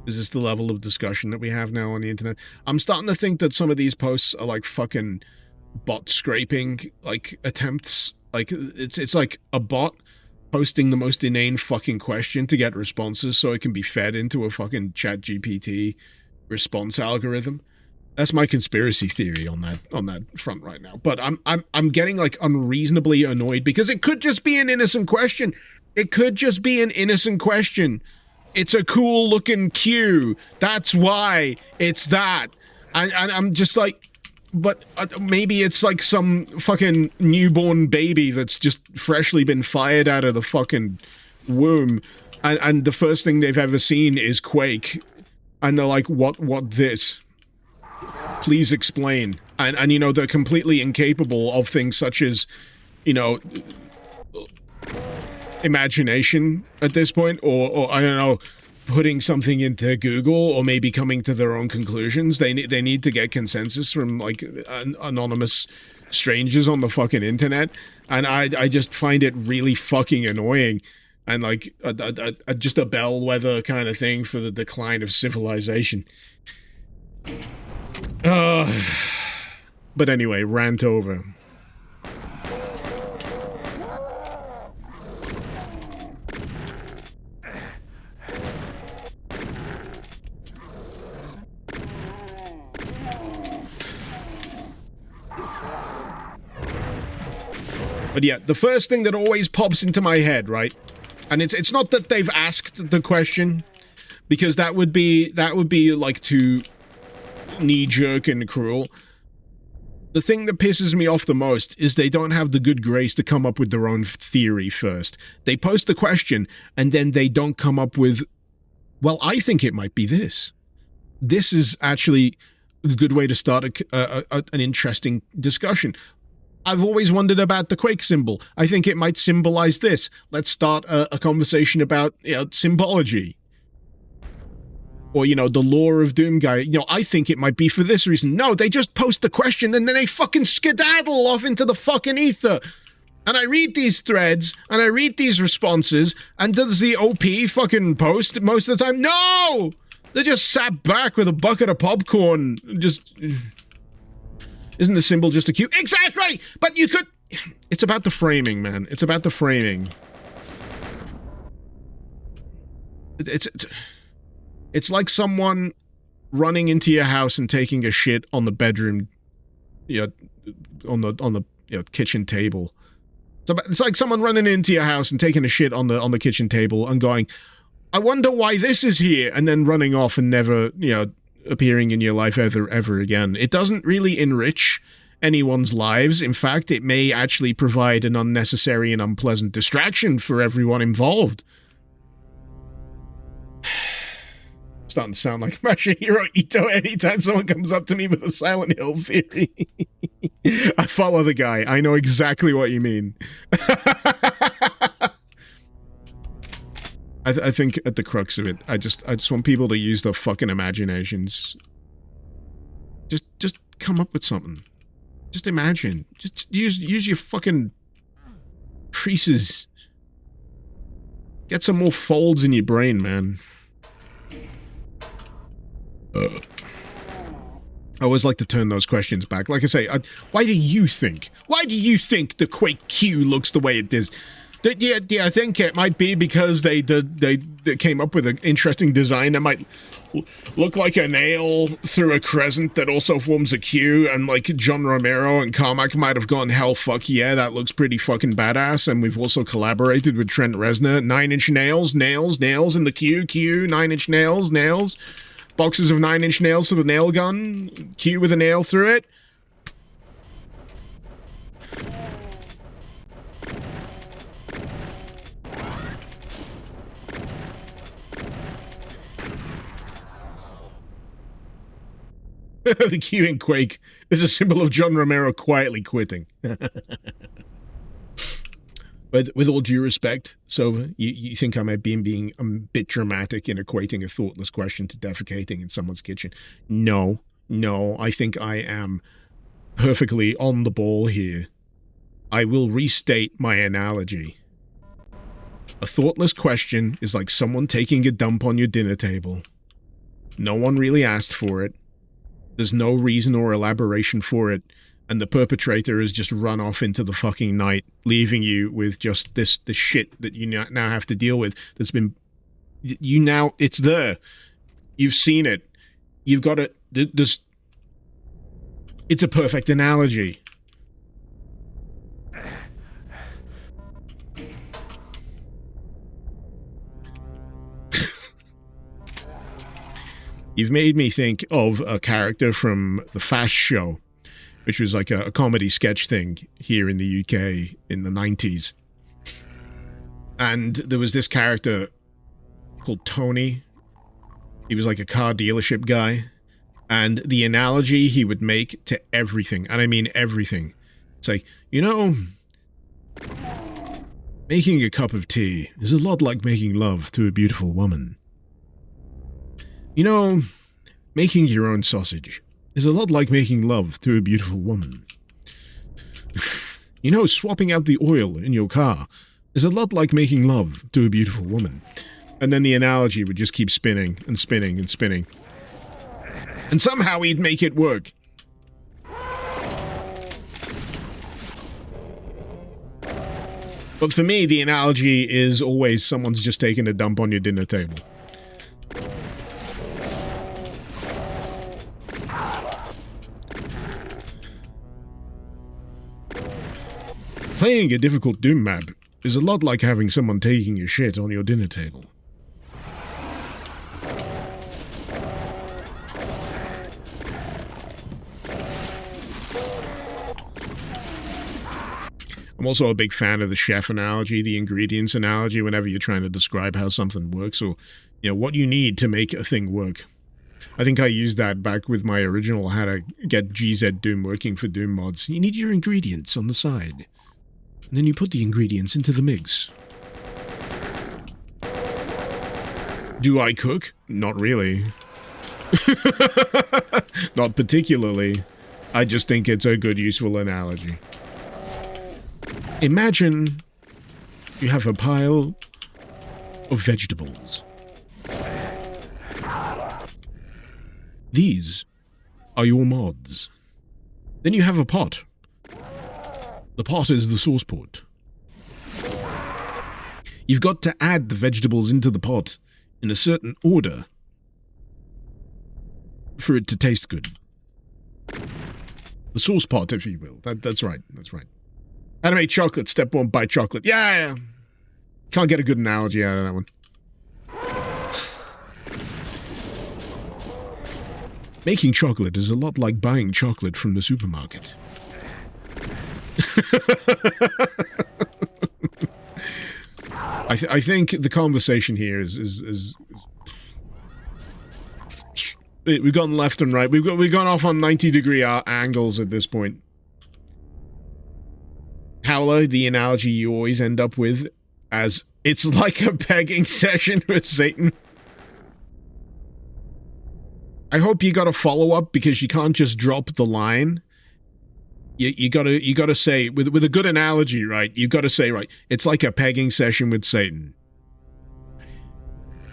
Is this the level of discussion that we have now on the internet? I'm starting to think that some of these posts are like fucking bot scraping, like, attempts. Like, it's like a bot posting the most inane fucking question to get responses so it can be fed into a fucking ChatGPT response algorithm. That's my conspiracy theory on that front right now. But I'm getting like unreasonably annoyed because it could just be an innocent question. It could just be an innocent question. It's a cool looking Q. That's why it's that. And I'm just like, but maybe it's like some fucking newborn baby that's just freshly been fired out of the fucking womb. And the first thing they've ever seen is Quake. And they're like, what this? Please explain. And you know, they're completely incapable of things such as, you know, imagination at this point, or I don't know, putting something into Google, or maybe coming to their own conclusions. They need to get consensus from like anonymous strangers on the fucking internet, and I just find it really fucking annoying and like just a bellwether kind of thing for the decline of civilization. But anyway, rant over. But yeah, the first thing that always pops into my head, right? And it's not that they've asked the question, because that would be like too knee-jerk and cruel. The thing that pisses me off the most is they don't have the good grace to come up with their own theory first. They post the question, and then they don't come up with, well, I think it might be this. This is actually a good way to start an interesting discussion. I've always wondered about the Quake symbol. I think it might symbolize this. Let's start a conversation about symbology. Or, the lore of Doom guy. I think it might be for this reason. No, they just post the question and then they fucking skedaddle off into the fucking ether. And I read these threads and I read these responses, and does the OP fucking post most of the time? No! They just sat back with a bucket of popcorn. Just... Isn't the symbol just a cue? Exactly! But you could... It's about the framing, man. It's about the framing. It's like someone running into your house and taking a shit on the bedroom... on the kitchen table. It's like someone running into your house and taking a shit on the kitchen table and going, I wonder why this is here, and then running off and never, appearing in your life ever again. It doesn't really enrich anyone's lives. In fact, it may actually provide an unnecessary and unpleasant distraction for everyone involved. Starting to sound like Masahiro Ito anytime someone comes up to me with a Silent Hill theory. I follow the guy. I know exactly what you mean. I think at the crux of it, I just want people to use their fucking imaginations. Just come up with something. Just imagine. Just use your fucking creases. Get some more folds in your brain, man. I always like to turn those questions back. Like I say, why do you think the Quake Q looks the way it does? Yeah, I think it might be because they came up with an interesting design that might look like a nail through a crescent that also forms a Q, and like John Romero and Carmack might have gone, hell fuck yeah, that looks pretty fucking badass, and we've also collaborated with Trent Reznor. 9-inch nails in the Q, 9-inch nails, boxes of 9-inch nails for the nail gun, Q with a nail through it. The Q in Quake is a symbol of John Romero quietly quitting. But with all due respect, so you think I might be being a bit dramatic in equating a thoughtless question to defecating in someone's kitchen? No, I think I am perfectly on the ball here. I will restate my analogy. A thoughtless question is like someone taking a dump on your dinner table. No one really asked for it. There's no reason or elaboration for it, and the perpetrator has just run off into the fucking night, leaving you with just the shit that you now have to deal with. That's been... it's there. You've seen it. You've got it. It's a perfect analogy. You've made me think of a character from The Fast Show, which was like a comedy sketch thing here in the UK in the 90s. And there was this character called Tony. He was like a car dealership guy. And the analogy he would make to everything, and I mean everything, it's like, making a cup of tea is a lot like making love to a beautiful woman. Making your own sausage is a lot like making love to a beautiful woman. Swapping out the oil in your car is a lot like making love to a beautiful woman. And then the analogy would just keep spinning and spinning and spinning. And somehow he'd make it work. But for me, the analogy is always someone's just taking a dump on your dinner table. Playing a difficult Doom map is a lot like having someone taking a shit on your dinner table. I'm also a big fan of the chef analogy, the ingredients analogy, whenever you're trying to describe how something works or, you know, what you need to make a thing work. I think I used that back with my original how to get GZ Doom working for Doom mods. You need your ingredients on the side. And then you put the ingredients into the mix. Do I cook? Not really. Not particularly. I just think it's a good, useful analogy. Imagine you have a pile of vegetables. These are your mods. Then you have a pot. The pot is the source port. You've got to add the vegetables into the pot in a certain order for it to taste good. The sauce pot, if you will. That's right. That's right. How to make chocolate. Step 1, buy chocolate. Yeah. Can't get a good analogy out of that one. Making chocolate is a lot like buying chocolate from the supermarket. I think the conversation here is we've gone left and right. We've gone off on 90-degree angles at this point. Howler, the analogy you always end up with as it's like a pegging session with Satan. I hope you got a follow-up because you can't just drop the line. You gotta say with a good analogy, right? You gotta say, right, it's like a pegging session with Satan.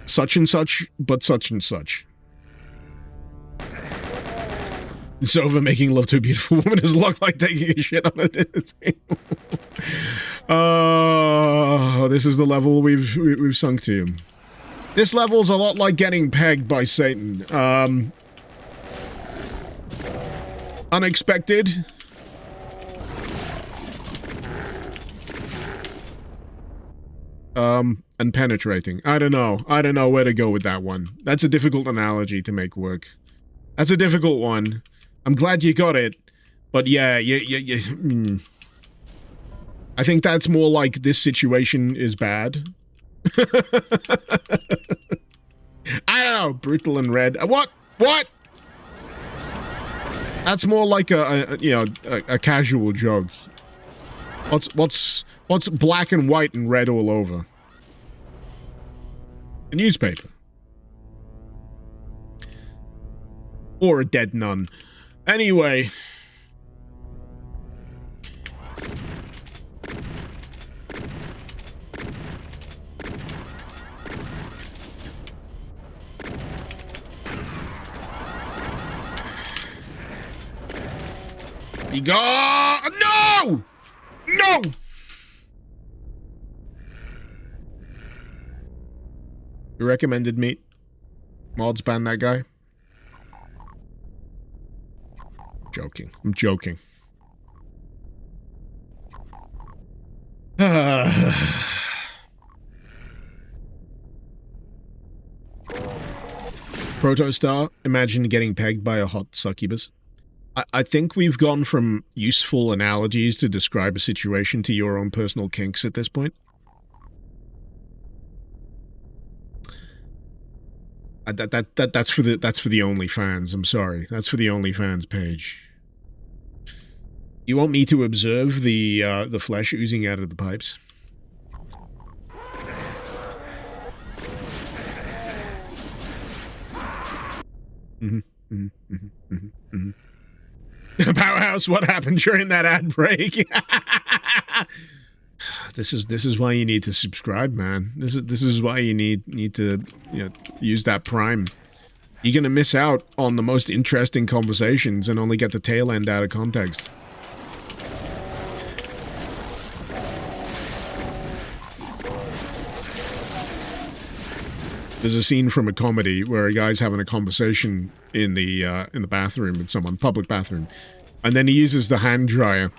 Such and such, but such and such. It's over making love to a beautiful woman is a lot like taking a shit on a dinner table. Oh, this is the level we've sunk to. This level's a lot like getting pegged by Satan. Unexpected. And penetrating. I don't know where to go with that one. That's a difficult analogy to make work. That's a difficult one. I'm glad you got it, but yeah, I think that's more like this situation is bad. I don't know, brutal and red. What? That's more like a casual joke. What's black and white and red all over? A newspaper. Or a dead nun. Anyway. You go. No! No! You recommended meat? Mods ban that guy? Joking. I'm joking. Protostar, imagine getting pegged by a hot succubus. I think we've gone from useful analogies to describe a situation to your own personal kinks at this point. That's for the OnlyFans. I'm sorry. That's for the OnlyFans page. You want me to observe the flesh oozing out of the pipes? Powerhouse, what happened during that ad break? This is why you need to subscribe, man. This is why you need to, you know, use that Prime. You're gonna miss out on the most interesting conversations and only get the tail end out of context. There's a scene from a comedy where a guy's having a conversation in the bathroom with someone, public bathroom, and then he uses the hand dryer,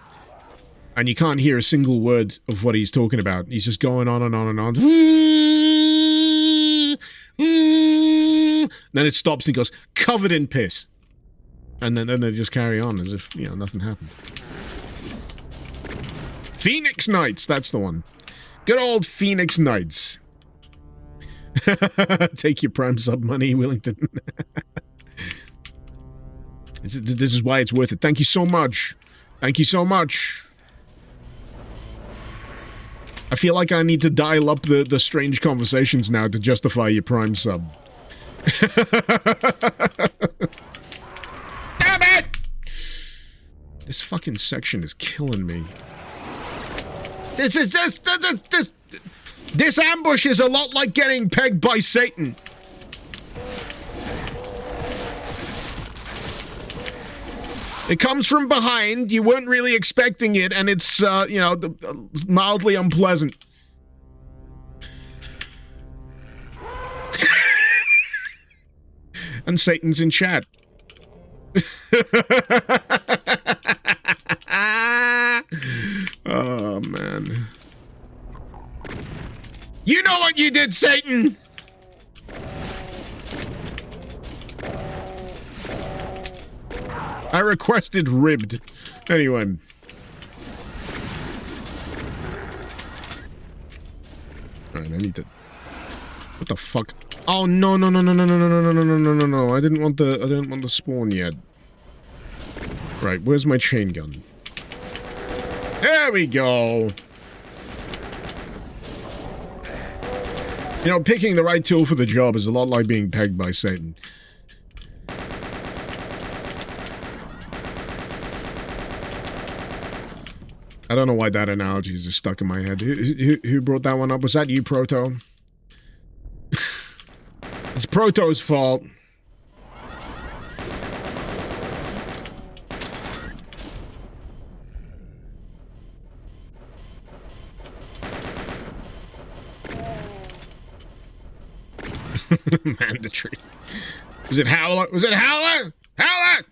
and you can't hear a single word of what he's talking about. He's just going on and on and on. Then it stops and he goes, covered in piss. And then they just carry on as if, you know, nothing happened. Phoenix Knights, that's the one. Good old Phoenix Knights. Take your Prime sub money, Willington. This is why it's worth it. Thank you so much. Thank you so much. I feel like I need to dial up the strange conversations now to justify your Prime sub. Damn it! This fucking section is killing me. This ambush is a lot like getting pegged by Satan. It comes from behind, you weren't really expecting it, and it's, you know, mildly unpleasant. And Satan's in chat. Oh, man. You know what you did, Satan! I requested ribbed. Anyway. Alright, I need to... What the fuck? Oh, no. I didn't want the spawn yet. Right, where's my chain gun? There we go! You know, picking the right tool for the job is a lot like being pegged by Satan. I don't know why that analogy is just stuck in my head. Who brought that one up? Was that you, Proto? It's Proto's fault. Mandatory. Was it Howler? Was it Howler? Howler!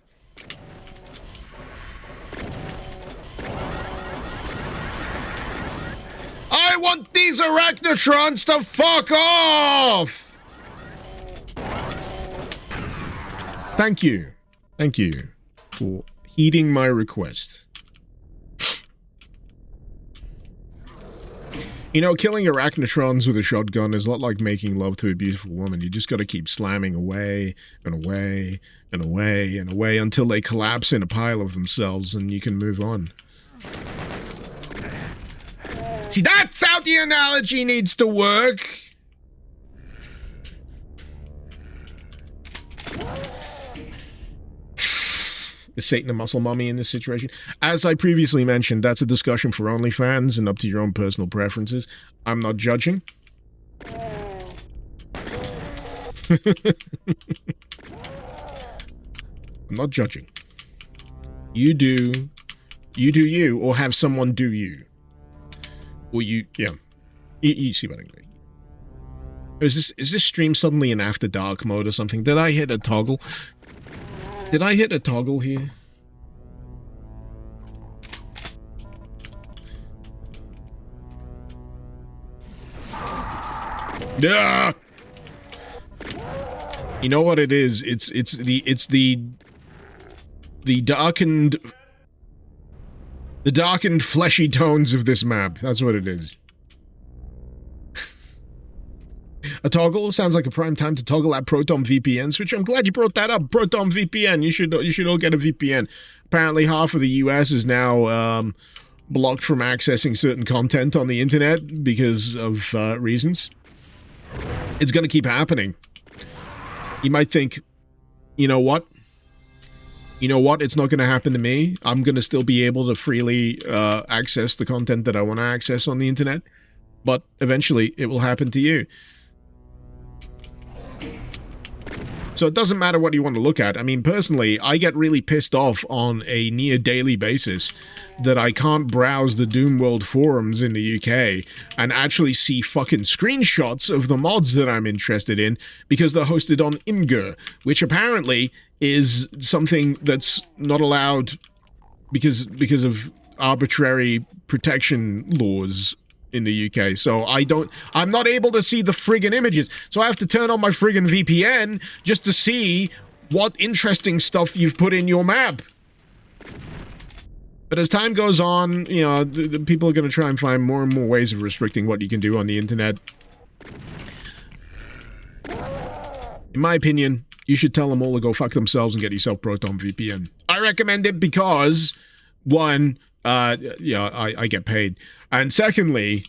I want these arachnotrons to fuck off! Thank you. Thank you for heeding my request. You know, killing arachnotrons with a shotgun is a lot like making love to a beautiful woman. You just gotta keep slamming away and away and away and away until they collapse in a pile of themselves and you can move on. See, that's how the analogy needs to work! Is Satan a muscle mummy in this situation? As I previously mentioned, that's a discussion for OnlyFans and up to your own personal preferences. I'm not judging. I'm not judging. You do you, or have someone do you. Or you, yeah. You see what I mean. Is this stream suddenly in After Dark mode or something? Did I hit a toggle? Did I hit a toggle here? Yeah. You know what it is? It's the darkened fleshy tones of this map. That's what it is. A toggle sounds like a prime time to toggle that Proton VPN switch. I'm glad you brought that up. Proton VPN. You should all get a VPN. Apparently, half of the US is now blocked from accessing certain content on the internet because of reasons. It's going to keep happening. You might think, you know what? you know what? It's not going to happen to me. I'm going to still be able to freely access the content that I want to access on the internet. But eventually, it will happen to you. So it doesn't matter what you want to look at. I mean, personally, I get really pissed off on a near daily basis that I can't browse the Doom World forums in the UK and actually see fucking screenshots of the mods that I'm interested in because they're hosted on Imgur, which apparently is something that's not allowed because of arbitrary protection laws in the UK. So I'm not able to see the friggin' images. So I have to turn on my friggin' VPN just to see what interesting stuff you've put in your map. But as time goes on, you know, the people are going to try and find more and more ways of restricting what you can do on the internet. In my opinion, you should tell them all to go fuck themselves and get yourself Proton VPN. I recommend it because, one, yeah, I get paid. And secondly,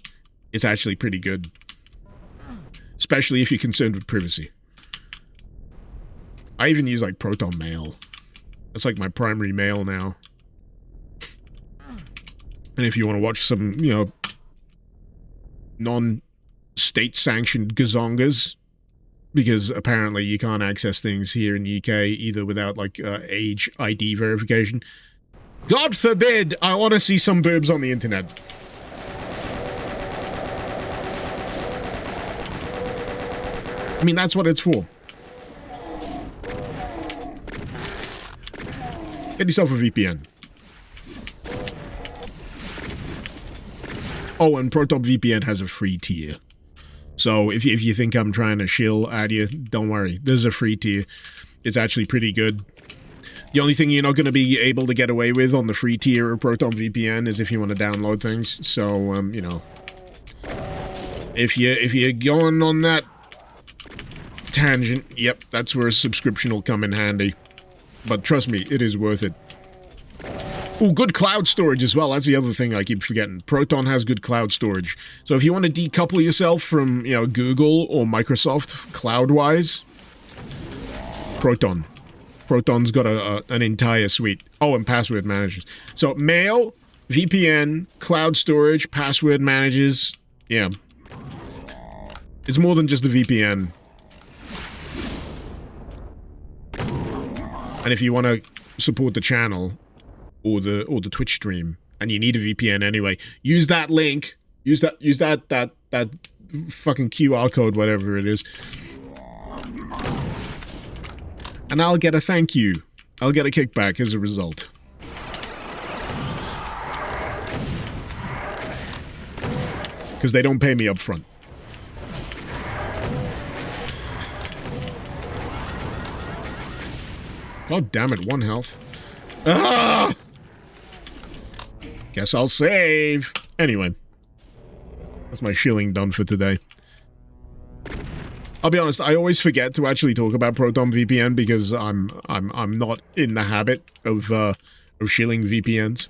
it's actually pretty good. Especially if you're concerned with privacy. I even use, like, Proton Mail. That's, like, my primary mail now. And if you want to watch some, you know, non-state-sanctioned gazongas, because apparently you can't access things here in the UK either without, like, age ID verification. God forbid I want to see some boobs on the internet. I mean, that's what it's for. Get yourself a VPN. Oh, and ProtonVPN has a free tier. So if you think I'm trying to shill at you, don't worry. There's a free tier. It's actually pretty good. The only thing you're not going to be able to get away with on the free tier of ProtonVPN is if you want to download things. So, you know, if you're going on that tangent, yep, that's where a subscription will come in handy. But trust me, it is worth it. Ooh, good cloud storage as well. That's the other thing I keep forgetting. Proton has good cloud storage. So if you want to decouple yourself from, you know, Google or Microsoft cloud-wise, Proton. Proton's got an entire suite. Oh, and password managers. So mail, VPN, cloud storage, password managers. Yeah. It's more than just the VPN. And if you want to support the channel or the Twitch stream and you need a VPN anyway, use that link. Use that fucking QR code, whatever it is. And I'll get a thank you. I'll get a kickback as a result. Because they don't pay me up front. God damn it, 1 health. Ah! Guess I'll save. Anyway. That's my shilling done for today. I'll be honest, I always forget to actually talk about Proton VPN because I'm not in the habit of shilling VPNs.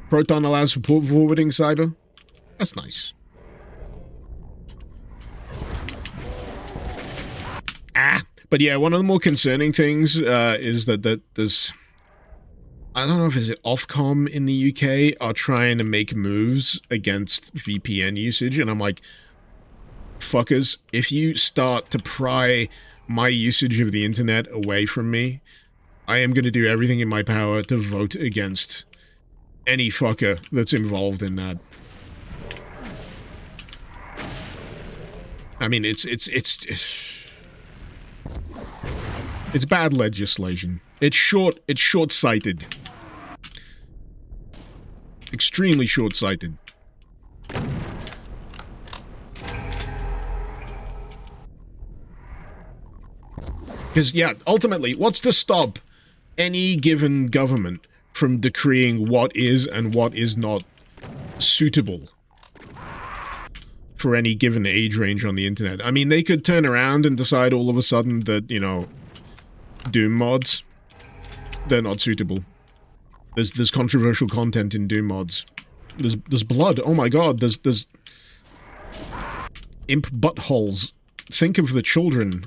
Proton allows for port forwarding cyber. That's nice. But yeah, one of the more concerning things is that there's... I don't know if it's Ofcom in the UK are trying to make moves against VPN usage, and I'm like, fuckers, if you start to pry my usage of the internet away from me, I am going to do everything in my power to vote against any fucker that's involved in that. I mean, it's bad legislation. It's short-sighted. Extremely short-sighted. Because, yeah, ultimately, what's to stop any given government from decreeing what is and what is not suitable for any given age range on the internet? I mean, they could turn around and decide all of a sudden that, you know, Doom mods, they're not suitable. There's controversial content in Doom mods. There's blood. Oh my god, there's imp buttholes. Think of the children.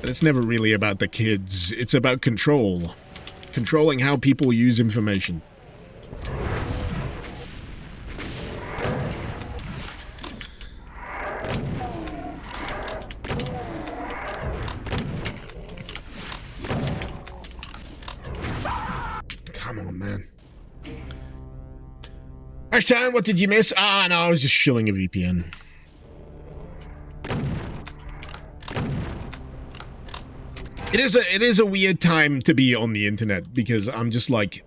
And it's never really about the kids. It's about control. Controlling how people use information. Come on, man. Ashton, what did you miss? Ah, no, I was just shilling a VPN. It is a weird time to be on the internet because I'm just like,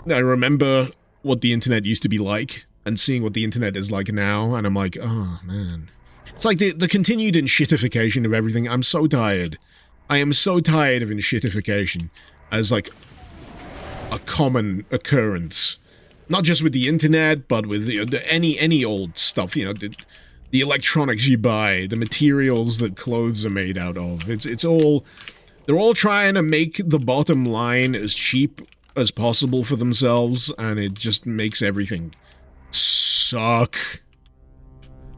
I remember what the internet used to be like and seeing what the internet is like now, and I'm like, oh man. It's like the continued enshittification of everything. I'm so tired. I am so tired of enshittification as like a common occurrence. Not just with the internet, but with any old stuff, you know, the electronics you buy, the materials that clothes are made out of. It's all, they're all trying to make the bottom line as cheap as possible for themselves, and it just makes everything suck.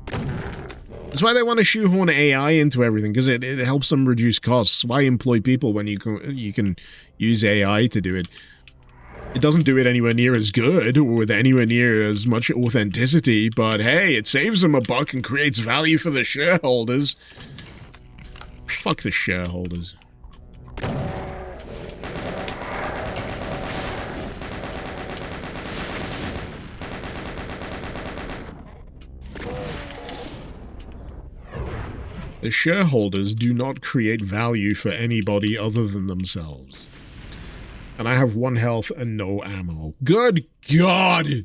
That's why they want to shoehorn AI into everything, because it helps them reduce costs. Why employ people when you can use AI to do it? It doesn't do it anywhere near as good or with anywhere near as much authenticity, but hey, it saves them a buck and creates value for the shareholders. Fuck the shareholders. The shareholders do not create value for anybody other than themselves. And I have 1 health and no ammo. Good God!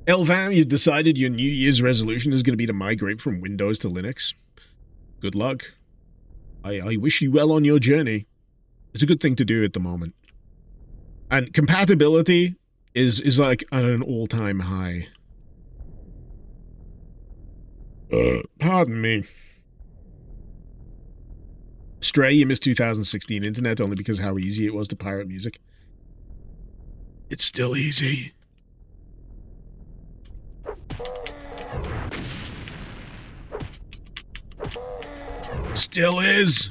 Elvam, you've decided your New Year's resolution is going to be to migrate from Windows to Linux. Good luck. I wish you well on your journey. It's a good thing to do at the moment. And compatibility is like at an all-time high. Pardon me. Stray, you missed 2016 internet only because how easy it was to pirate music. It's still easy. Still is.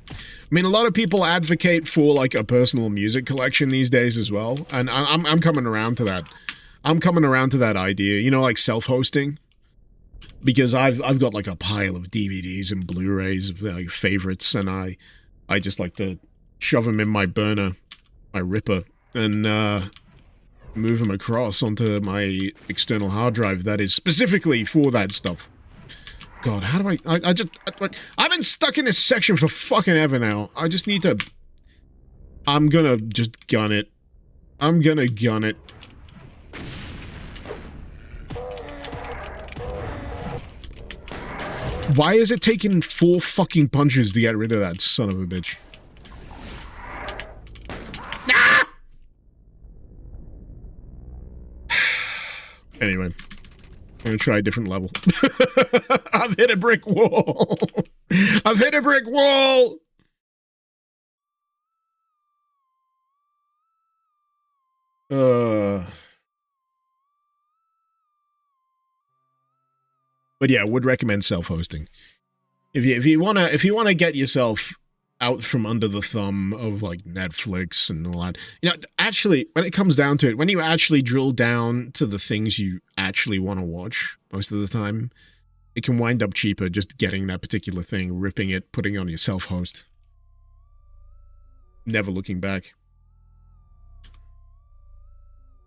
I mean, a lot of people advocate for like a personal music collection these days as well, and I'm coming around to that. I'm coming around to that idea, you know, like self-hosting. Because I've got like a pile of DVDs and Blu-rays of like favorites, and I just like to shove them in my burner, my ripper, and move them across onto my external hard drive that is specifically for that stuff. God, how do I've been stuck in this section for fucking ever now. I just need to, I'm gonna just gun it. I'm gonna gun it. Why is it taking 4 fucking punches to get rid of that son of a bitch? Ah! Anyway, I'm gonna try a different level. I've hit a brick wall. I've hit a brick wall. But yeah, would recommend self-hosting. If you wanna get yourself out from under the thumb of like Netflix and all that. You know, actually, when it comes down to it, when you actually drill down to the things you actually want to watch most of the time, it can wind up cheaper just getting that particular thing, ripping it, putting it on your self-host. Never looking back.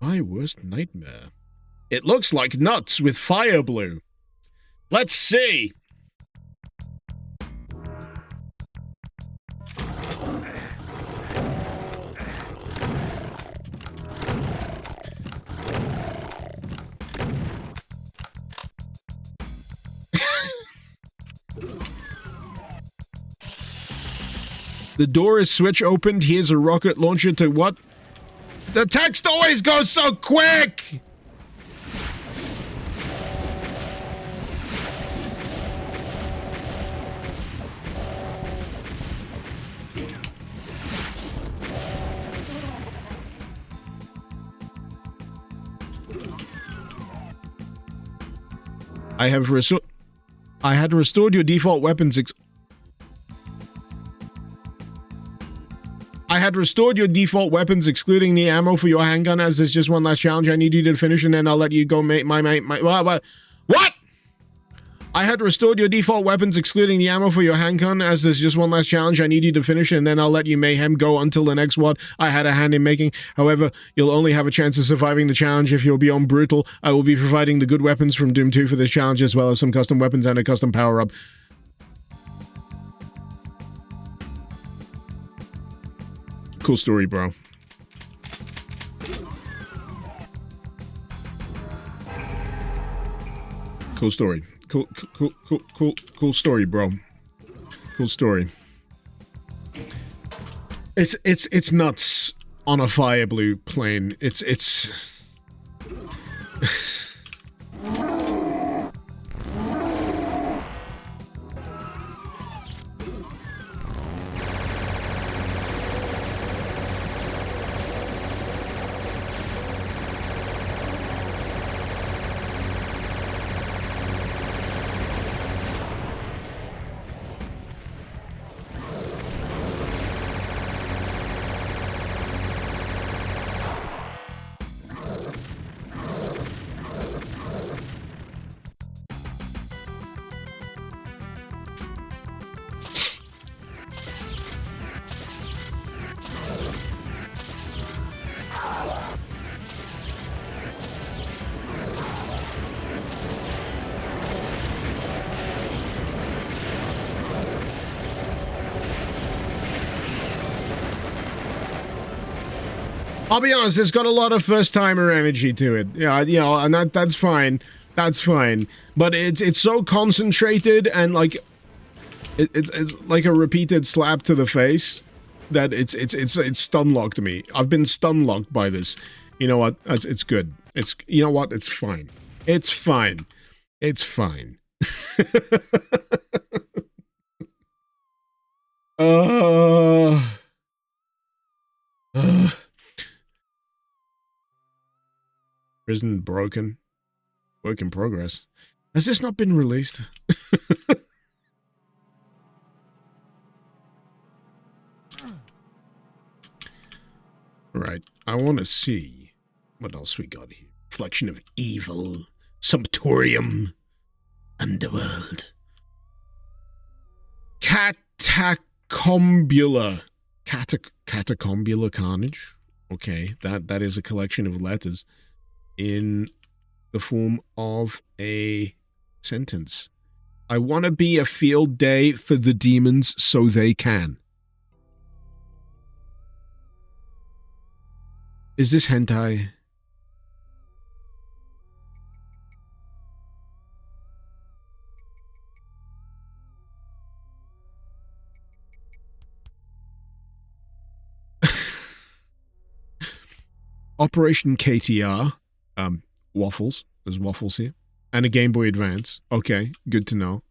My worst nightmare. It looks like nuts with fire blue. Let's see. The door is switch opened. Here's a rocket launcher to what? The text always goes so quick! I had restored your default weapons excluding the ammo for your handgun, as there's just one last challenge I need you to finish, and then I'll let you go make what? I had restored your default weapons excluding the ammo for your handgun, as there's just one last challenge I need you to finish, and then I'll let you mayhem go until the next one I had a hand in making. However, you'll only have a chance of surviving the challenge if you're beyond brutal. I will be providing the good weapons from Doom 2 for this challenge, as well as some custom weapons and a custom power-up. Cool story, bro. Cool story. Cool story, bro. Cool story. It's nuts on a fire blue plane. It's I'll be honest, it's got a lot of first-timer energy to it. Yeah, you know, and that's fine. That's fine. But it's so concentrated and like it's like a repeated slap to the face that it's stun-locked me. I've been stun-locked by this. You know what? It's good. You know what? It's fine. It's fine. It's fine. Prison broken. Work in progress. Has this not been released? Right. I want to see what else we got here. Reflection of evil. Sumptorium. Underworld. Catacombula. Catacombula carnage. Okay, that is a collection of letters in the form of a sentence. I want to be a field day for the demons so they can. Is this hentai? Operation KTR. Waffles. There's waffles here. And a Game Boy Advance. Okay, good to know.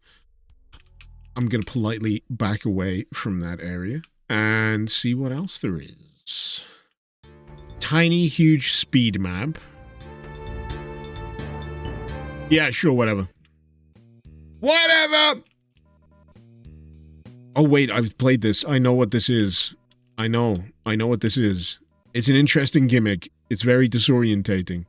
I'm going to politely back away from that area and see what else there is. Tiny, huge speed map. Yeah, sure, whatever. Whatever! Oh, wait, I've played this. I know what this is. I know what this is. It's an interesting gimmick. It's very disorientating.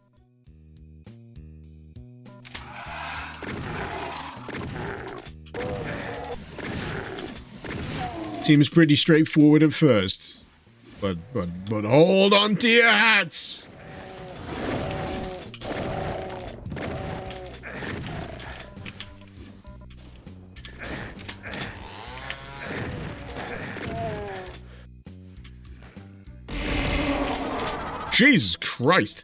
Seems pretty straightforward at first. But hold on to your hats! Jesus Christ!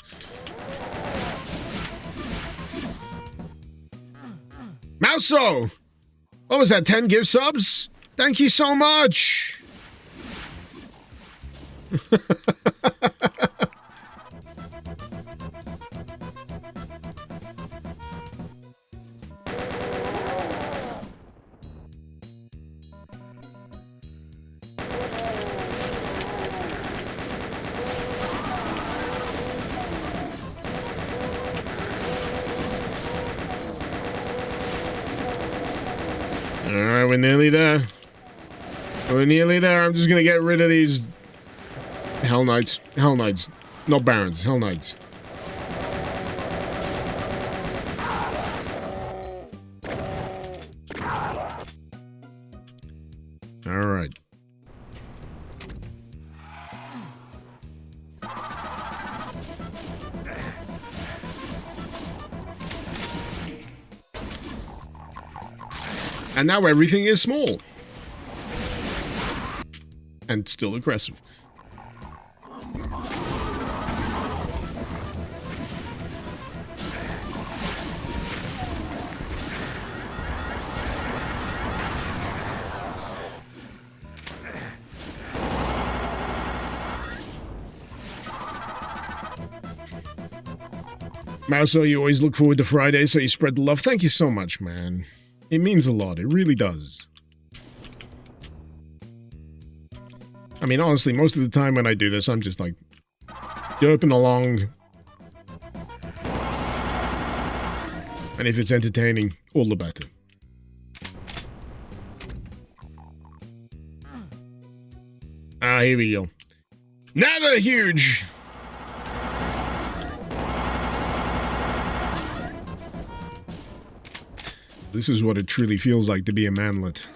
Mouso! What was that, 10 gift subs? Thank you so much! Alright, we're nearly there. We're nearly there. I'm just gonna get rid of these Hell Knights. Hell Knights. Not Barons. Hell Knights. Alright. And now everything is small. And still aggressive. Mouso, you always look forward to Friday, so you spread the love. Thank you so much, man. It means a lot. It really does. I mean, honestly, most of the time when I do this, I'm just like, derping along. And if it's entertaining, all the better. Ah, here we go. Another huge! This is what it truly feels like to be a manlet.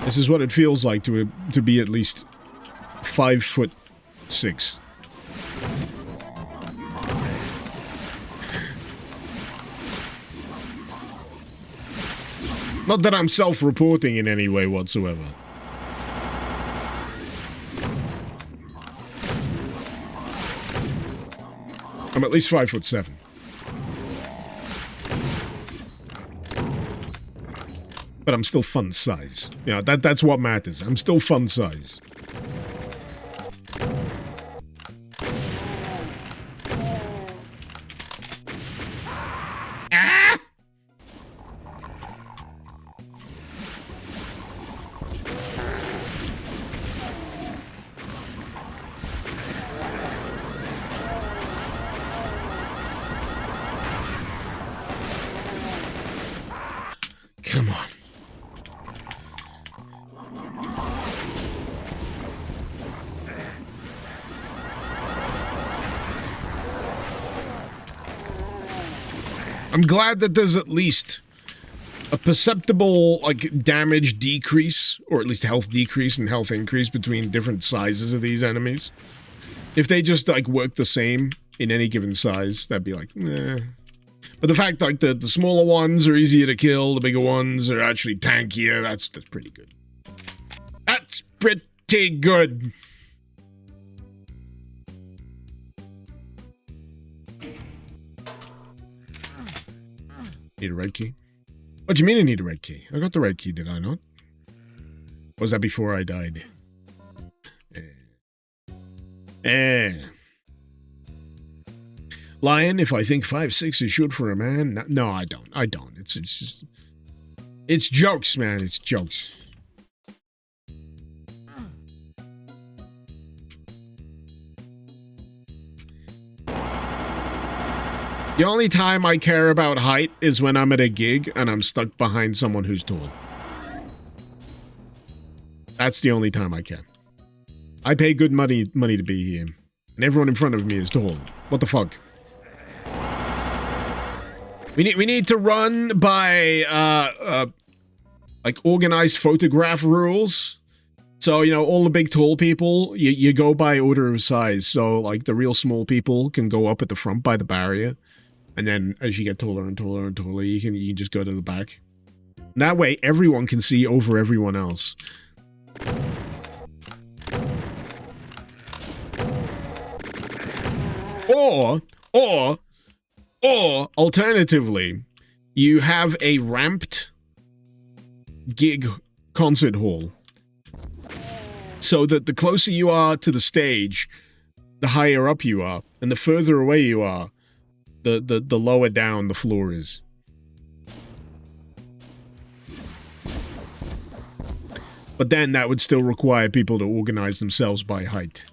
This is what it feels like to be at least 5'6". Not that I'm self-reporting in any way whatsoever. I'm at least 5'7". But I'm still fun size. Yeah, that's what matters. I'm still fun size. Ah! Come on. I'm glad that there's at least a perceptible, like, damage decrease, or at least health decrease and health increase between different sizes of these enemies. If they just, like, work the same in any given size, that'd be like, nah. But the fact, like, the smaller ones are easier to kill, the bigger ones are actually tankier, that's pretty good. That's pretty good. Need a red key? What do you mean I need a red key? I got the red key, did I not? Was that before I died? Lion, if I think 5'6" is short for a man... No, I don't. I don't. It's just... It's jokes, man. It's jokes. The only time I care about height is when I'm at a gig and I'm stuck behind someone who's tall. That's the only time I care. I pay good money to be here. And everyone in front of me is tall. What the fuck? We need to run by, like, organized photograph rules. So, you know, all the big tall people, you go by order of size. So, like, the real small people can go up at the front by the barrier. And then, as you get taller and taller and taller, you can just go to the back. And that way, everyone can see over everyone else. Or, alternatively, you have a ramped gig concert hall. So that the closer you are to the stage, the higher up you are. And the further away you are, the lower down the floor is. But then that would still require people to organize themselves by height.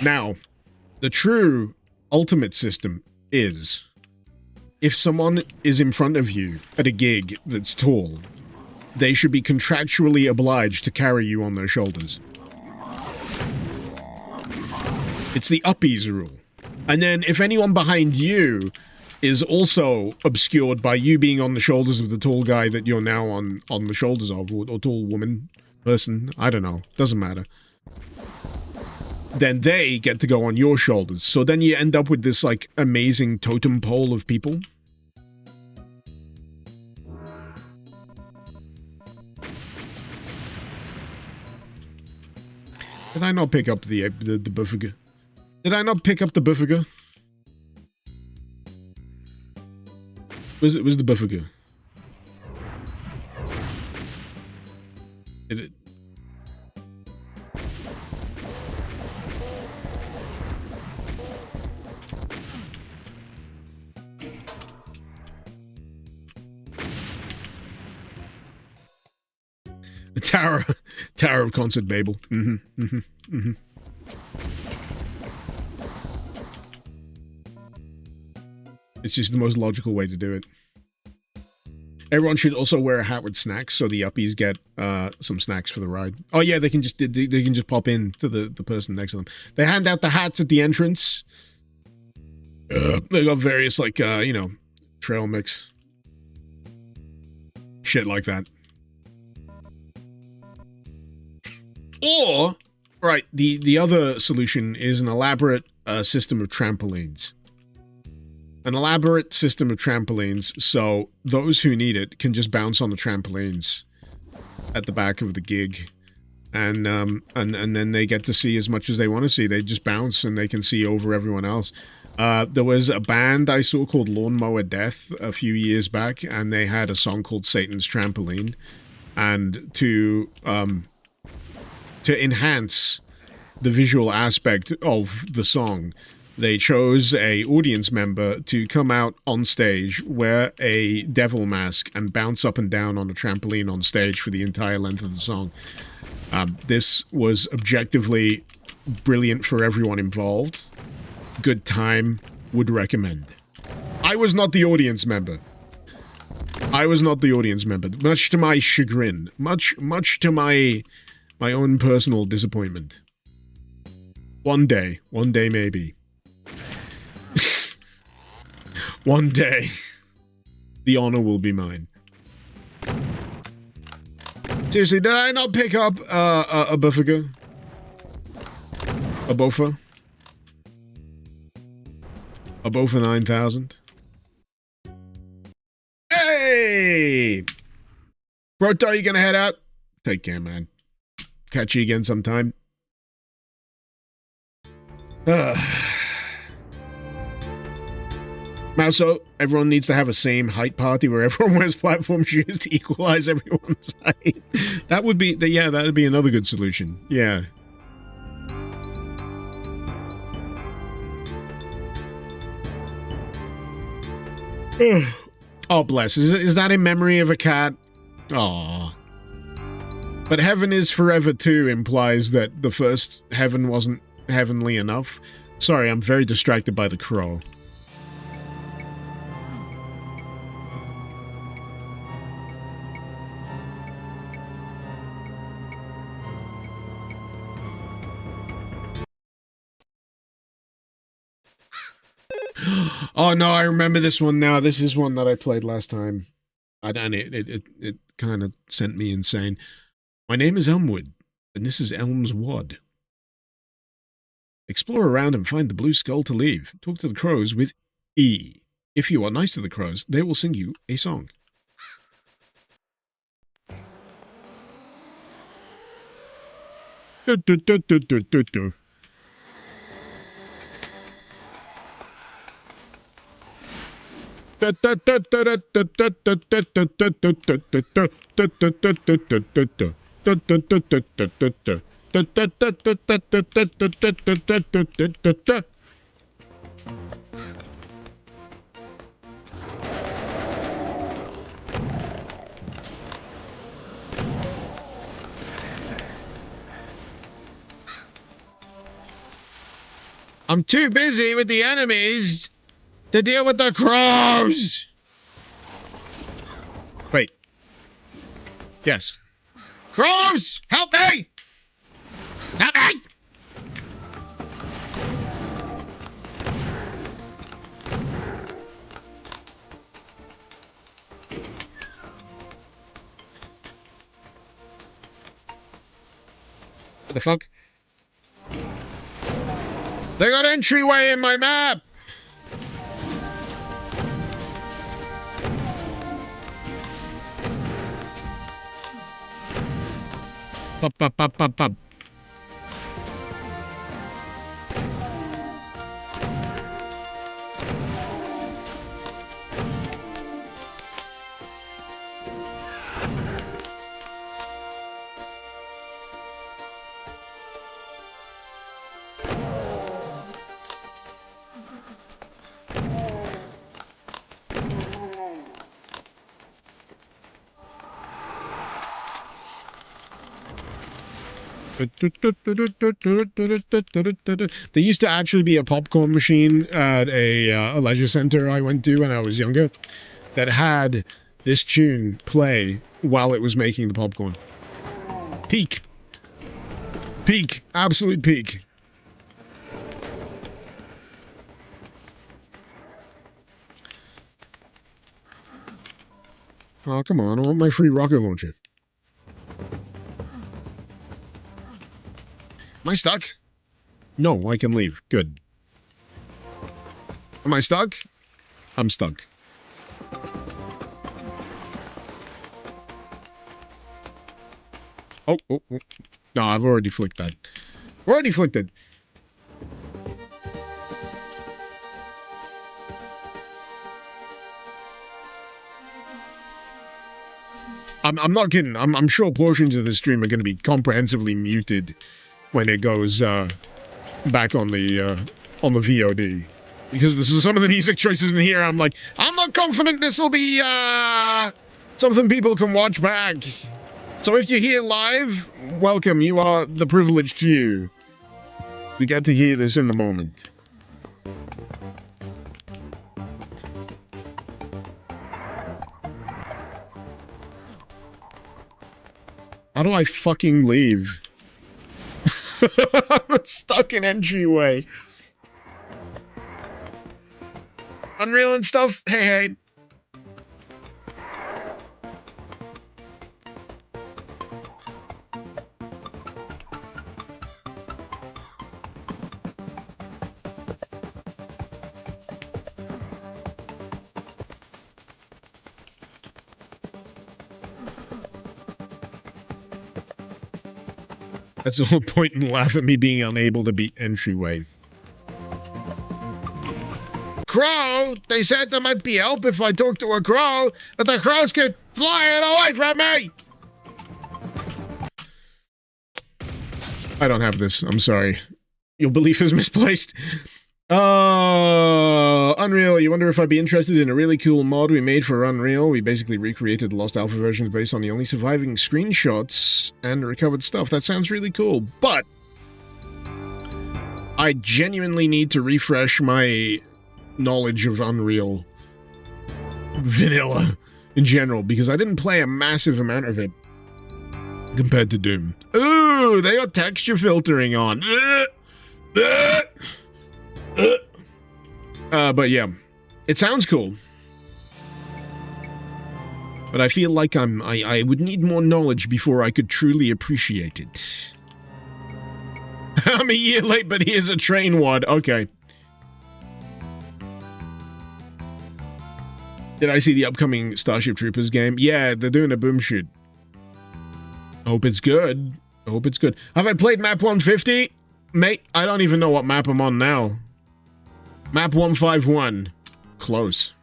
Now, the true ultimate system is if someone is in front of you at a gig that's tall, they should be contractually obliged to carry you on their shoulders. It's the uppies rule. And then if anyone behind you is also obscured by you being on the shoulders of the tall guy that you're now on the shoulders of, or tall woman, person, I don't know, doesn't matter, then they get to go on your shoulders. So then you end up with this, like, amazing totem pole of people. Did I not pick up the buffer? Did I not pick up the buffer? Was the buffer? Did it? Tower of Concert Babel. It's just the most logical way to do it. Everyone should also wear a hat with snacks, so the uppies get some snacks for the ride. Oh yeah, they can just pop in to the person next to them. They hand out the hats at the entrance. They got various, like, you know, trail mix, shit like that. Or, right, the other solution is an elaborate system of trampolines. An elaborate system of trampolines, so those who need it can just bounce on the trampolines at the back of the gig, and then they get to see as much as they want to see. They just bounce and they can see over everyone else. There was a band I saw called Lawnmower Death a few years back, and they had a song called Satan's Trampoline, and to enhance the visual aspect of the song, they chose a audience member to come out on stage, wear a devil mask, and bounce up and down on a trampoline on stage for the entire length of the song. This was objectively brilliant for everyone involved. Good time, would recommend. I was not the audience member. Much to my chagrin. Much to my own personal disappointment. One day maybe. One day, the honor will be mine. Seriously, did I not pick up a buffer? A buffer? A buffer 9000? Hey! Proto, you gonna head out? Take care, man. Catch you again sometime. Mouso, everyone needs to have a same height party where everyone wears platform shoes to equalize everyone's height. That would be, yeah, that would be another good solution. Yeah. Oh, bless. Is that in memory of a cat? Aww. But heaven is forever too implies that the first heaven wasn't heavenly enough. Sorry, I'm very distracted by the crow. Oh no, I remember this one now. This is one that I played last time. And it kind of sent me insane. My name is Elmwood, and this is Elm's Wad. Explore around and find the blue skull to leave. Talk to the crows with E. If you are nice to the crows, they will sing you a song. I'm too busy with the enemies to deal with the crows! Wait. Yes. Crows! Help me! Help me! What the fuck? They got entryway in my map! Pop, pop, pop, pop, pop. There used to actually be a popcorn machine at a leisure center I went to when I was younger that had this tune play while it was making the popcorn. Peak. Peak. Absolute peak. Oh, come on. I want my free rocket launcher. Am I stuck? No, I can leave. Good. Am I stuck? I'm stuck. Oh, oh, oh. No, I've already flicked that. Already flicked it. I'm not kidding. I'm sure portions of the stream are going to be comprehensively muted when it goes back on the VOD, because this is some of the music choices in here. I'm like, I'm not confident this will be something people can watch back. So if you're here live, welcome. You are the privileged few. We get to hear this in the moment. How do I fucking leave? I'm stuck in entryway. Unreal and stuff? Hey, hey. That's the whole point and laugh at me being unable to beat entryway. Crow! They said there might be help if I talk to a crow, but the crows keep flying away from me! I don't have this. I'm sorry. Your belief is misplaced. Unreal. You wonder if I'd be interested in a really cool mod we made for Unreal. We basically recreated Lost Alpha versions based on the only surviving screenshots and recovered stuff. That sounds really cool, but I genuinely need to refresh my knowledge of Unreal vanilla in general, because I didn't play a massive amount of it compared to Doom. Ooh, they got texture filtering on. But yeah, it sounds cool. But I feel like I would need more knowledge before I could truly appreciate it. I'm a year late, but here's a train wad. Okay. Did I see the upcoming Starship Troopers game? Yeah, they're doing a boom shoot. I hope it's good. I hope it's good. Have I played map 150? Mate, I don't even know what map I'm on now. Map 151. Close.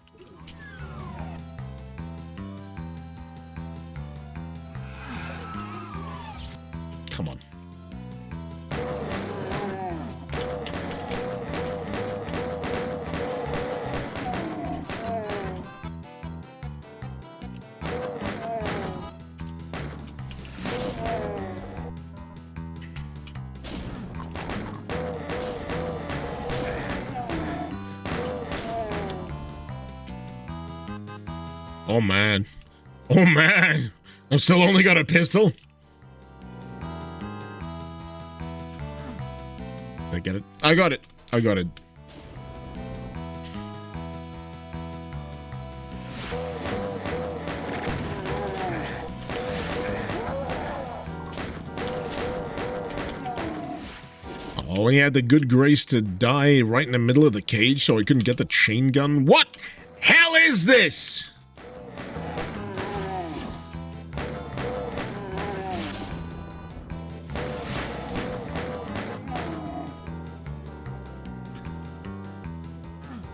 Come on. Oh man. Oh man! I've still only got a pistol? Did I get it? I got it! I got it. Oh, he had the good grace to die right in the middle of the cage so he couldn't get the chain gun? What hell is this?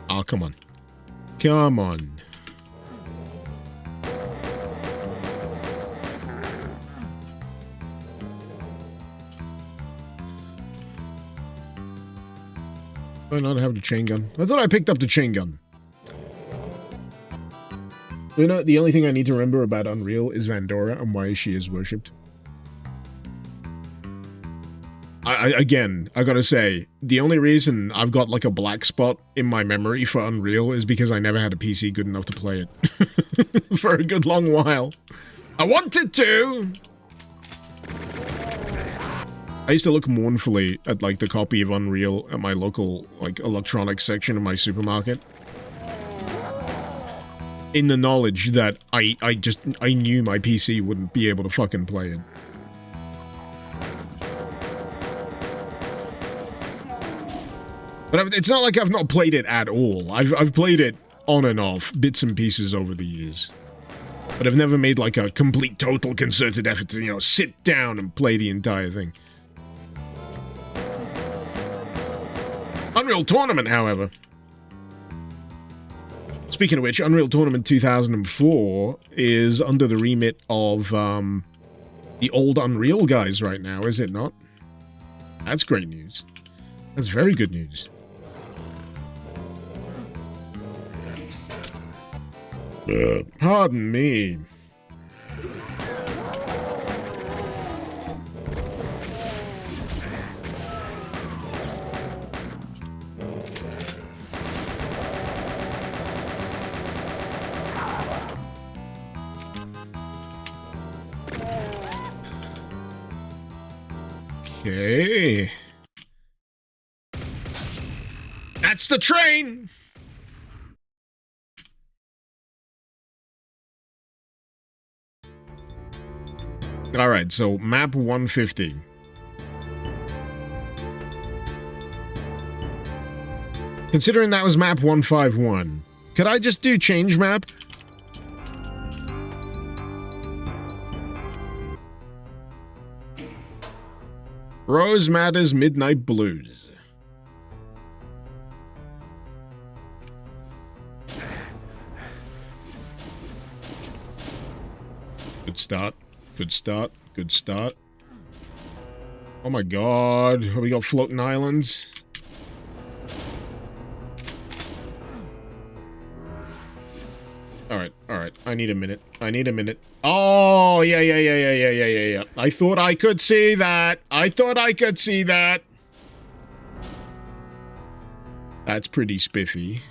Oh, come on. Come on. Do I not have the chain gun? I thought I picked up the chain gun. You know, the only thing I need to remember about Unreal is Vandora and why she is worshipped. Again, I gotta say, the only reason I've got like a black spot in my memory for Unreal is because I never had a PC good enough to play it. For a good long while. I wanted to! I used to look mournfully at like the copy of Unreal at my local like electronics section of my supermarket. In the knowledge that I knew my PC wouldn't be able to fucking play it. But it's not like I've not played it at all. I've played it on and off, bits and pieces over the years. But I've never made like a complete, total, concerted effort to, you know, sit down and play the entire thing. Unreal Tournament, however. Speaking of which, Unreal Tournament 2004 is under the remit of the old Unreal guys right now, is it not? That's great news. That's very good news. Pardon me. Okay. That's the train! Alright, so map 150. Considering that was map 151, could I just do change map? Rose Matters Midnight Blues. Good start. Good start. Good start. Oh my god. We got floating islands. Alright, alright. I need a minute. I need a minute. Oh, yeah. I thought I could see that. I thought I could see that. That's pretty spiffy.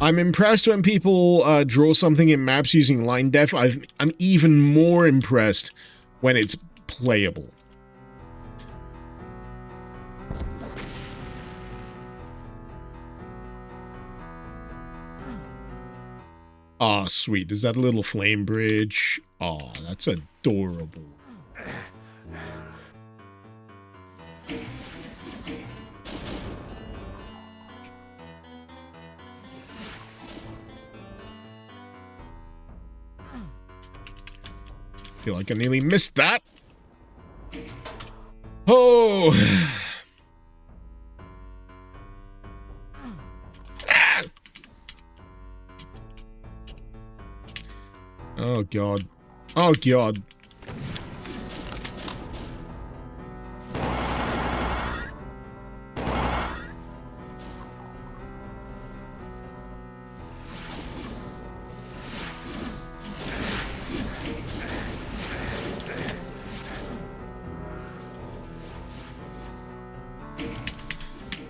I'm impressed when people draw something in maps using line def. I'm even more impressed when it's playable. Ah, oh, sweet. Is that a little flame bridge? Oh, that's adorable. Feel like I nearly missed that. Oh. Ah. Oh god. Oh god.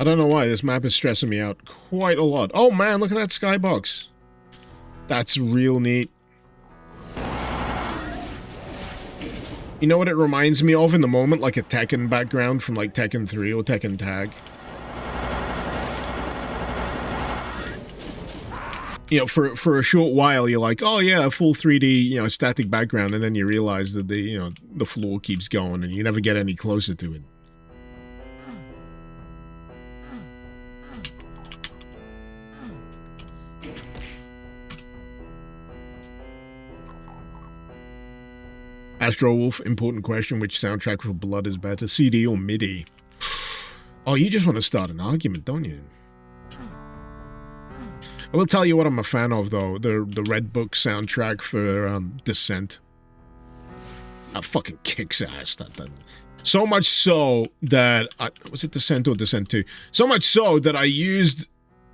I don't know why, this map is stressing me out quite a lot. Oh man, look at that skybox. That's real neat. You know what it reminds me of in the moment? Like a Tekken background from like Tekken 3 or Tekken Tag. You know, for a short while, you're like, oh yeah, a full 3D, you know, static background, and then you realize that the floor keeps going and you never get any closer to it. Astro Wolf, important question, which soundtrack for Blood is better, CD or MIDI? Oh, you just want to start an argument, don't you? I will tell you what I'm a fan of, though, the Red Book soundtrack for Descent. That fucking kicks ass, that. So much so that, was it Descent or Descent 2? So much so that I used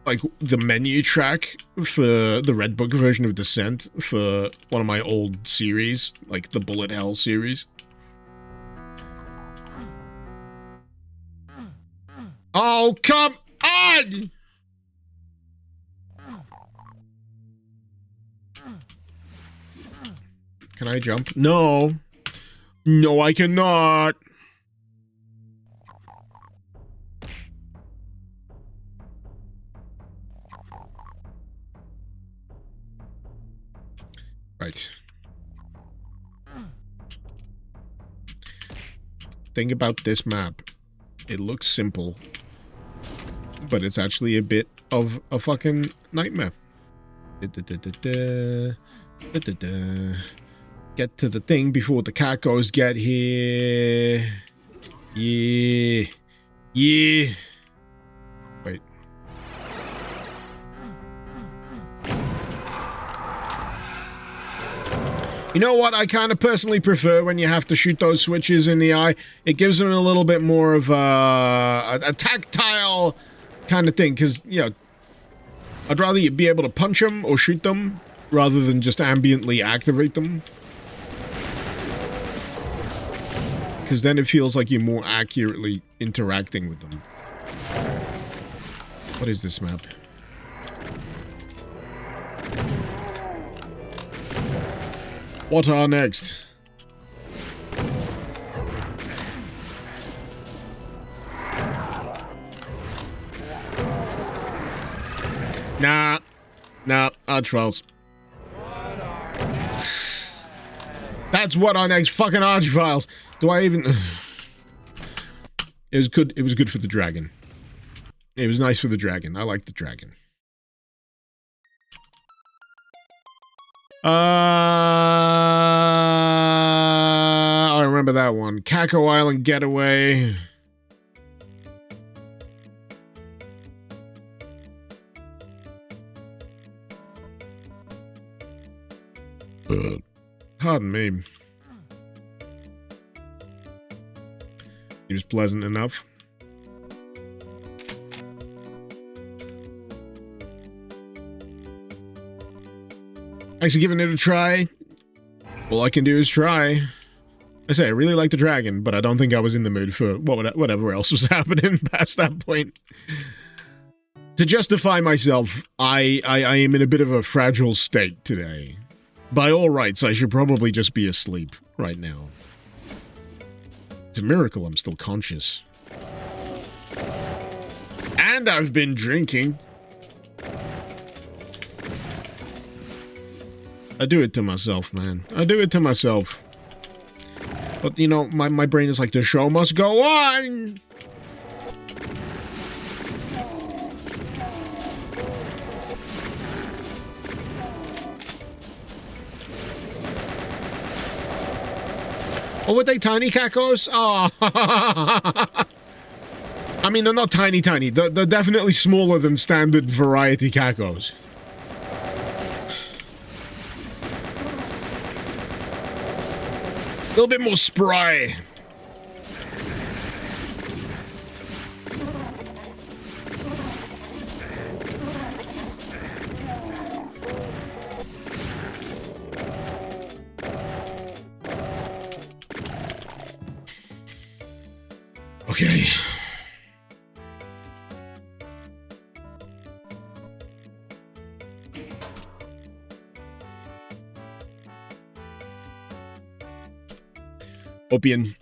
like the menu track for the Red Book version of Descent for one of my old series, like the Bullet Hell series. Oh, come on! Can I jump? No. No, I cannot. Right. Think about this map. It looks simple, but it's actually a bit of a fucking nightmare. Get to the thing before the cacos get here. Yeah. Yeah. Wait. You know what I kind of personally prefer when you have to shoot those switches in the eye? It gives them a little bit more of a tactile kind of thing, because, you know, I'd rather you be able to punch them or shoot them rather than just ambiently activate them. Because then it feels like you're more accurately interacting with them. What is this map? What are next? Nah. Nah, Archfiles. That's what our next fucking Archfiles. Do I even... It was good. It was good for the dragon. It was nice for the dragon. I like the dragon. I remember that one. Caco Island Getaway. Pardon me. He was pleasant enough. Thanks for giving it a try. All I can do is try. I say, I really like the dragon, but I don't think I was in the mood for whatever else was happening past that point. To justify myself, I am in a bit of a fragile state today. By all rights, I should probably just be asleep right now. It's a miracle I'm still conscious. And I've been drinking. I do it to myself, man. I do it to myself. But, you know, my brain is like, the show must go on! Oh, were they tiny cacos? Oh. I mean, they're not tiny. They're definitely smaller than standard variety cacos. A little bit more spry. Okay. Opian,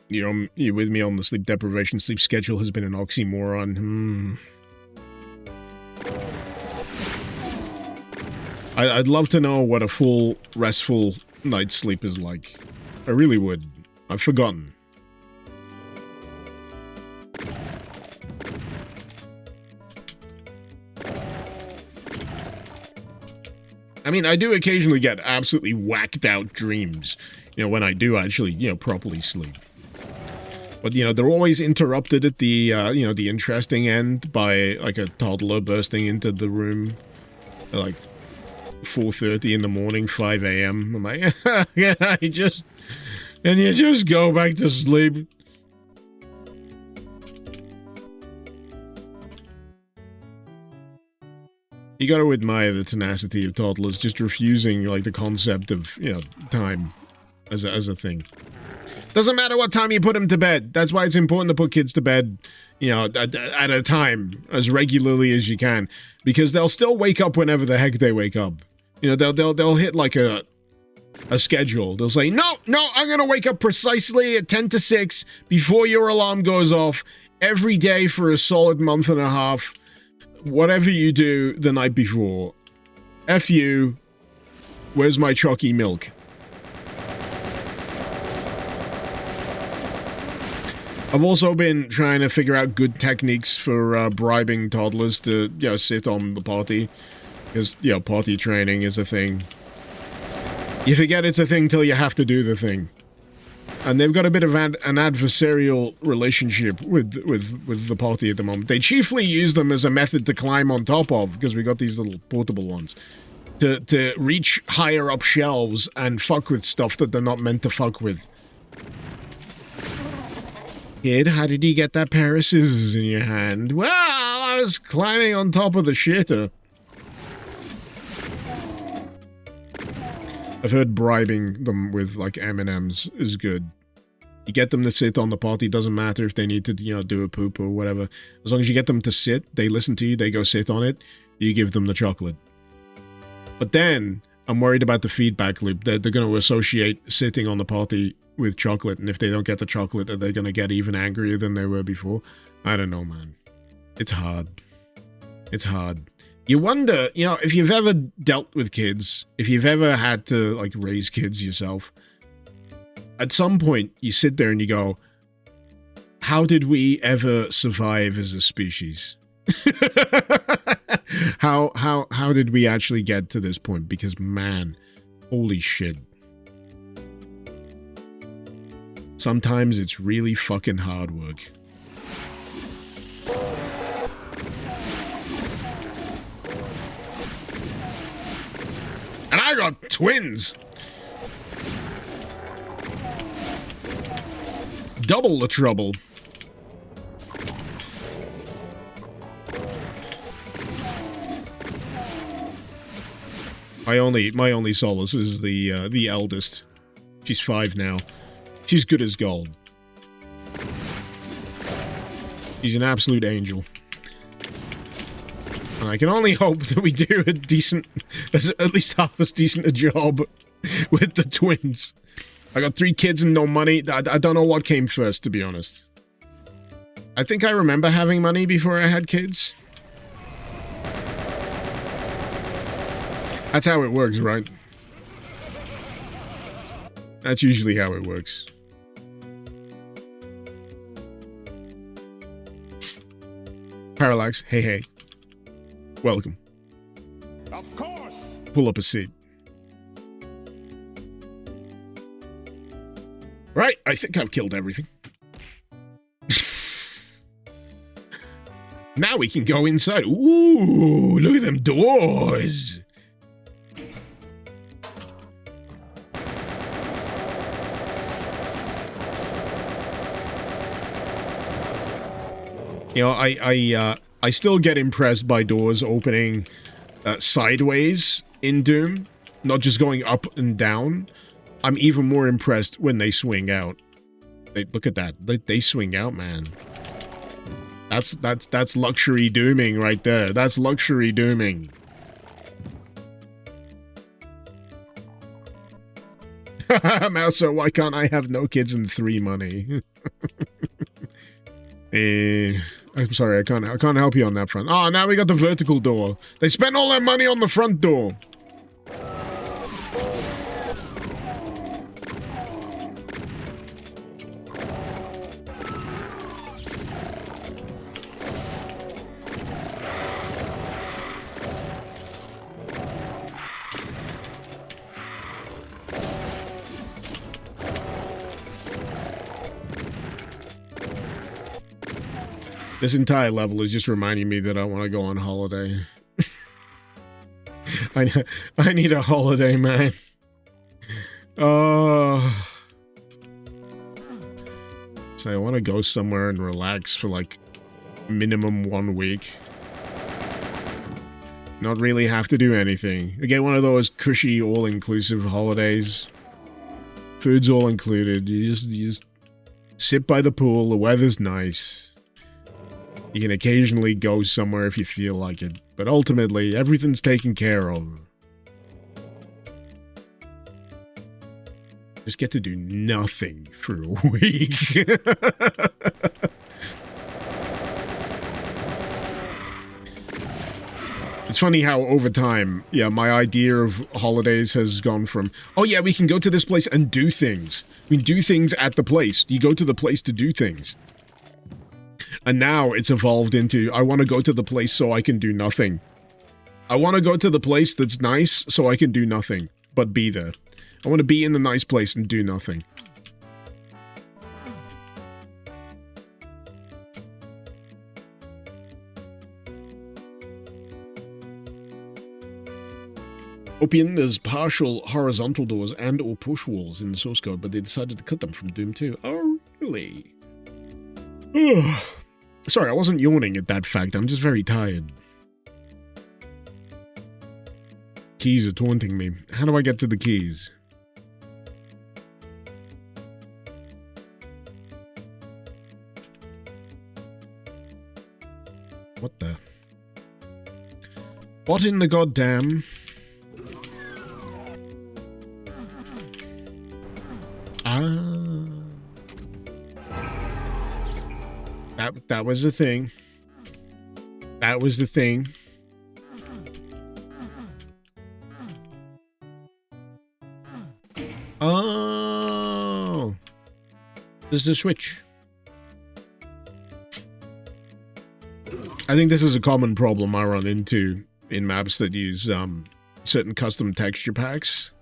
you're with me on the sleep deprivation. Sleep schedule has been an oxymoron. I'd love to know what a full, restful night's sleep is like. I really would. I've forgotten. I mean, I do occasionally get absolutely whacked out dreams, when I do actually, properly sleep. But, they're always interrupted at the, the interesting end by, like, a toddler bursting into the room at, like, 4:30 in the morning, 5 a.m. I'm like, can you just go back to sleep? You gotta admire the tenacity of toddlers, just refusing, like, the concept of, time as a thing. Doesn't matter what time you put them to bed. That's why it's important to put kids to bed, at a time, as regularly as you can. Because they'll still wake up whenever the heck they wake up. They'll hit, like, a schedule. They'll say, no, I'm gonna wake up precisely at 10 to 6 before your alarm goes off every day for a solid month and a half. Whatever you do the night before. F you. Where's my chalky milk? I've also been trying to figure out good techniques for bribing toddlers to, sit on the potty. Because, potty training is a thing. You forget it's a thing till you have to do the thing. And they've got a bit of an adversarial relationship with the potty at the moment. They chiefly use them as a method to climb on top of, because we got these little portable ones. To reach higher up shelves and fuck with stuff that they're not meant to fuck with. Kid, how did you get that pair of scissors in your hand? Well, I was climbing on top of the shitter. I've heard bribing them with, like, M&Ms is good. You get them to sit on the potty, doesn't matter if they need to, do a poop or whatever. As long as you get them to sit, they listen to you, they go sit on it, you give them the chocolate. But then, I'm worried about the feedback loop. They're going to associate sitting on the potty with chocolate, and if they don't get the chocolate, are they going to get even angrier than they were before? I don't know, man. It's hard. It's hard. You wonder, if you've ever dealt with kids, if you've ever had to, like, raise kids yourself, at some point, you sit there and you go, how did we ever survive as a species? How did we actually get to this point? Because, man, holy shit. Sometimes it's really fucking hard work. And I got twins! Double the trouble. My only solace is the eldest. She's 5 now. She's good as gold. She's an absolute angel. And I can only hope that we do a decent, at least half as decent a job with the twins. I got 3 kids and no money. I don't know what came first, to be honest. I think I remember having money before I had kids. That's how it works, right? That's usually how it works. Parallax, hey. Welcome. Of course! Pull up a seat. Right, I think I've killed everything. Now we can go inside. Ooh, look at them doors. I still get impressed by doors opening sideways in Doom, not just going up and down. I'm even more impressed when they swing out. Look at that. They swing out, man. That's luxury dooming right there. That's luxury dooming. Mouser, why can't I have no kids and 3 money? I'm sorry, I can't help you on that front. Oh, now we got the vertical door. They spent all their money on the front door. This entire level is just reminding me that I want to go on holiday. I need a holiday, man. So I want to go somewhere and relax for like minimum 1 week. Not really have to do anything. I get one of those cushy all-inclusive holidays. Food's all included. You just sit by the pool. The weather's nice. You can occasionally go somewhere if you feel like it, but ultimately, everything's taken care of. Just get to do nothing for a week. It's funny how over time, yeah, my idea of holidays has gone from, oh yeah, we can go to this place and do things. We can do things at the place. You go to the place to do things. And now it's evolved into, I want to go to the place so I can do nothing. I want to go to the place that's nice so I can do nothing, but be there. I want to be in the nice place and do nothing. Opium, there's partial horizontal doors and or push walls in the source code, but they decided to cut them from Doom 2. Oh, really? Sorry, I wasn't yawning at that fact. I'm just very tired. Keys are taunting me. How do I get to the keys? What the? What in the goddamn? That was the thing. That was the thing. Oh. This is the switch. I think this is a common problem I run into in maps that use certain custom texture packs.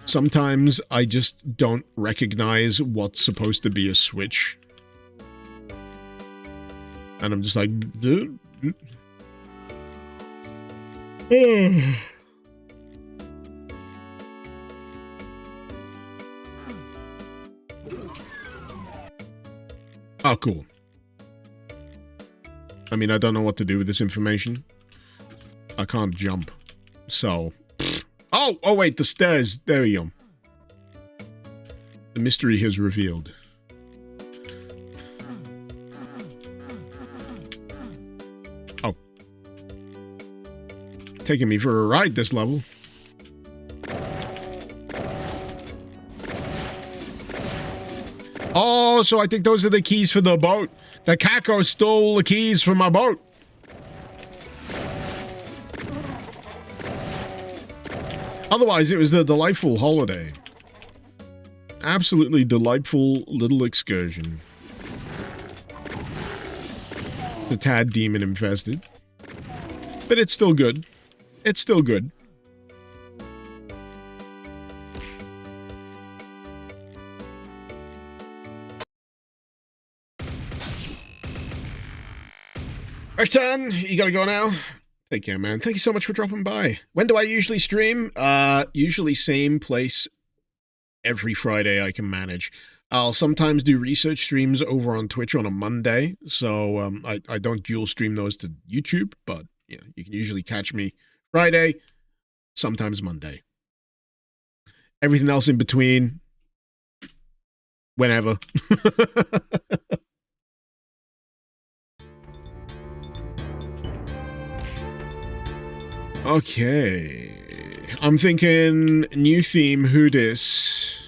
Sometimes I just don't recognize what's supposed to be a switch. And I'm just like, dude. Oh, cool. I mean, I don't know what to do with this information. I can't jump. So. Oh, wait, the stairs. There we go. The mystery has revealed. Oh. Taking me for a ride this level. Oh, so I think those are the keys for the boat. The Kako stole the keys from my boat. Otherwise, it was a delightful holiday. Absolutely delightful little excursion. It's a tad demon infested. But it's still good. It's still good. Ashton, you gotta go now. Take care, man. Thank you so much for dropping by. When do I usually stream? Usually same place every Friday I can manage. I'll sometimes do research streams over on Twitch on a Monday, so I don't dual stream those to YouTube, but you know, you can usually catch me Friday, sometimes Monday. Everything else in between, whenever. Okay. I'm thinking new theme, who dis?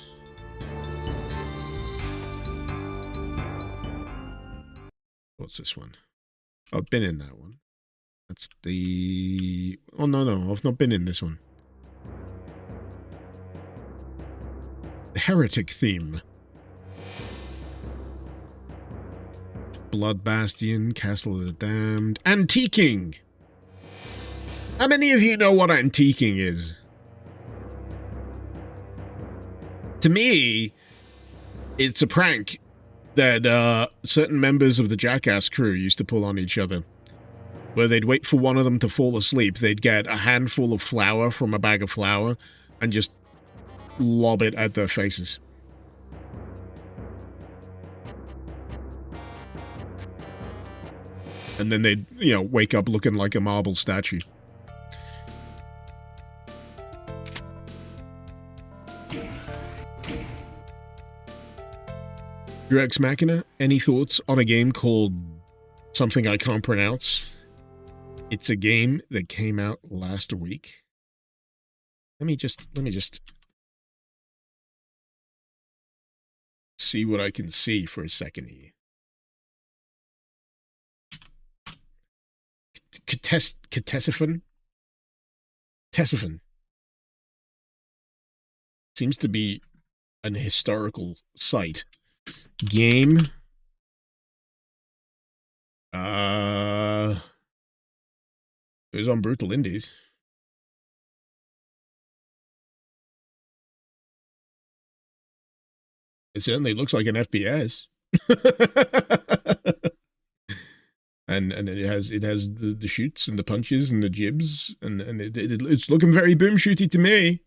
What's this one? Oh, I've been in that one. That's the... Oh, no, I've not been in this one. The Heretic theme. Blood Bastion, Castle of the Damned, Antiquing! How many of you know what antiquing is? To me, it's a prank that certain members of the Jackass crew used to pull on each other. Where they'd wait for one of them to fall asleep, they'd get a handful of flour from a bag of flour and just lob it at their faces. And then they'd, you know, wake up looking like a marble statue. Drex Machina, any thoughts on a game called something I can't pronounce? It's a game that came out last week. Let me just see what I can see for a second here. Ctesiphon? Ctesiphon. Seems to be an historical site. Game. It was on Brutal Indies. It certainly looks like an FPS. and it has the shoots and the punches and the jibs and it's looking very boom shooty to me.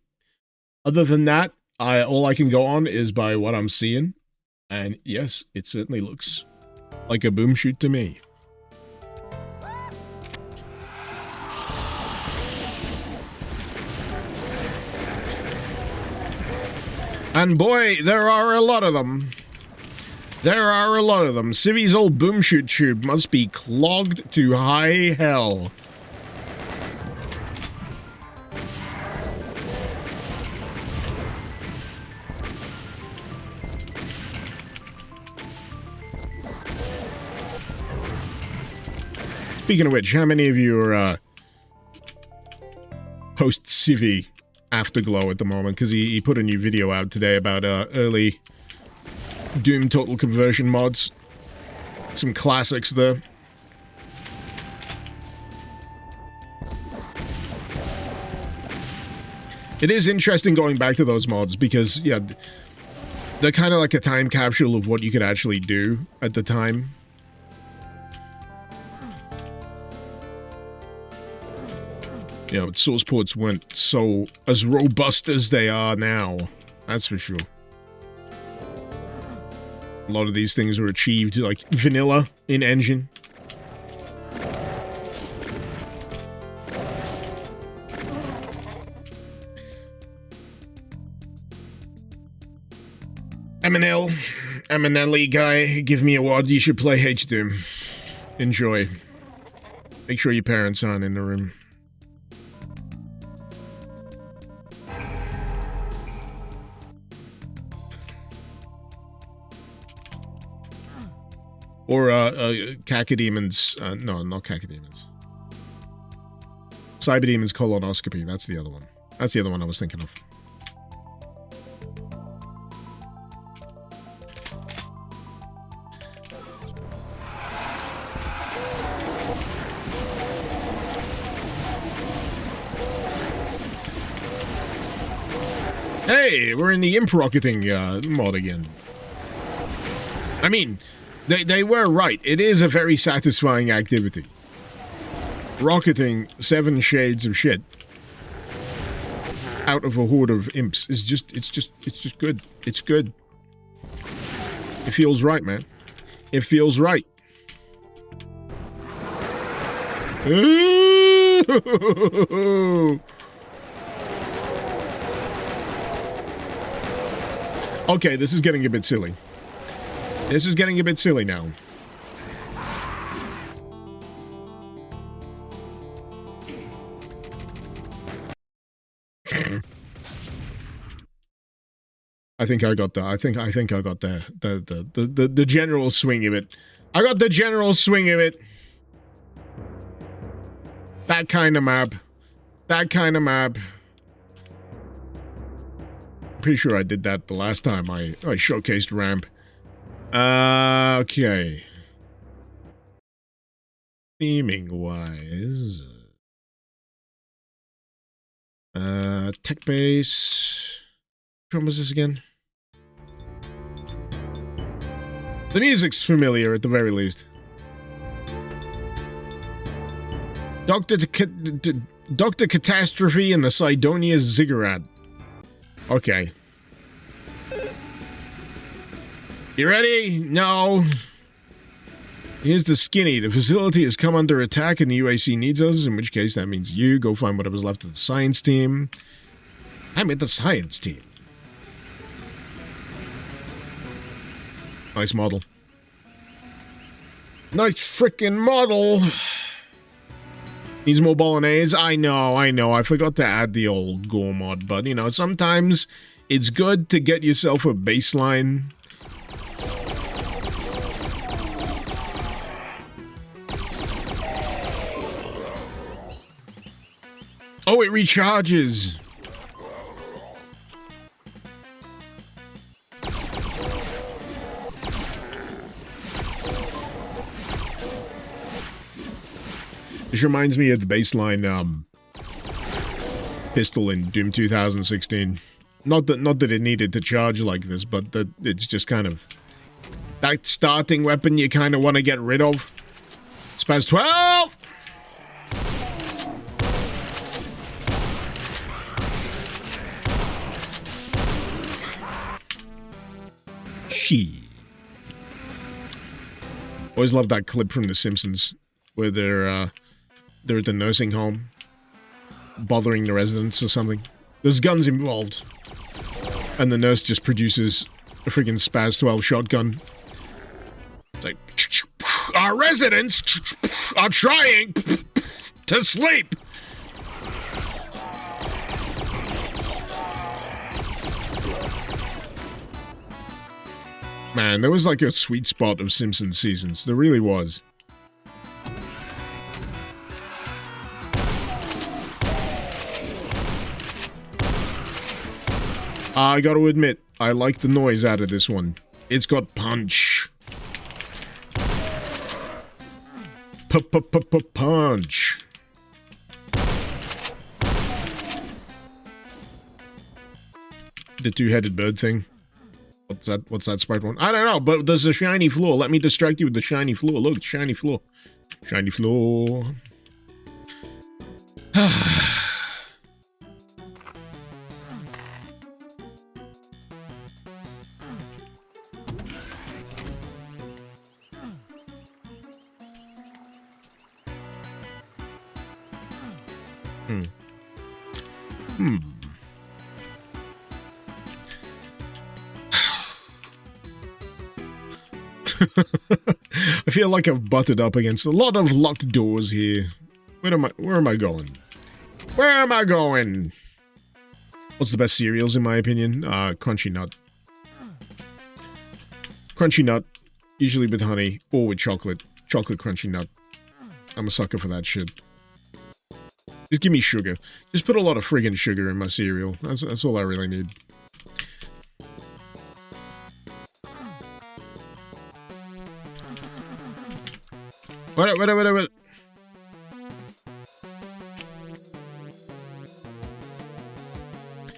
Other than that, all I can go on is by what I'm seeing. And yes, it certainly looks like a boom shoot to me. And boy, there are a lot of them. There are a lot of them. Civi's old boom shoot tube must be clogged to high hell. Speaking of which, how many of you are post-Civi Afterglow at the moment? Because he put a new video out today about early Doom Total Conversion mods. Some classics there. It is interesting going back to those mods because, yeah, they're kind of like a time capsule of what you could actually do at the time. You know, source ports weren't so as robust as they are now. That's for sure. A lot of these things were achieved like vanilla in engine. Eminelli guy, give me a wad. You should play H-Doom. Enjoy. Make sure your parents aren't in the room. Or, Cacodemons, no, not Cacodemons. Cyberdemons Colonoscopy, that's the other one. That's the other one I was thinking of. Hey, we're in the imp rocketing mod again. I mean, they were right. It is a very satisfying activity. Rocketing 7 shades of shit out of a horde of imps is just, it's just good. It's good. It feels right, man. It feels right. Okay, this is getting a bit silly. This is getting a bit silly now. I think I got the. I think I got the general swing of it. I got the general swing of it. That kind of map. That kind of map. Pretty sure I did that the last time I showcased ramp. Okay. Theming wise. Tech base. Which one was this again? The music's familiar at the very least. Dr. Catastrophe and the Sidonia Ziggurat. Okay. You ready? No. Here's the skinny. The facility has come under attack and the UAC needs us, in which case that means you go find whatever's left of the science team. I'm at the science team. Nice model. Nice frickin' model. Needs more bolognese. I know. I forgot to add the old gore mod, but you know, sometimes it's good to get yourself a baseline. Oh, it recharges. This reminds me of the baseline pistol in Doom 2016. Not that it needed to charge like this, but that it's just kind of that starting weapon you kind of want to get rid of. Spaz 12. She. Always loved that clip from The Simpsons where they're at the nursing home, bothering the residents or something. There's guns involved. And the nurse just produces a freaking Spaz 12 shotgun. It's like, our residents are trying to sleep. Man, there was like a sweet spot of Simpsons seasons. There really was. I gotta admit, I like the noise out of this one. It's got punch. Punch. The two-headed bird thing. What's that sprite one? I don't know, but there's a shiny floor. Let me distract you with the shiny floor. Look, shiny floor. Shiny floor. I feel like I've butted up against a lot of locked doors here. Where am I going? Where am I going? What's the best cereals in my opinion? Crunchy Nut. Crunchy Nut, usually with honey or with chocolate. Chocolate Crunchy Nut. I'm a sucker for that shit. Just give me sugar. Just put a lot of friggin' sugar in my cereal. That's all I really need. What?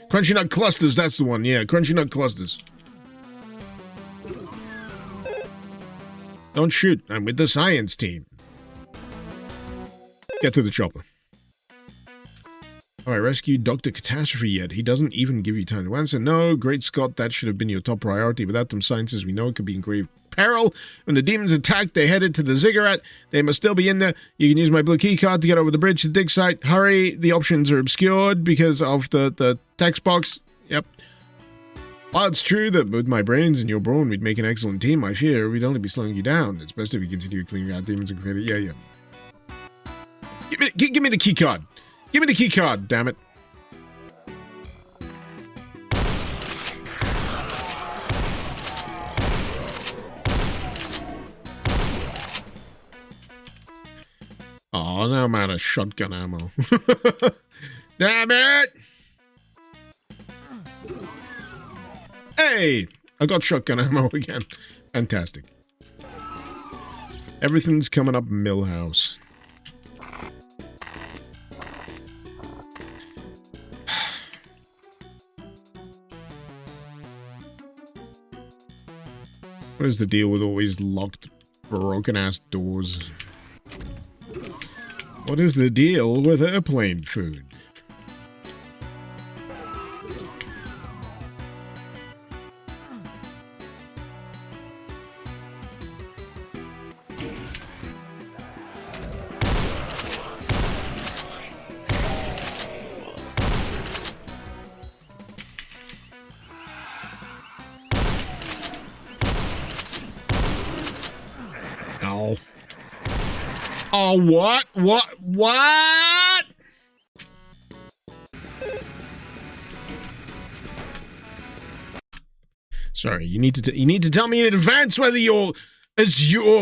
Crunchy Nut Clusters, that's the one. Yeah, Crunchy Nut Clusters. Don't shoot. I'm with the science team. Get to the chopper. Have I rescued Dr. Catastrophe yet? He doesn't even give you time to answer. No, great Scott, that should have been your top priority. Without them sciences, we know it could be in grave peril. When the demons attacked, they headed to the ziggurat. They must still be in there. You can use my blue key card to get over the bridge to the dig site. Hurry, the options are obscured because of the text box. Yep. While it's true that with my brains and your brawn, we'd make an excellent team, I fear we'd only be slowing you down. It's best if we continue cleaning out demons and create it. Yeah. Give me the key card. Give me the key card, damn it. Oh, now I'm out of shotgun ammo. Damn it! Hey! I got shotgun ammo again. Fantastic. Everything's coming up Millhouse. What is the deal with always locked, broken-ass doors? What is the deal with airplane food? Ow. Oh, what? What? Sorry, you need to tell me in advance whether your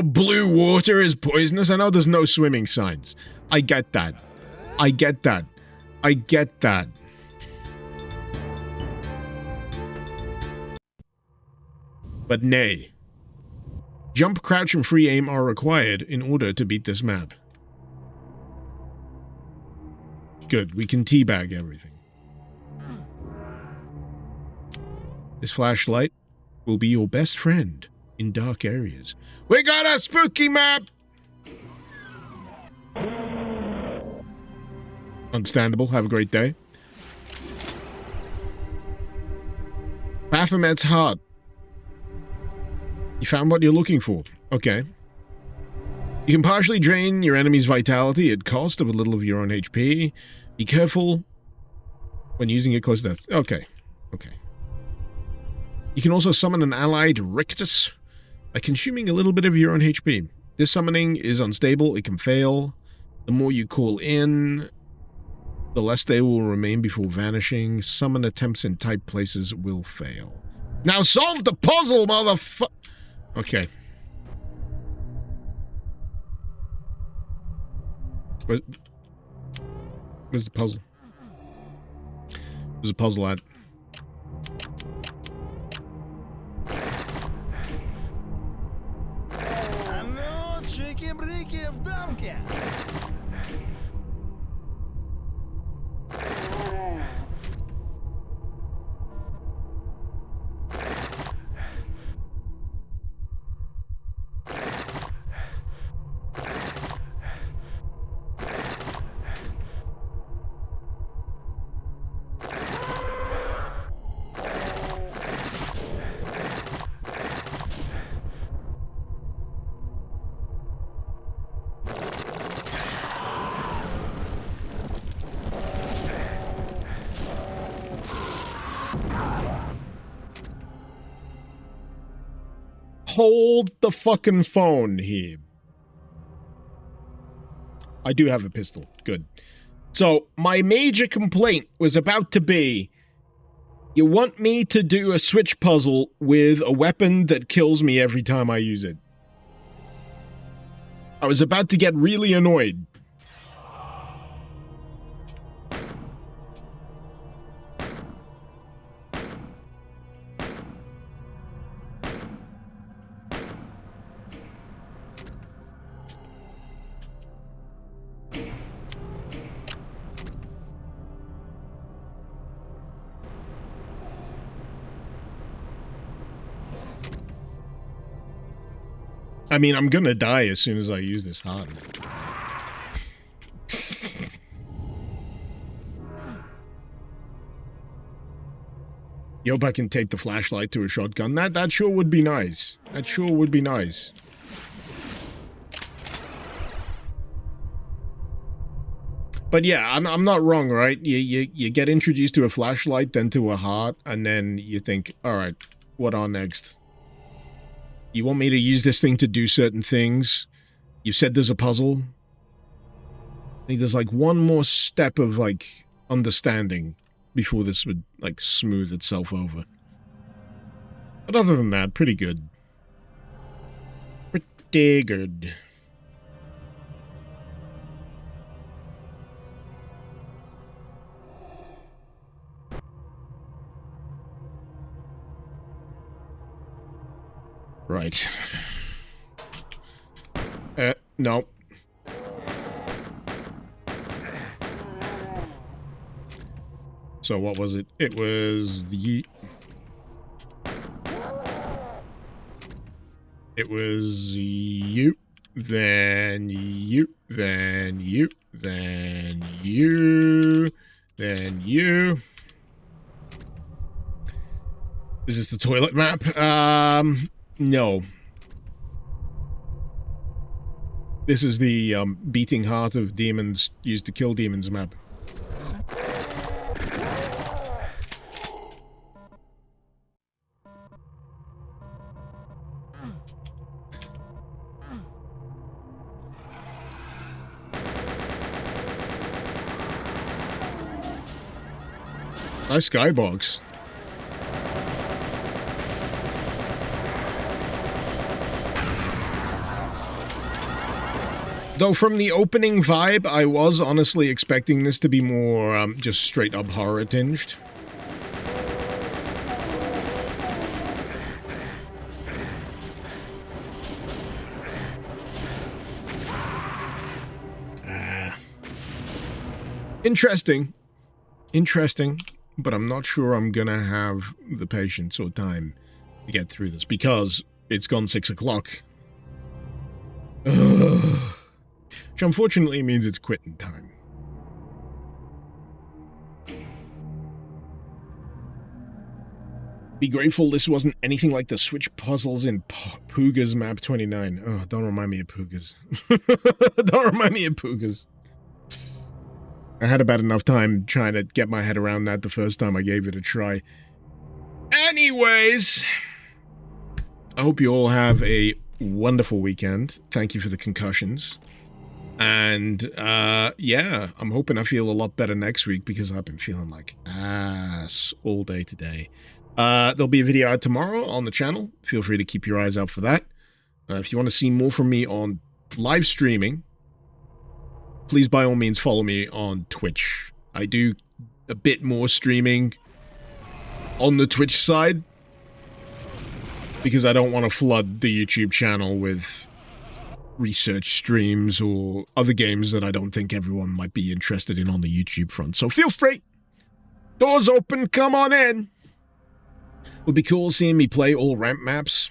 blue water is poisonous. I know there's no swimming signs. I get that. I get that. I get that. But nay. Jump, crouch, and free aim are required in order to beat this map. Good, we can teabag everything. This flashlight will be your best friend in dark areas. We got a spooky map! Understandable, have a great day. Baphomet's heart. You found what you're looking for. Okay. You can partially drain your enemy's vitality at cost of a little of your own HP. Be careful when using it close to death. Okay. Okay. You can also summon an allied rictus by consuming a little bit of your own HP. This summoning is unstable. It can fail. The more you call in, the less they will remain before vanishing. Summon attempts in tight places will fail. Now solve the puzzle, motherfucker! Okay. Where's the puzzle? Where's the puzzle at? Ну, чики-брики в дамке. Hold the fucking phone here. I do have a pistol. Good. So, my major complaint was about to be, you want me to do a switch puzzle with a weapon that kills me every time I use it. I was about to get really annoyed. I mean, I'm gonna die as soon as I use this heart. You hope I can take the flashlight to a shotgun. That sure would be nice. That sure would be nice. But yeah, I'm not wrong, right? You get introduced to a flashlight, then to a heart, and then you think, all right, what on next? You want me to use this thing to do certain things? You said there's a puzzle. I think there's like one more step of like understanding before this would like smooth itself over. But other than that, pretty good. Pretty good. Right. No. So what was it? It was the... It was you, then you, then you, then you, then you. Is this the toilet map? No. This is the beating heart of demons used to kill demons map. Nice skybox. Though from the opening vibe, I was honestly expecting this to be more just straight up horror tinged. Interesting. Interesting. But I'm not sure I'm gonna have the patience or time to get through this because it's gone 6 o'clock. Which unfortunately means it's quitting time. Be grateful this wasn't anything like the switch puzzles in Pooga's map 29. Oh, don't remind me of Pooga's. Don't remind me of Pooga's. I had about enough time trying to get my head around that the first time I gave it a try. Anyways, I hope you all have a wonderful weekend. Thank you for the concussions. And, yeah, I'm hoping I feel a lot better next week because I've been feeling like ass all day today. There'll be a video out tomorrow on the channel. Feel free to keep your eyes out for that. If you want to see more from me on live streaming, please by all means follow me on Twitch. I do a bit more streaming on the Twitch side because I don't want to flood the YouTube channel with research streams or other games that I don't think everyone might be interested in on the YouTube front. So feel free. Doors open, come on in. Would be cool seeing me play all ramp maps.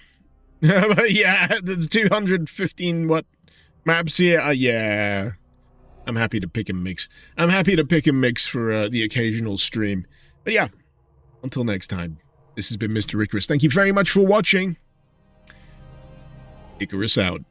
Yeah, there's 215 what maps here? Yeah. I'm happy to pick and mix. I'm happy to pick and mix for the occasional stream. But yeah, until next time, this has been Mr. Icarus. Thank you very much for watching. Icarus out.